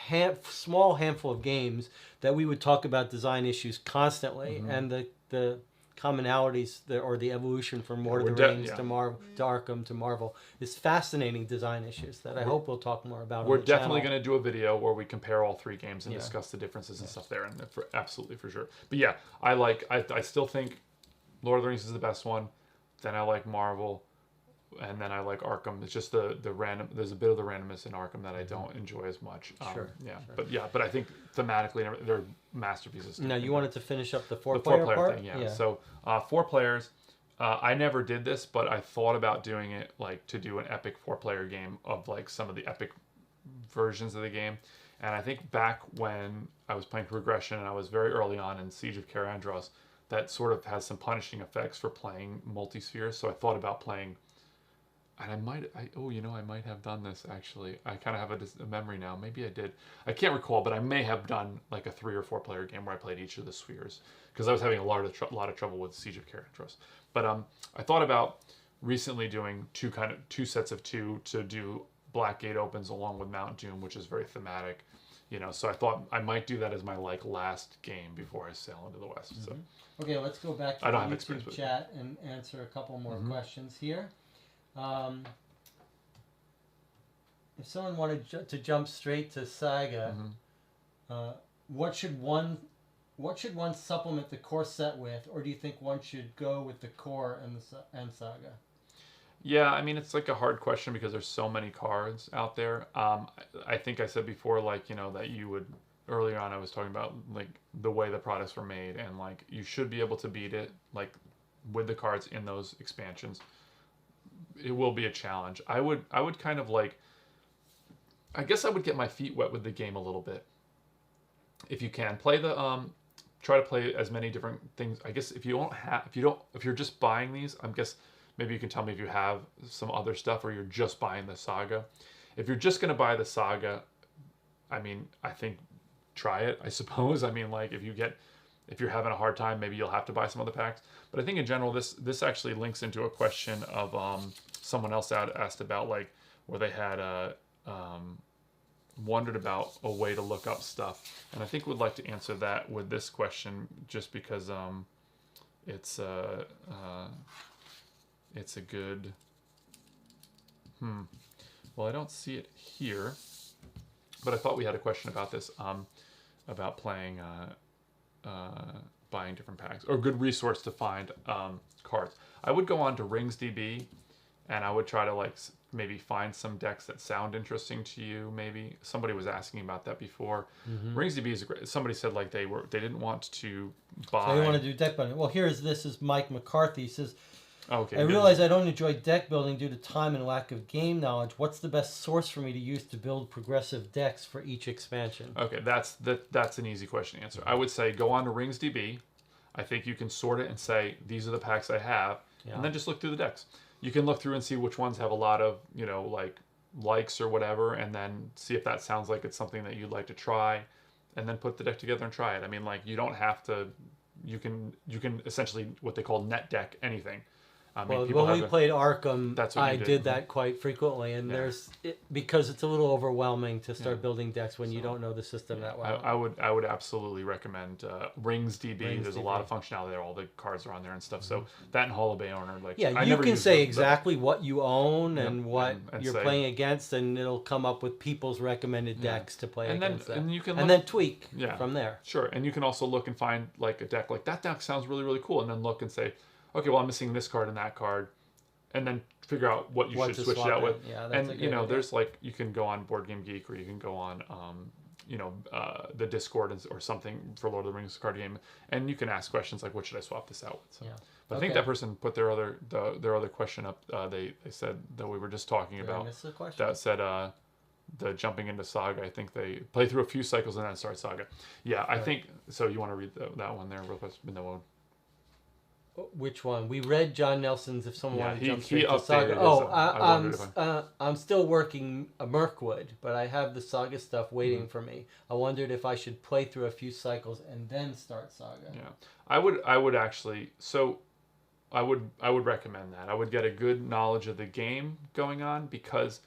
small handful of games that we would talk about design issues constantly, and the commonalities or the evolution from Lord of the Rings to Arkham to Marvel is fascinating design issues that I hope we'll talk more about. We're definitely going to do a video where we compare all three games and discuss the differences and stuff there, and absolutely for sure. But yeah, I still think Lord of the Rings is the best one. Then I like Marvel, and then I like Arkham. It's just the random. There's a bit of the randomness in Arkham that I don't enjoy as much. Sure. But I think thematically they're masterpieces. Now you wanted to finish up the four-player part? Thing, yeah. So 4 players. I never did this, but I thought about doing it, like to do an epic 4-player game of like some of the epic versions of the game. And I think back when I was playing Progression and I was very early on in Siege of Caer Andros, that sort of has some punishing effects for playing multi-spheres. So I thought about playing, and I might have done this actually. I kind of have a memory now. Maybe I did. I can't recall, but I may have done like a 3 or 4 player game where I played each of the spheres, because I was having a lot of trouble with Siege of Caer Andros. But I thought about recently doing two sets of 2 to do Blackgate opens along with Mount Doom, which is very thematic. So I thought I might do that as my last game before I sail into the West. So. Okay, let's go back to the YouTube chat and answer a couple more questions here. If someone wanted to jump straight to Saga, what should one supplement the core set with, or do you think one should go with the core and Saga? Yeah, I mean, it's like a hard question because there's so many cards out there. I think I said before, that you would, earlier on I was talking about like the way the products were made, and like you should be able to beat it like with the cards in those expansions. It will be a challenge. I would kind of like, I guess I would get my feet wet with the game a little bit. If you can play try to play as many different things. I guess if you're just buying these, maybe you can tell me if you have some other stuff or you're just buying the Saga. If you're just going to buy the Saga, I mean, I think try it, I suppose. I mean, like if you're having a hard time, maybe you'll have to buy some other packs. But I think in general, this actually links into a question of someone else asked about like where they had wondered about a way to look up stuff. And I think we'd like to answer that with this question just because it's a good... Well, I don't see it here, but I thought we had a question about this, about playing, buying different packs, or a good resource to find cards. I would go on to RingsDB and I would try to like maybe find some decks that sound interesting to you. Maybe somebody was asking about that before. RingsDB is great. Somebody said like they didn't want to buy. So you want to do deck building? Well, this is Mike McCarthy. He says, okay, I realize I don't enjoy deck building due to time and lack of game knowledge. What's the best source for me to use to build progressive decks for each expansion? Okay, that's an easy question to answer. I would say go on to RingsDB. I think you can sort it and say these are the packs I have, and then just look through the decks. You can look through and see which ones have a lot of like likes or whatever, and then see if that sounds like it's something that you'd like to try, and then put the deck together and try it. I mean, like you don't have to. You can essentially what they call net deck anything. I mean, well, when we played Arkham, I did. did that quite frequently, and because it's a little overwhelming to start building decks when you don't know the system that well. I would absolutely recommend RingsDB. There's a lot of functionality there. All the cards are on there and stuff. So that and Hall of Fame are like you can say exactly what you own and what you're playing against, and it'll come up with people's recommended decks to play against that. And then tweak from there. Sure, and you can also look and find like a deck like that deck sounds really really cool, and then look and say, okay, well, I'm missing this card and that card, and then figure out what you should switch it out with. Yeah, and there's like you can go on Board Game Geek, or you can go on the Discord or something for Lord of the Rings card game, and you can ask questions like, what should I swap this out with? So, but I think that person put their other question up. They said that we were just talking about. I miss the question? That said the jumping into Saga. I think they play through a few cycles and then start Saga. Yeah, I think so. You want to read that one there real quick? No. Which one? We read John Nelson's. If someone wanted to jump straight to Saga. I'm still working a Mirkwood, but I have the Saga stuff waiting for me. I wondered if I should play through a few cycles and then start Saga. Yeah, I would actually. So, I would recommend that. I would get a good knowledge of the game going on, because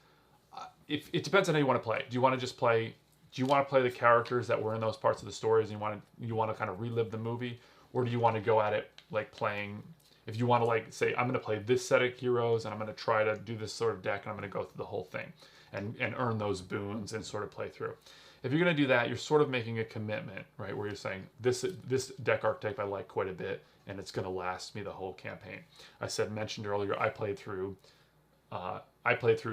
if it depends on how you want to play. Do you want to just play? Do you want to play the characters that were in those parts of the stories, and you want to kind of relive the movie, or do you want to go at it like playing? If you want to like say, I'm going to play this set of heroes and I'm going to try to do this sort of deck and I'm going to go through the whole thing and earn those boons and sort of play through. If you're going to do that, you're sort of making a commitment, right? Where you're saying this deck archetype I like quite a bit and it's going to last me the whole campaign. mentioned earlier, I played through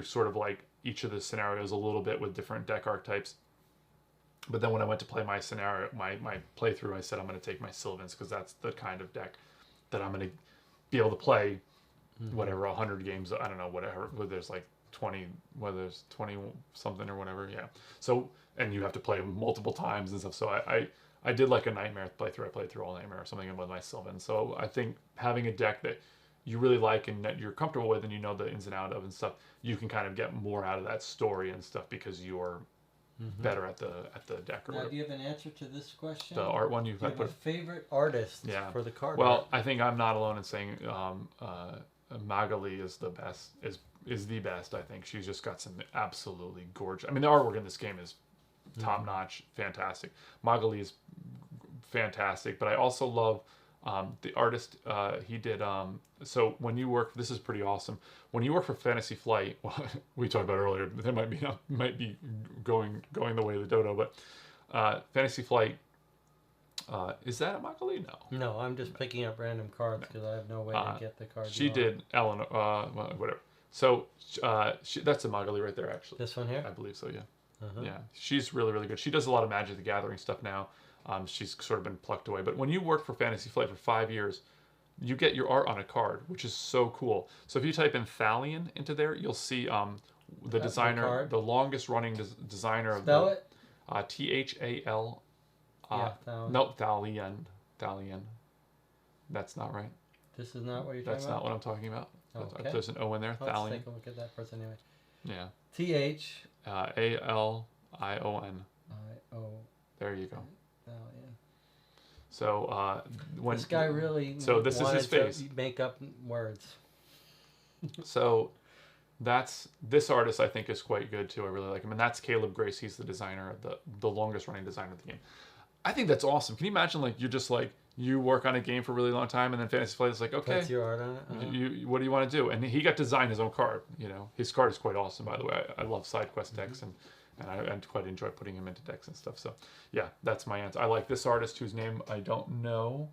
sort of like each of the scenarios a little bit with different deck archetypes. But then when I went to play my scenario, my playthrough, I said I'm going to take my Sylvans, because that's the kind of deck that I'm going to be able to play whatever, 100 games, I don't know, whatever, whether there's like 20, whether there's 20 something or whatever, yeah. So, and you have to play multiple times and stuff. So I did like a Nightmare playthrough. I played through all Nightmare or something with my Sylvan. So I think having a deck that you really like and that you're comfortable with and you know the ins and outs of and stuff, you can kind of get more out of that story and stuff because you're better at the deck. Or now, do you have an answer to this question? The art one you have a favorite artist for the card? Well, art? I think I'm not alone in saying Magali is the best. Is the best. I think she's just got some absolutely gorgeous. I mean, the artwork in this game is top notch, fantastic. Magali is fantastic, but I also love the artist. He did. So when you work, this is pretty awesome. When you work for Fantasy Flight, well, we talked about earlier, that might be going the way of the dodo, but Fantasy Flight. Is that a Magali? No. No, I'm just picking up random cards because I have no way to get the cards. She did Eleanor. Whatever. So that's a Magali right there, actually. This one here? I believe so, yeah. Yeah, she's really, really good. She does a lot of Magic the Gathering stuff now. She's sort of been plucked away. But when you work for Fantasy Flight for 5 years, you get your art on a card, which is so cool. So if you type in Thalion into there, you'll see the designer, the longest running designer of Spell it? Thal. No, Thalion. That's not right. This is not what you're talking about? That's not what I'm talking about. Okay. There's an O in there. Let's take a look at that person anyway. Yeah. T-H. A-L-I-O-N. I-O. There you go. Thalion. So when this guy really this is his face. To make up words. So this artist I think is quite good too. I really like him, and that's Caleb Grace. He's the designer of the longest running designer of the game. I think that's awesome. Can you imagine like you're just like you work on a game for a really long time, and then Fantasy Flight is like, okay, that's your art on it. What do you want to do? And he got to design his own card. You know, his card is quite awesome, by the way. I love side quest decks and I quite enjoy putting him into decks and stuff. So, yeah, that's my answer. I like this artist whose name I don't know.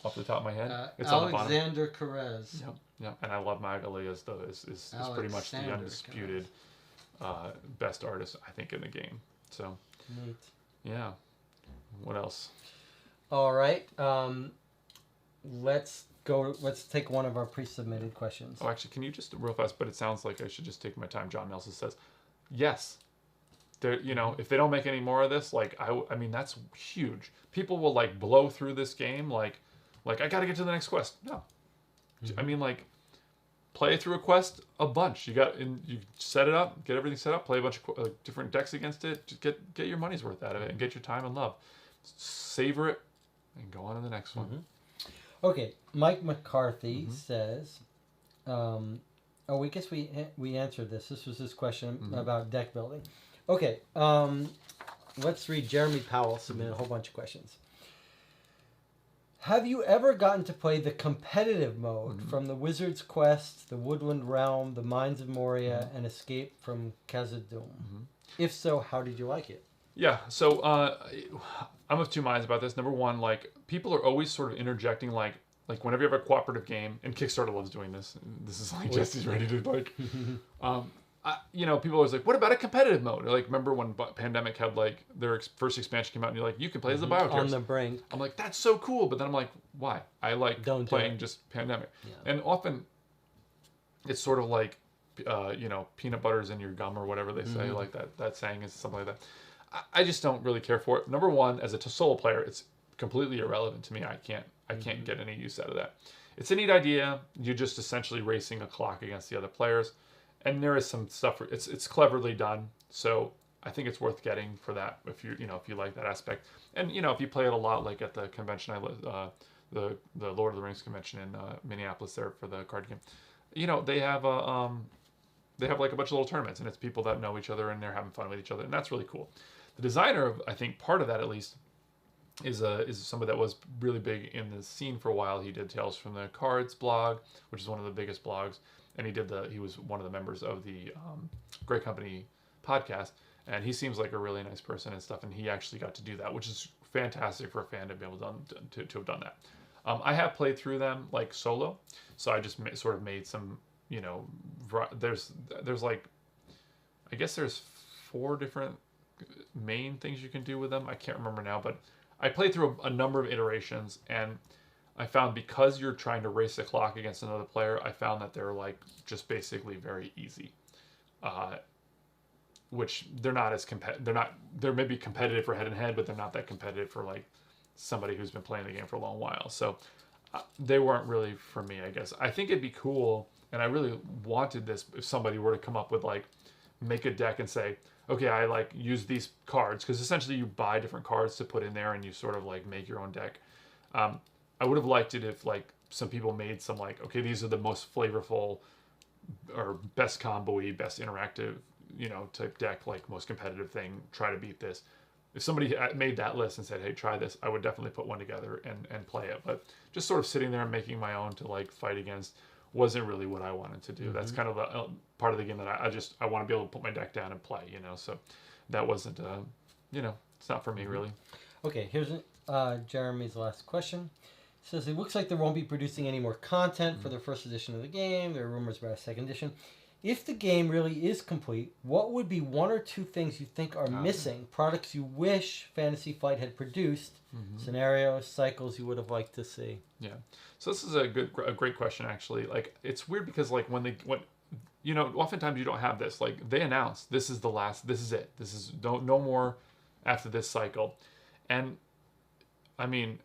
off the top of my head. It's on the bottom. Alexander Perez. Yep. Yeah, and I love Magalias though. Is pretty much the undisputed best artist I think in the game. So, neat. Yeah. What else? All right. Let's go. Let's take one of our pre-submitted questions. Oh, actually, can you just real fast? But it sounds like I should just take my time. John Nelson says, yes. You know, if they don't make any more of this, like I mean, that's huge. People will like blow through this game, like I got to get to the next quest. No, I mean like play through a quest a bunch. You set it up, get everything set up, play a bunch of different decks against it. Just get your money's worth out of it and get your time and love. Savor it and go on to the next one. Okay, Mike McCarthy says, we guess we answered this. This was his question about deck building. Okay, let's read. Jeremy Powell submitted a whole bunch of questions. Have you ever gotten to play the competitive mode from the Wizard's Quest, the Woodland Realm, the Mines of Moria, and Escape from Khazad-dûm? If so, how did you like it? Yeah, so I'm of two minds about this. Number one, like people are always sort of interjecting, like whenever you have a cooperative game, and Kickstarter loves doing this. This is like Jesse's ready to like. People are always like, what about a competitive mode? Or, like, remember when Pandemic had like their first expansion came out, and you're like, you can play as the Biotears. On the brink. I'm like, that's so cool, but then I'm like, why? I like playing just Pandemic, and often it's sort of like, peanut butter's in your gum or whatever they say, like that saying is something like that. I just don't really care for it. Number one, as a solo player, it's completely irrelevant to me. I can't get any use out of that. It's a neat idea. You're just essentially racing a clock against the other players. And there is some stuff. It's cleverly done, so I think it's worth getting for that if you like that aspect. And if you play it a lot, like at the convention the Lord of the Rings convention in Minneapolis there for the card game, they have like a bunch of little tournaments, and it's people that know each other and they're having fun with each other, and that's really cool. The designer of, I think, part of that at least is somebody that was really big in the scene for a while. He did Tales from the Cards blog, which is one of the biggest blogs. And he was one of the members of the Great Company podcast, and he seems like a really nice person and stuff. And he actually got to do that, which is fantastic for a fan to be able to have done that. I have played through them like solo, so I just sort of made some. There's like, I guess there's 4 different main things you can do with them. I can't remember now, but I played through a number of iterations, and I found because you're trying to race the clock against another player, I found that they're like just basically very easy, which they're not as they're maybe competitive for head and head, but they're not that competitive for like somebody who's been playing the game for a long while. So they weren't really for me, I guess. I think it'd be cool, and I really wanted this if somebody were to come up with like, make a deck and say, okay, I like use these cards, because essentially you buy different cards to put in there and you sort of like make your own deck. I would have liked it if like some people made some like, okay, these are the most flavorful or best combo-y, best interactive, type deck, like most competitive thing, try to beat this. If somebody made that list and said, hey, try this, I would definitely put one together and play it. But just sort of sitting there and making my own to like fight against wasn't really what I wanted to do. That's kind of the part of the game that I want to be able to put my deck down and play, so that wasn't, it's not for me really. Okay, here's Jeremy's last question. Says it looks like they won't be producing any more content for their first edition of the game. There are rumors about a second edition. If the game really is complete, what would be 1 or 2 things you think are missing? Products you wish Fantasy Flight had produced, scenarios, cycles you would have liked to see. Yeah. So this is a great question actually. Like it's weird because like when oftentimes you don't have this. Like they announce this is the last. This is it. This is no more after this cycle, and I mean.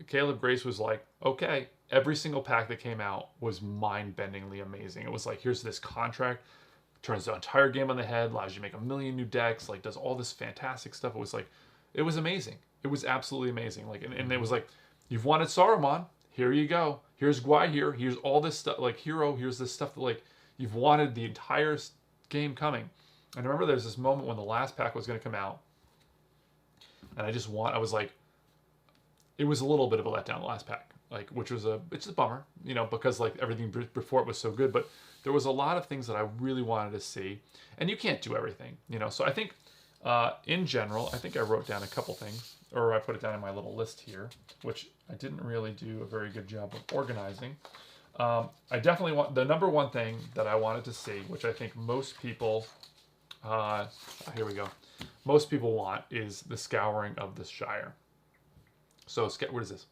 Caleb Grace was like, okay, every single pack that came out was mind-bendingly amazing. It was like, here's this contract, turns the entire game on the head, allows you to make 1 million new decks, like does all this fantastic stuff. It was amazing. It was absolutely amazing. Like, and it was like, you've wanted Saruman, here you go. Here's Gwaihir, here's all this stuff, like Hero, here's this stuff that like, you've wanted the entire game coming. And I remember there's this moment when the last pack was going to come out, and I was like, it was a little bit of a letdown, the last pack, like, which was it's a bummer, because like everything before it was so good, but there was a lot of things that I really wanted to see, and you can't do everything, so I think In general, I think I wrote down a couple things, or I put it down in my little list here, which I didn't really do a very good job of organizing. I definitely want the number one thing that I wanted to see, which I think most people, here we go, most people want is the scouring of the Shire. So, what is this?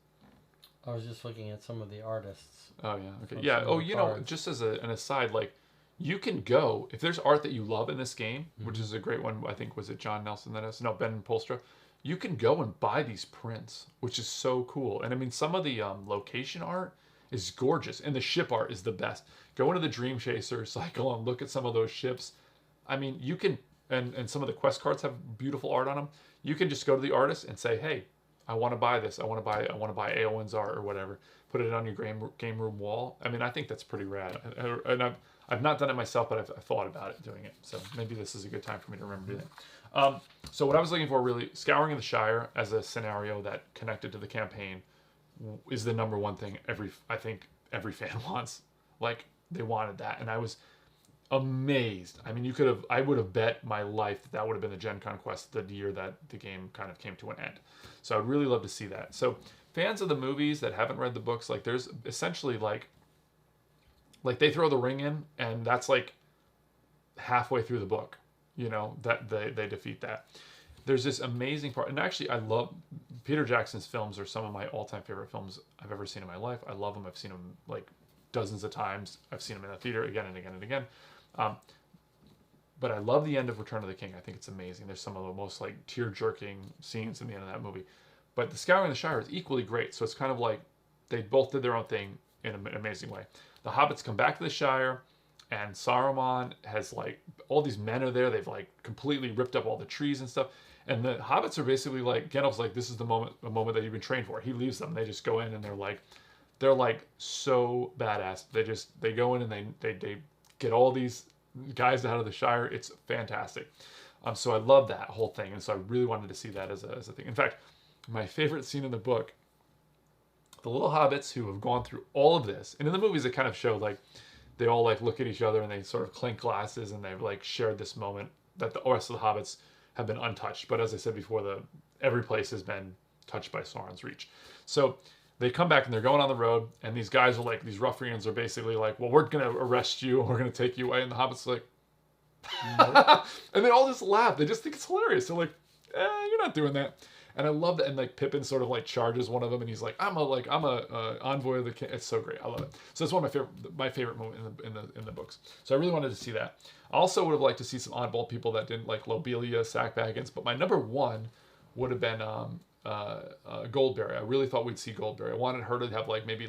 I was just looking at some of the artists. Oh yeah, okay, yeah. Oh, you know, just as an aside, like you can go if there's art that you love in this game, which is a great one. I think was it John Nelson that is no Ben Polstra. You can go and buy these prints, which is so cool. And I mean, some of the location art is gorgeous, and the ship art is the best. Go into the Dream Chaser cycle and look at some of those ships. I mean, you can, and some of the quest cards have beautiful art on them. You can just go to the artist and say, hey, I want to buy this. I want to buy Eowyn's art or whatever. Put it on your game room wall. I mean, I think that's pretty rad. And I've not done it myself, but I've thought about it doing it. So maybe this is a good time for me to remember to do that. So what I was looking for, really, scouring of the Shire as a scenario that connected to the campaign is the number one thing I think every fan wants. Like, they wanted that, and I was amazed. I mean, I would have bet my life that would have been the Gen Con quest the year that the game kind of came to an end. So I'd really love to see that. So fans of the movies that haven't read the books, like there's essentially like they throw the ring in, and that's like halfway through the book, you know, that they defeat that. There's this amazing part, and actually I love Peter Jackson's films are some of my all-time favorite films I've ever seen in my life. I love them. I've seen them like dozens of times. I've seen them in the theater again and again and again. But I love the end of Return of the King. I think it's amazing. There's some of the most like tear-jerking scenes in the end of that movie. But the Scouring the Shire is equally great. So it's kind of like they both did their own thing in an amazing way. The hobbits come back to the Shire, and Saruman has like all these men are there. They've like completely ripped up all the trees and stuff. And the hobbits are basically like Gandalf's like, this is a moment that you've been trained for. He leaves them. They just go in and they're like so badass. They go in and they get all these guys out of the Shire. It's fantastic. So I love that whole thing, and so I really wanted to see that as a thing. In fact, my favorite scene in the book, the little hobbits who have gone through all of this, and in the movies it kind of showed like they all like look at each other and they sort of clink glasses and they've like shared this moment that the rest of the hobbits have been untouched. But as I said before, every place has been touched by Sauron's reach. So they come back and they're going on the road, and these guys are like, these ruffians are basically like, well, we're going to arrest you and we're going to take you away. And the hobbits are like, nope. And they all just laugh. They just think it's hilarious. They're like, you're not doing that. And I love that. And like Pippin sort of like charges one of them, and he's like, I'm a envoy of the king. It's so great. I love it. So it's one of my favorite moment in the books. So I really wanted to see that. I also would have liked to see some oddball people that didn't like Lobelia, Sackbaggins, but my number one would have been Goldberry. I really thought we'd see Goldberry. I wanted her to have like maybe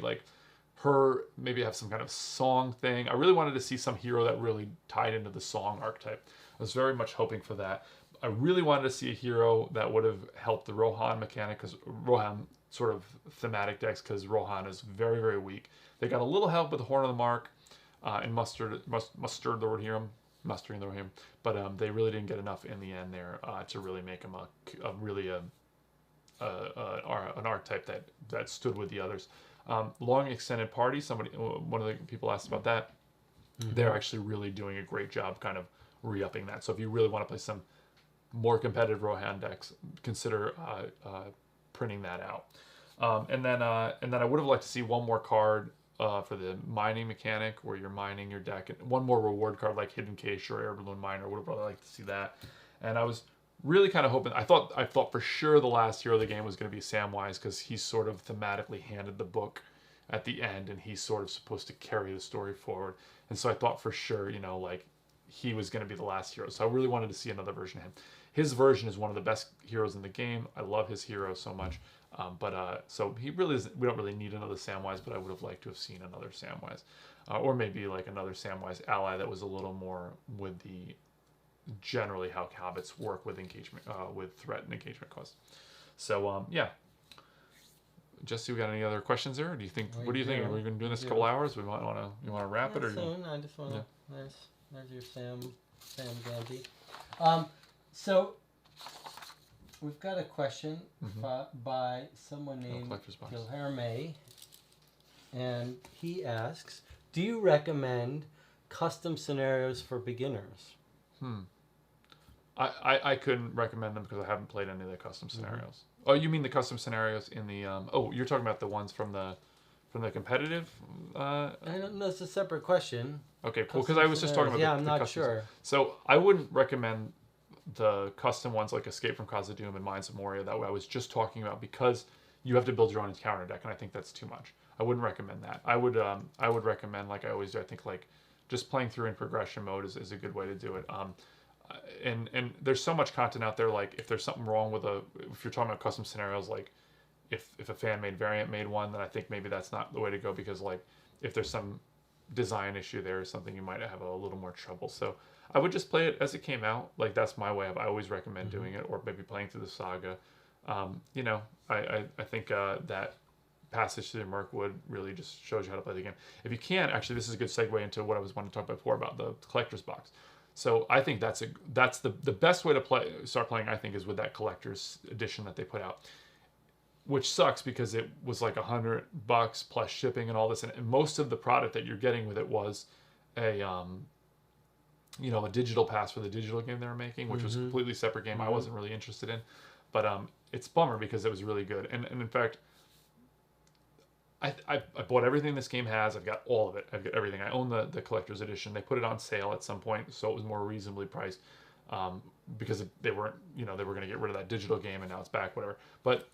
have some kind of song thing. I really wanted to see some hero that really tied into the song archetype. I was very much hoping for that. I really wanted to see a hero that would have helped the Rohan mechanic, because Rohan sort of thematic decks, because Rohan is very, very weak. They got a little help with the Horn of the Mark and mustering the Rohirrim, but they really didn't get enough in the end there to really make him an archetype that stood with the others. Long Extended Party, one of the people asked about that. Mm-hmm. They're actually really doing a great job kind of re-upping that. So if you really want to play some more competitive Rohan decks, consider printing that out. And then I would have liked to see one more card for the mining mechanic, where you're mining your deck, and one more reward card like Hidden Cache or Air Balloon Miner. Would have probably liked to see that. And I was really kind of hoping. I thought for sure the last hero of the game was going to be Samwise, because he's sort of thematically handed the book at the end, and he's sort of supposed to carry the story forward. And so I thought for sure, like he was going to be the last hero. So I really wanted to see another version of him. His version is one of the best heroes in the game. I love his hero so much. So he really is. We don't really need another Samwise, but I would have liked to have seen another Samwise, or maybe like another Samwise ally that was a little more with the generally how hobbits work with engagement, with threat and engagement cost. So yeah. Jesse, we got any other questions there? Or do you think? What do you think? Are we going to do this a couple hours? You want to wrap it, or soon? I just want to. Yeah. There's your Sam Gandy. So we've got a question by someone named Gilher May, and he asks, do you recommend custom scenarios for beginners? I couldn't recommend them because I haven't played any of the custom scenarios. Oh, you mean the custom scenarios in the oh, you're talking about the ones from the competitive? I don't know. It's a separate question. Okay, cool. Because I was just talking about yeah, the I'm not custom. sure. So I wouldn't recommend the custom ones like Escape from Khazad-dûm and Mines of Moria that way. I was just talking about because you have to build your own encounter deck, and I think that's too much. I wouldn't recommend that. I would recommend, like I always do, I think like just playing through in progression mode is a good way to do it. And there's so much content out there. Like if there's something wrong with if you're talking about custom scenarios, like if a fan made variant made one, then I think maybe that's not the way to go, because like if there's some design issue there or something, you might have a little more trouble. So I would just play it as it came out. Like that's my way of, I always recommend doing it, or maybe playing through the saga. You know, I think that passage through the Mirkwood really just shows you how to play the game. If you can, actually, this is a good segue into what I was wanting to talk about before about the collector's box. So I think that's the best way to start playing, I think, is with that collector's edition that they put out, which sucks because it was like $100 plus shipping and all this, and most of the product that you're getting with it was a a digital pass for the digital game they were making, which was a completely separate game I wasn't really interested in, but it's a bummer because it was really good. And in fact, I bought everything this game has. I've got all of it. I've got everything. I own the collector's edition. They put it on sale at some point, so it was more reasonably priced, because they weren't, they were going to get rid of that digital game, and now it's back, whatever. But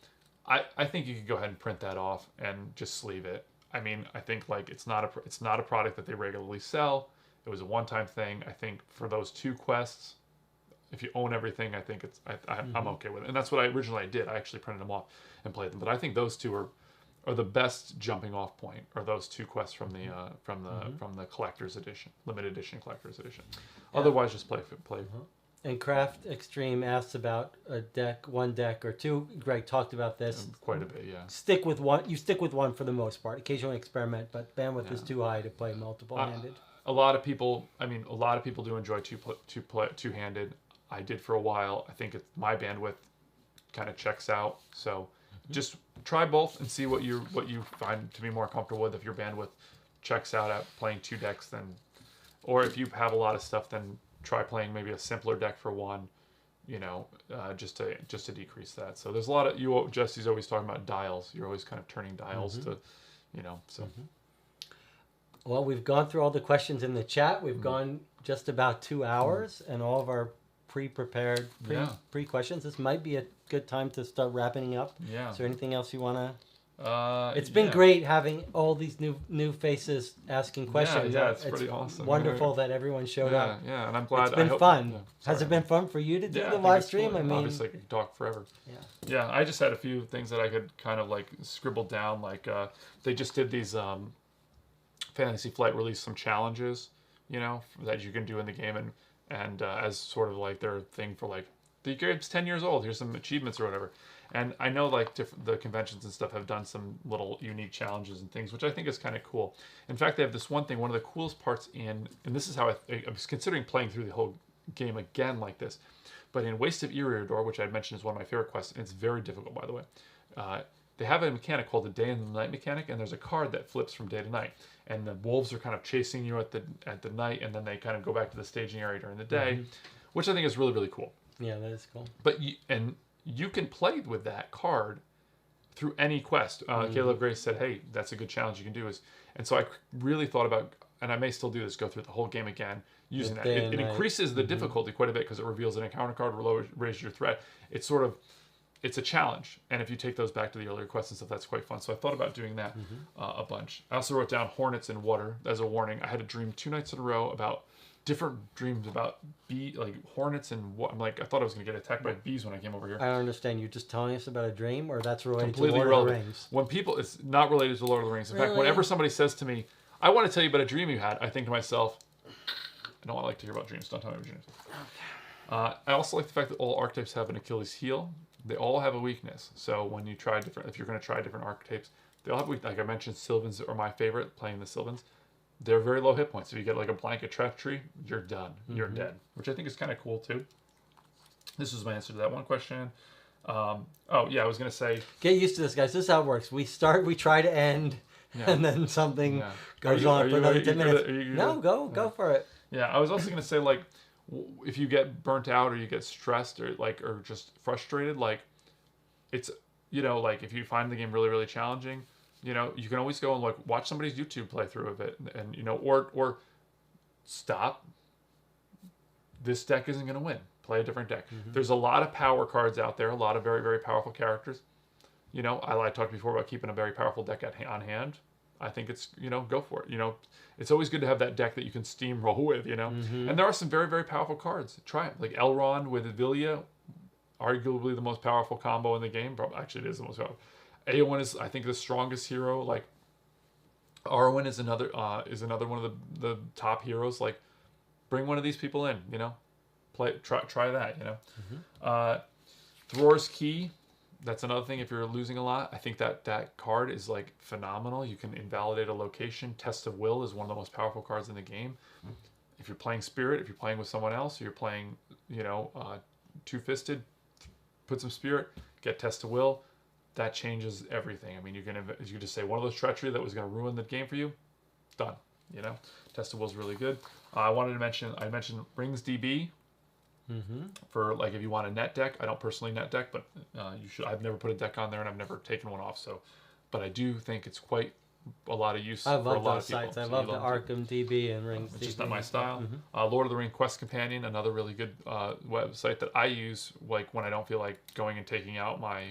I think you could go ahead and print that off and just sleeve it. I mean, I think like it's not a product that they regularly sell. It was a one-time thing. I think for those 2 quests, if you own everything, I think I'm okay with it. And that's what I originally did. I actually printed them off and played them. But I think those 2 are the best jumping off point, are those 2 quests from the collector's edition, limited edition collector's edition. Yeah. Otherwise, just play. And Craft Extreme asks about one deck or 2. Greg talked about this. Quite a bit, yeah. Stick with one. You stick with one for the most part. Occasionally experiment, but bandwidth is too high to play multiple-handed. A lot of people do enjoy two-handed. I did for a while. I think my bandwidth kind of checks out. So just try both and see what you find to be more comfortable with. If your bandwidth checks out at playing 2 decks, then, or if you have a lot of stuff, then try playing maybe a simpler deck for one, just to decrease that. So there's a lot of Jesse's always talking about dials. You're always kind of turning dials to, so. Well, we've gone through all the questions in the chat. We've gone just about 2 hours, and all of our pre-prepared pre-questions. This might be a good time to start wrapping up. Yeah. Is there anything else you want to? It's been great having all these new faces asking questions. Yeah, it's pretty awesome. Wonderful that everyone showed up. Yeah, and I'm glad. It's been fun. Has it been fun for you to do the live stream? I mean, obviously I could talk forever. Yeah, I just had a few things that I could kind of like scribble down. Like they just did these Fantasy Flight released some challenges, that you can do in the game, and as sort of like their thing for like the game's 10 years old. Here's some achievements or whatever. And I know like the conventions and stuff have done some little unique challenges and things, which I think is kind of cool. In fact, they have this one thing. One of the coolest parts and this is how I was considering playing through the whole game again like this. But in Waste of Eriador, which I mentioned is one of my favorite quests, and it's very difficult, by the way. They have a mechanic called the day and the night mechanic, and there's a card that flips from day to night. And the wolves are kind of chasing you at the night, and then they kind of go back to the staging area during the day, which I think is really, really cool. Yeah, that is cool. But you can play with that card through any quest. Caleb Grace said, hey, that's a good challenge you can do. And so I really thought about, and I may still do this, go through the whole game again using that. It increases the difficulty quite a bit because it reveals an encounter card or raises your threat. It's a challenge. And if you take those back to the earlier quests and stuff, that's quite fun. So I thought about doing that a bunch. I also wrote down hornets in water as a warning. I had a dream 2 nights in a row about different dreams about hornets and what. I'm like, I thought I was going to get attacked by bees when I came over here. I don't understand. You're just telling us about a dream, or that's related completely to Lord of the Rings? When people, it's not related to Lord of the Rings. In fact, whenever somebody says to me, I want to tell you about a dream you had, I think to myself, I don't like to hear about dreams. Don't tell me about dreams. Okay. I also like the fact that all archetypes have an Achilles heel. They all have a weakness. So when you try if you're going to try different archetypes, they all have weakness. Like I mentioned, Sylvans are my favorite, playing the Sylvans. They're very low hit points. If you get like a blanket treachery, you're done. You're dead, which I think is kind of cool too. This was my answer to that one question. I was going to say... Get used to this, guys. This is how it works. We try to end, and then something goes on for another 10 minutes. Go for it. Yeah, I was also going to say, like, if you get burnt out or you get stressed or just frustrated, like it's, like if you find the game really, really challenging, you can always go and like watch somebody's YouTube playthrough of it, and or stop. This deck isn't going to win. Play a different deck. There's a lot of power cards out there, a lot of very, very powerful characters. I talked before about keeping a very powerful deck on hand. I think it's, go for it. It's always good to have that deck that you can steamroll with, And there are some very, very powerful cards. Try it. Like Elrond with Villia, arguably the most powerful combo in the game. Actually, it is the most powerful. Eowyn is, I think, the strongest hero. Like Arwen is another one of the top heroes. Like, bring one of these people in, try that, Thror's Key, that's another thing. If you're losing a lot, I think that card is like phenomenal. You can invalidate a location. Test of Will is one of the most powerful cards in the game. If you're playing Spirit, if you're playing with someone else, or you're playing, two-fisted, put some Spirit, get Test of Will. That changes everything. I mean, you can just say one of those treachery that was going to ruin the game for you. Done. Test of Will is really good. I mentioned Rings DB. For like if you want a net deck. I don't personally net deck, but you should. I've never put a deck on there, and I've never taken one off. So, but I do think it's quite a lot of use for a lot of people. Sites. I love the Arkham DB and Rings DB. It's just not my style. Lord of the Ring Quest Companion, another really good website that I use like when I don't feel like going and taking out my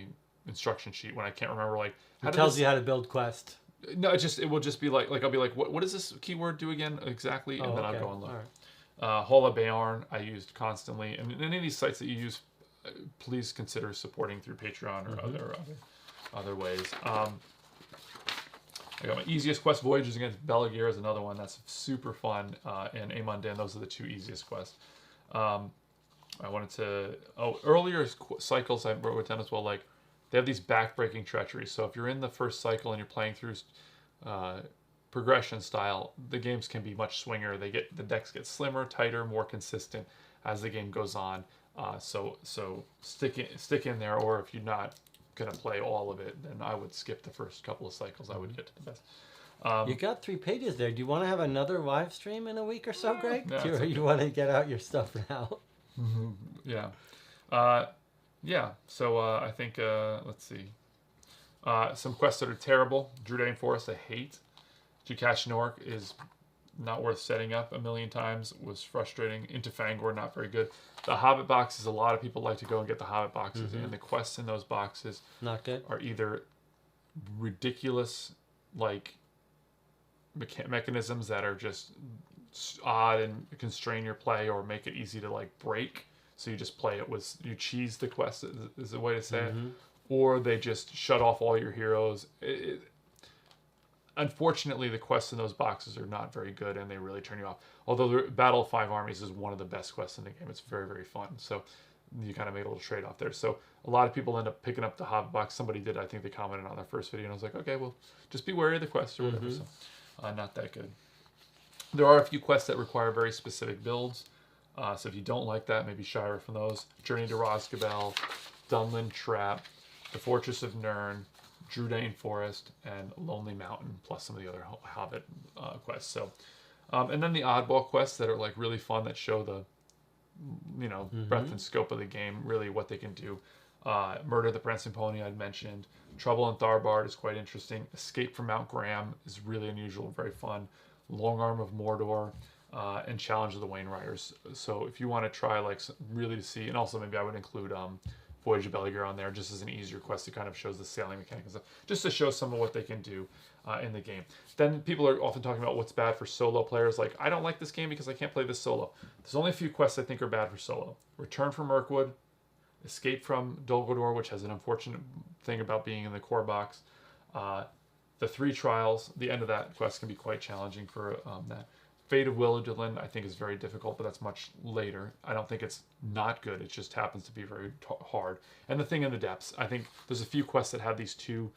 instruction sheet when I can't remember like. It tells you how to build quest. No, it will just be like I'll be like, what does this keyword do again exactly, and then I'll go and look. Hall of Beorn I used constantly, and any of these sites that you use, please consider supporting through Patreon or other ways. I got my easiest quest, Voyages Against Belagir is another one that's super fun, and Amon Dan, those are the two easiest quests. I wanted to earlier cycles I wrote down as well, like they have these back-breaking treacheries. So if you're in the first cycle and you're playing through progression style, the games can be much swingier. The decks get slimmer, tighter, more consistent as the game goes on. So stick in there, or if you're not gonna play all of it, then I would skip the first couple of cycles. I would get to the best. You got 3 pages there. Do you want to have another live stream in a week or so, Greg? No, or you want to get out your stuff now? Yeah. Yeah. So I think let's see. Some quests that are terrible. Drudain Forest I hate. Jukash Nork is not worth setting up a million times. Was frustrating. Into Fangor, not very good. The Hobbit boxes, a lot of people like to go and get the Hobbit boxes, and the quests in those boxes not good. Are either ridiculous, like mechanisms that are just odd and constrain your play, or make it easy to like break. So you just play it with, you cheese the quest is a way to say it, or they just shut off all your heroes. Unfortunately, the quests in those boxes are not very good, and they really turn you off. Although the Battle of 5 Armies is one of the best quests in the game. It's very, very fun. So you kind of made a little trade-off there. So a lot of people end up picking up the Hobbit box. Somebody did, I think they commented on their first video, and I was like, okay, well, just be wary of the quest or whatever. So not that good. There are a few quests that require very specific builds. So if you don't like that, maybe shy away from those. Journey to Rosgabel, Dunlin Trap, The Fortress of Nirn, Drudain Forest, and Lonely Mountain, plus some of the other Hobbit quests. So, and then the oddball quests that are like really fun, that show the, breadth and scope of the game, really what they can do. Murder the Prancing Pony I'd mentioned. Trouble in Tharbard is quite interesting. Escape from Mount Graham is really unusual and very fun. Long Arm of Mordor, and Challenge of the Wainriders. So if you want to try like really to see, and also maybe I would include Voyage of Belagir on there, just as an easier quest. It kind of shows the sailing mechanics and stuff, just to show some of what they can do in the game. Then people are often talking about what's bad for solo players. Like, I don't like this game because I can't play this solo. There's only a few quests I think are bad for solo. Return from Mirkwood, Escape from Dol Guldur, which has an unfortunate thing about being in the core box. The 3 Trials, the end of that quest can be quite challenging for that. Fate of Willowdillin, I think, is very difficult, but that's much later. I don't think it's not good. It just happens to be very hard. And the Thing in the Depths, I think there's a few quests that have these 2,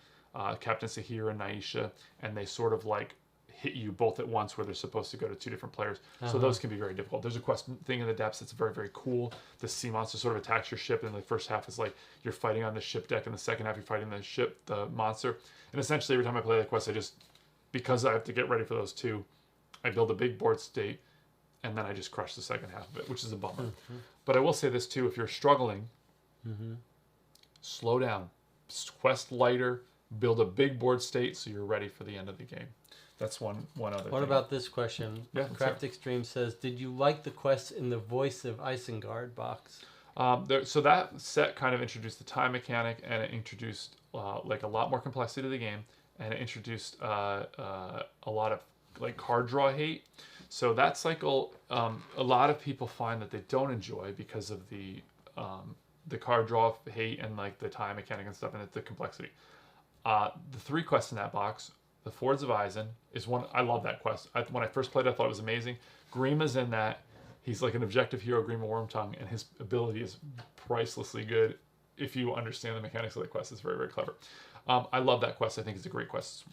Captain Sahir and Naisha, and they sort of like hit you both at once where they're supposed to go to 2 different players. So those can be very difficult. There's a quest, Thing in the Depths, that's very, very cool. The sea monster sort of attacks your ship, and the first half is like you're fighting on the ship deck, and the second half you're fighting the monster. And essentially every time I play that quest, because I have to get ready for those 2, I build a big board state, and then I just crushed the second half of it, which is a bummer. But I will say this too: if you're struggling, slow down, quest lighter, build a big board state so you're ready for the end of the game. That's one other thing. What about this question? Yeah, Craft Extreme says, did you like the quests in the Voice of Isengard box? So that set kind of introduced the time mechanic, and it introduced like a lot more complexity to the game, and it introduced a lot of like card draw hate. So that cycle, a lot of people find that they don't enjoy because of the card draw hate and like the time mechanic and stuff, and it's the complexity. The 3 quests in that box, the Fords of Eisen is one. I love that quest. When I first played it, I thought it was amazing. Grima's in that. He's like an objective hero, Grima Wormtongue, and his ability is pricelessly good. If you understand the mechanics of the quest, it's very, very clever. I love that quest. I think it's a great quest.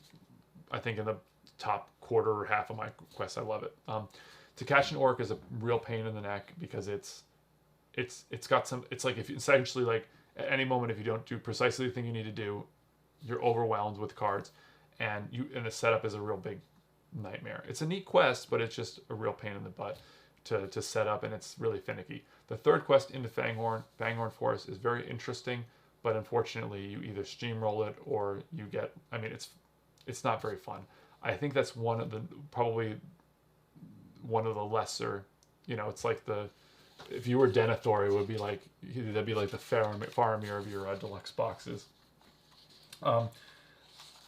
I think in the top quarter or half of my quests, I love it. To catch an orc is a real pain in the neck because it's got some. It's like if you, essentially like at any moment if you don't do precisely the thing you need to do, you're overwhelmed with cards, and the setup is a real big nightmare. It's a neat quest, but it's just a real pain in the butt to set up, and it's really finicky. The 3rd quest into Fanghorn Forest is very interesting, but unfortunately you either steamroll it or you get. I mean, it's not very fun. I think that's probably one of the lesser. You know, it's like if you were Denethor, it would be like that'd be like the Faramir of your deluxe boxes.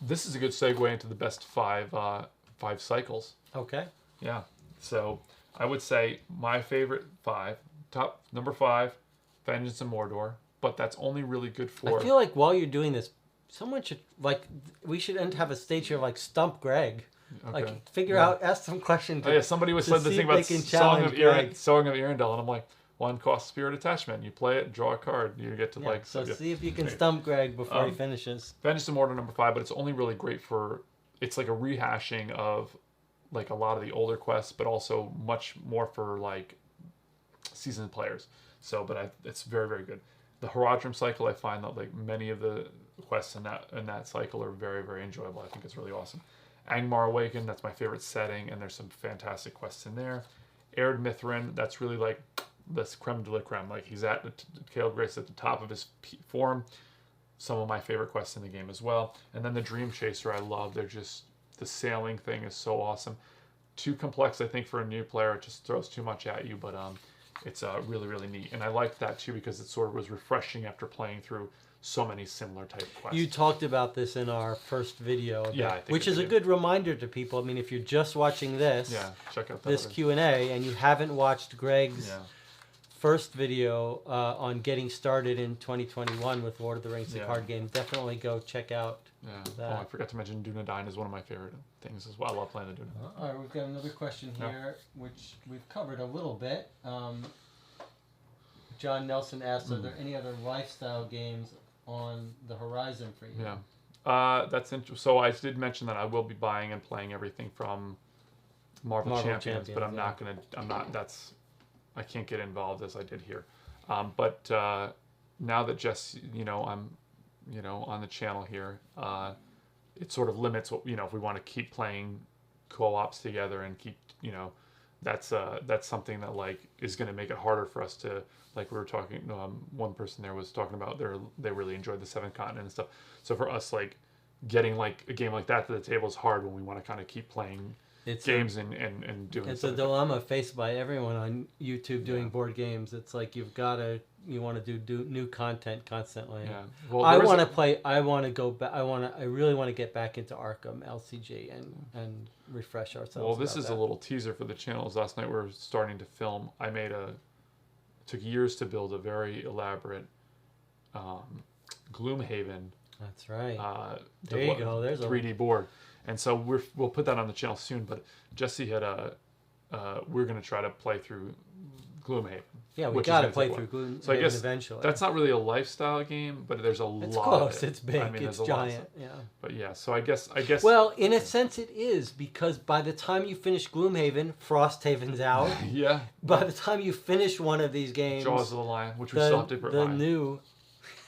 This is a good segue into the best 5 cycles. Okay. Yeah. So I would say my favorite 5, top number 5, Vengeance of Mordor, but that's only really good for. I feel like while you're doing this, someone should we should have a stage here like Stump Greg. Okay. Like figure out, ask some questions. Oh yeah, somebody was said the thing about Song of Earendel, and I'm like, 1 costs Spirit Attachment. You play it, draw a card, you get to So see if you can stump Greg before he finishes. Vengeance of Mordor number 5, but it's only really great for. It's like a rehashing of like a lot of the older quests, but also much more for like seasoned players. So, but it's very, very good. The Haradrim cycle, I find that like many of the quests in that cycle are very, very enjoyable. I think it's really awesome. Angmar Awaken, that's my favorite setting, and there's some fantastic quests in there. Arid Mithrin, that's really like this creme de la creme. Like he's at Kael Grace at the top of his form. Some of my favorite quests in the game as well. And then the Dream Chaser, I love. They're just the sailing thing is so awesome. Too complex, I think, for a new player. It just throws too much at you, but it's really, really neat. And I liked that too because it sort of was refreshing after playing through so many similar type quests. You talked about this in our first video, which is a good reminder to people. I mean, if you're just watching this, check out this Q&A, and you haven't watched Gregg's first video on getting started in 2021 with Lord of the Rings, the card game, definitely go check out that. Oh, I forgot to mention Dunedain is one of my favorite things as well. I love playing the Dunedain. All right, we've got another question here, which we've covered a little bit. John Nelson asked, are there any other lifestyle games on the horizon for you? That's interesting. So I did mention that I will be buying and playing everything from Marvel Champions, but I can't get involved as I did here. But now that Jess, I'm, on the channel here, it sort of limits what, if we want to keep playing co-ops together and keep, that's something that like is going to make it harder for us to, like we were talking, one person there was talking about they really enjoyed the Seventh Continent and stuff. So for us, like getting like a game like that to the table is hard when we want to kind of keep playing games and doing. It's a dilemma faced by everyone on YouTube doing board games. It's like you want to do new content constantly. Yeah. Well, I want to play. I want to go back. I really want to get back into Arkham LCG and refresh ourselves. Well, this is a little teaser for the channels. Last night we were starting to film. Took years to build a very elaborate Gloomhaven. That's right. There you go. There's 3D board. And so we'll put that on the channel soon. But Jesse had we're going to try to play through Gloomhaven. Yeah, we got to play through Gloomhaven so I guess eventually. That's not really a lifestyle game, but there's a lot. It's close. Of it. It's big. It's giant. Yeah. But yeah, so I guess. Well, in a sense, it is because by the time you finish Gloomhaven, Frosthaven's out. Yeah. By the time you finish one of these games, Jaws of the Lion, which we still have to provide. The new.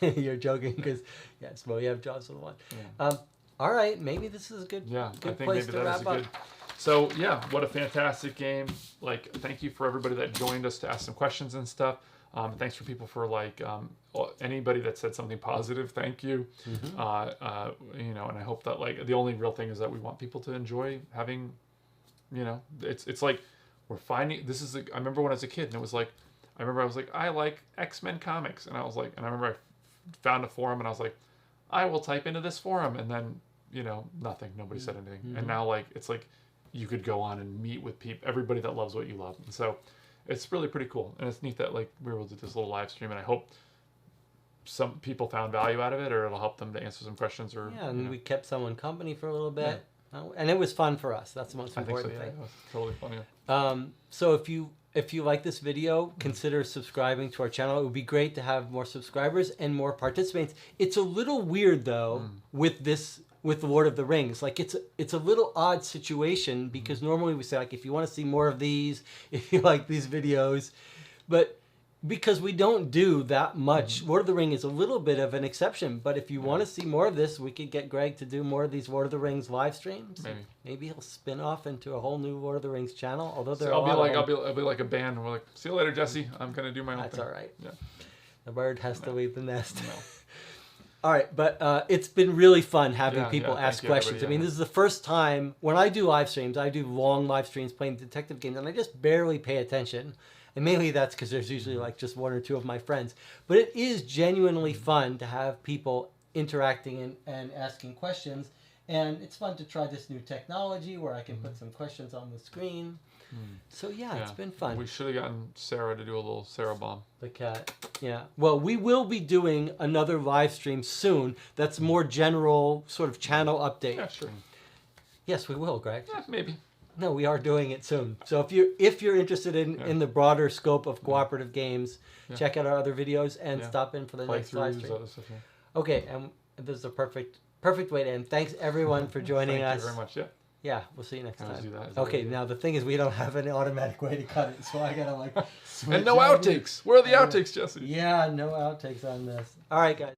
You're joking because well, you have Jaws of the Lion. Yeah. All right, maybe this is a good. Yeah, good I think place maybe to that is wrap a So yeah, what a fantastic game. Like, thank you for everybody that joined us to ask some questions and stuff. Thanks for people for like anybody that said something positive. Thank you. You know, and I hope that like the only real thing is that we want people to enjoy having, you know, it's like we're finding this is. I remember when I was a kid and it was like, I was like, I like X-Men comics, and I was like, and I remember I found a forum and I was like, I will type into this forum, and then you know nothing. Nobody said anything, and now like it's like you could go on and meet with people, everybody that loves what you love, and so. It's really pretty cool, and it's neat that like we were able to do this little live stream, and I hope some people found value out of it, or it'll help them to answer some questions. Or yeah, and we kept someone company for a little bit, and it was fun for us. That's the most important thing. It was totally fun. Yeah. So if you like this video, consider subscribing to our channel. It would be great to have more subscribers and more participants. It's a little weird though with Lord of the Rings. Like it's a little odd situation because normally we say like if you want to see more of these, if you like these videos, but because we don't do that much, Lord of the Rings is a little bit of an exception. But if you want to see more of this, we could get Greg to do more of these Lord of the Rings live streams. Maybe he'll spin off into a whole new Lord of the Rings channel. Although there I'll be like a band. We're like, see you later, Jesse. I'm gonna do my own thing. That's all right. Yeah. The bird has to leave the nest. No. All right, but it's been really fun having people ask questions. I mean, this is the first time when I do live streams, I do long live streams playing detective games, and I just barely pay attention. And mainly that's because there's usually like just one or two of my friends. But it is genuinely fun to have people interacting and asking questions. And it's fun to try this new technology where I can put some questions on the screen. So yeah, it's been fun. We should have gotten Sarah to do a little Sarah bomb. The cat. Yeah. Well, we will be doing another live stream soon. That's more general sort of channel update. Yeah, sure. Yes, we will, Greg. Yeah, maybe. No, we are doing it soon. So if you're interested in the broader scope of cooperative games, check out our other videos and stop in for the next live stream. Okay, and this is a perfect way to end. Thanks everyone for joining us. Thank you very much. Yeah. Yeah, we'll see you next time. Do that. Okay, now the thing is we don't have an automatic way to cut it, so I gotta like switch and no outtakes. Where are the outtakes, Jesse? Yeah, no outtakes on this. All right, guys.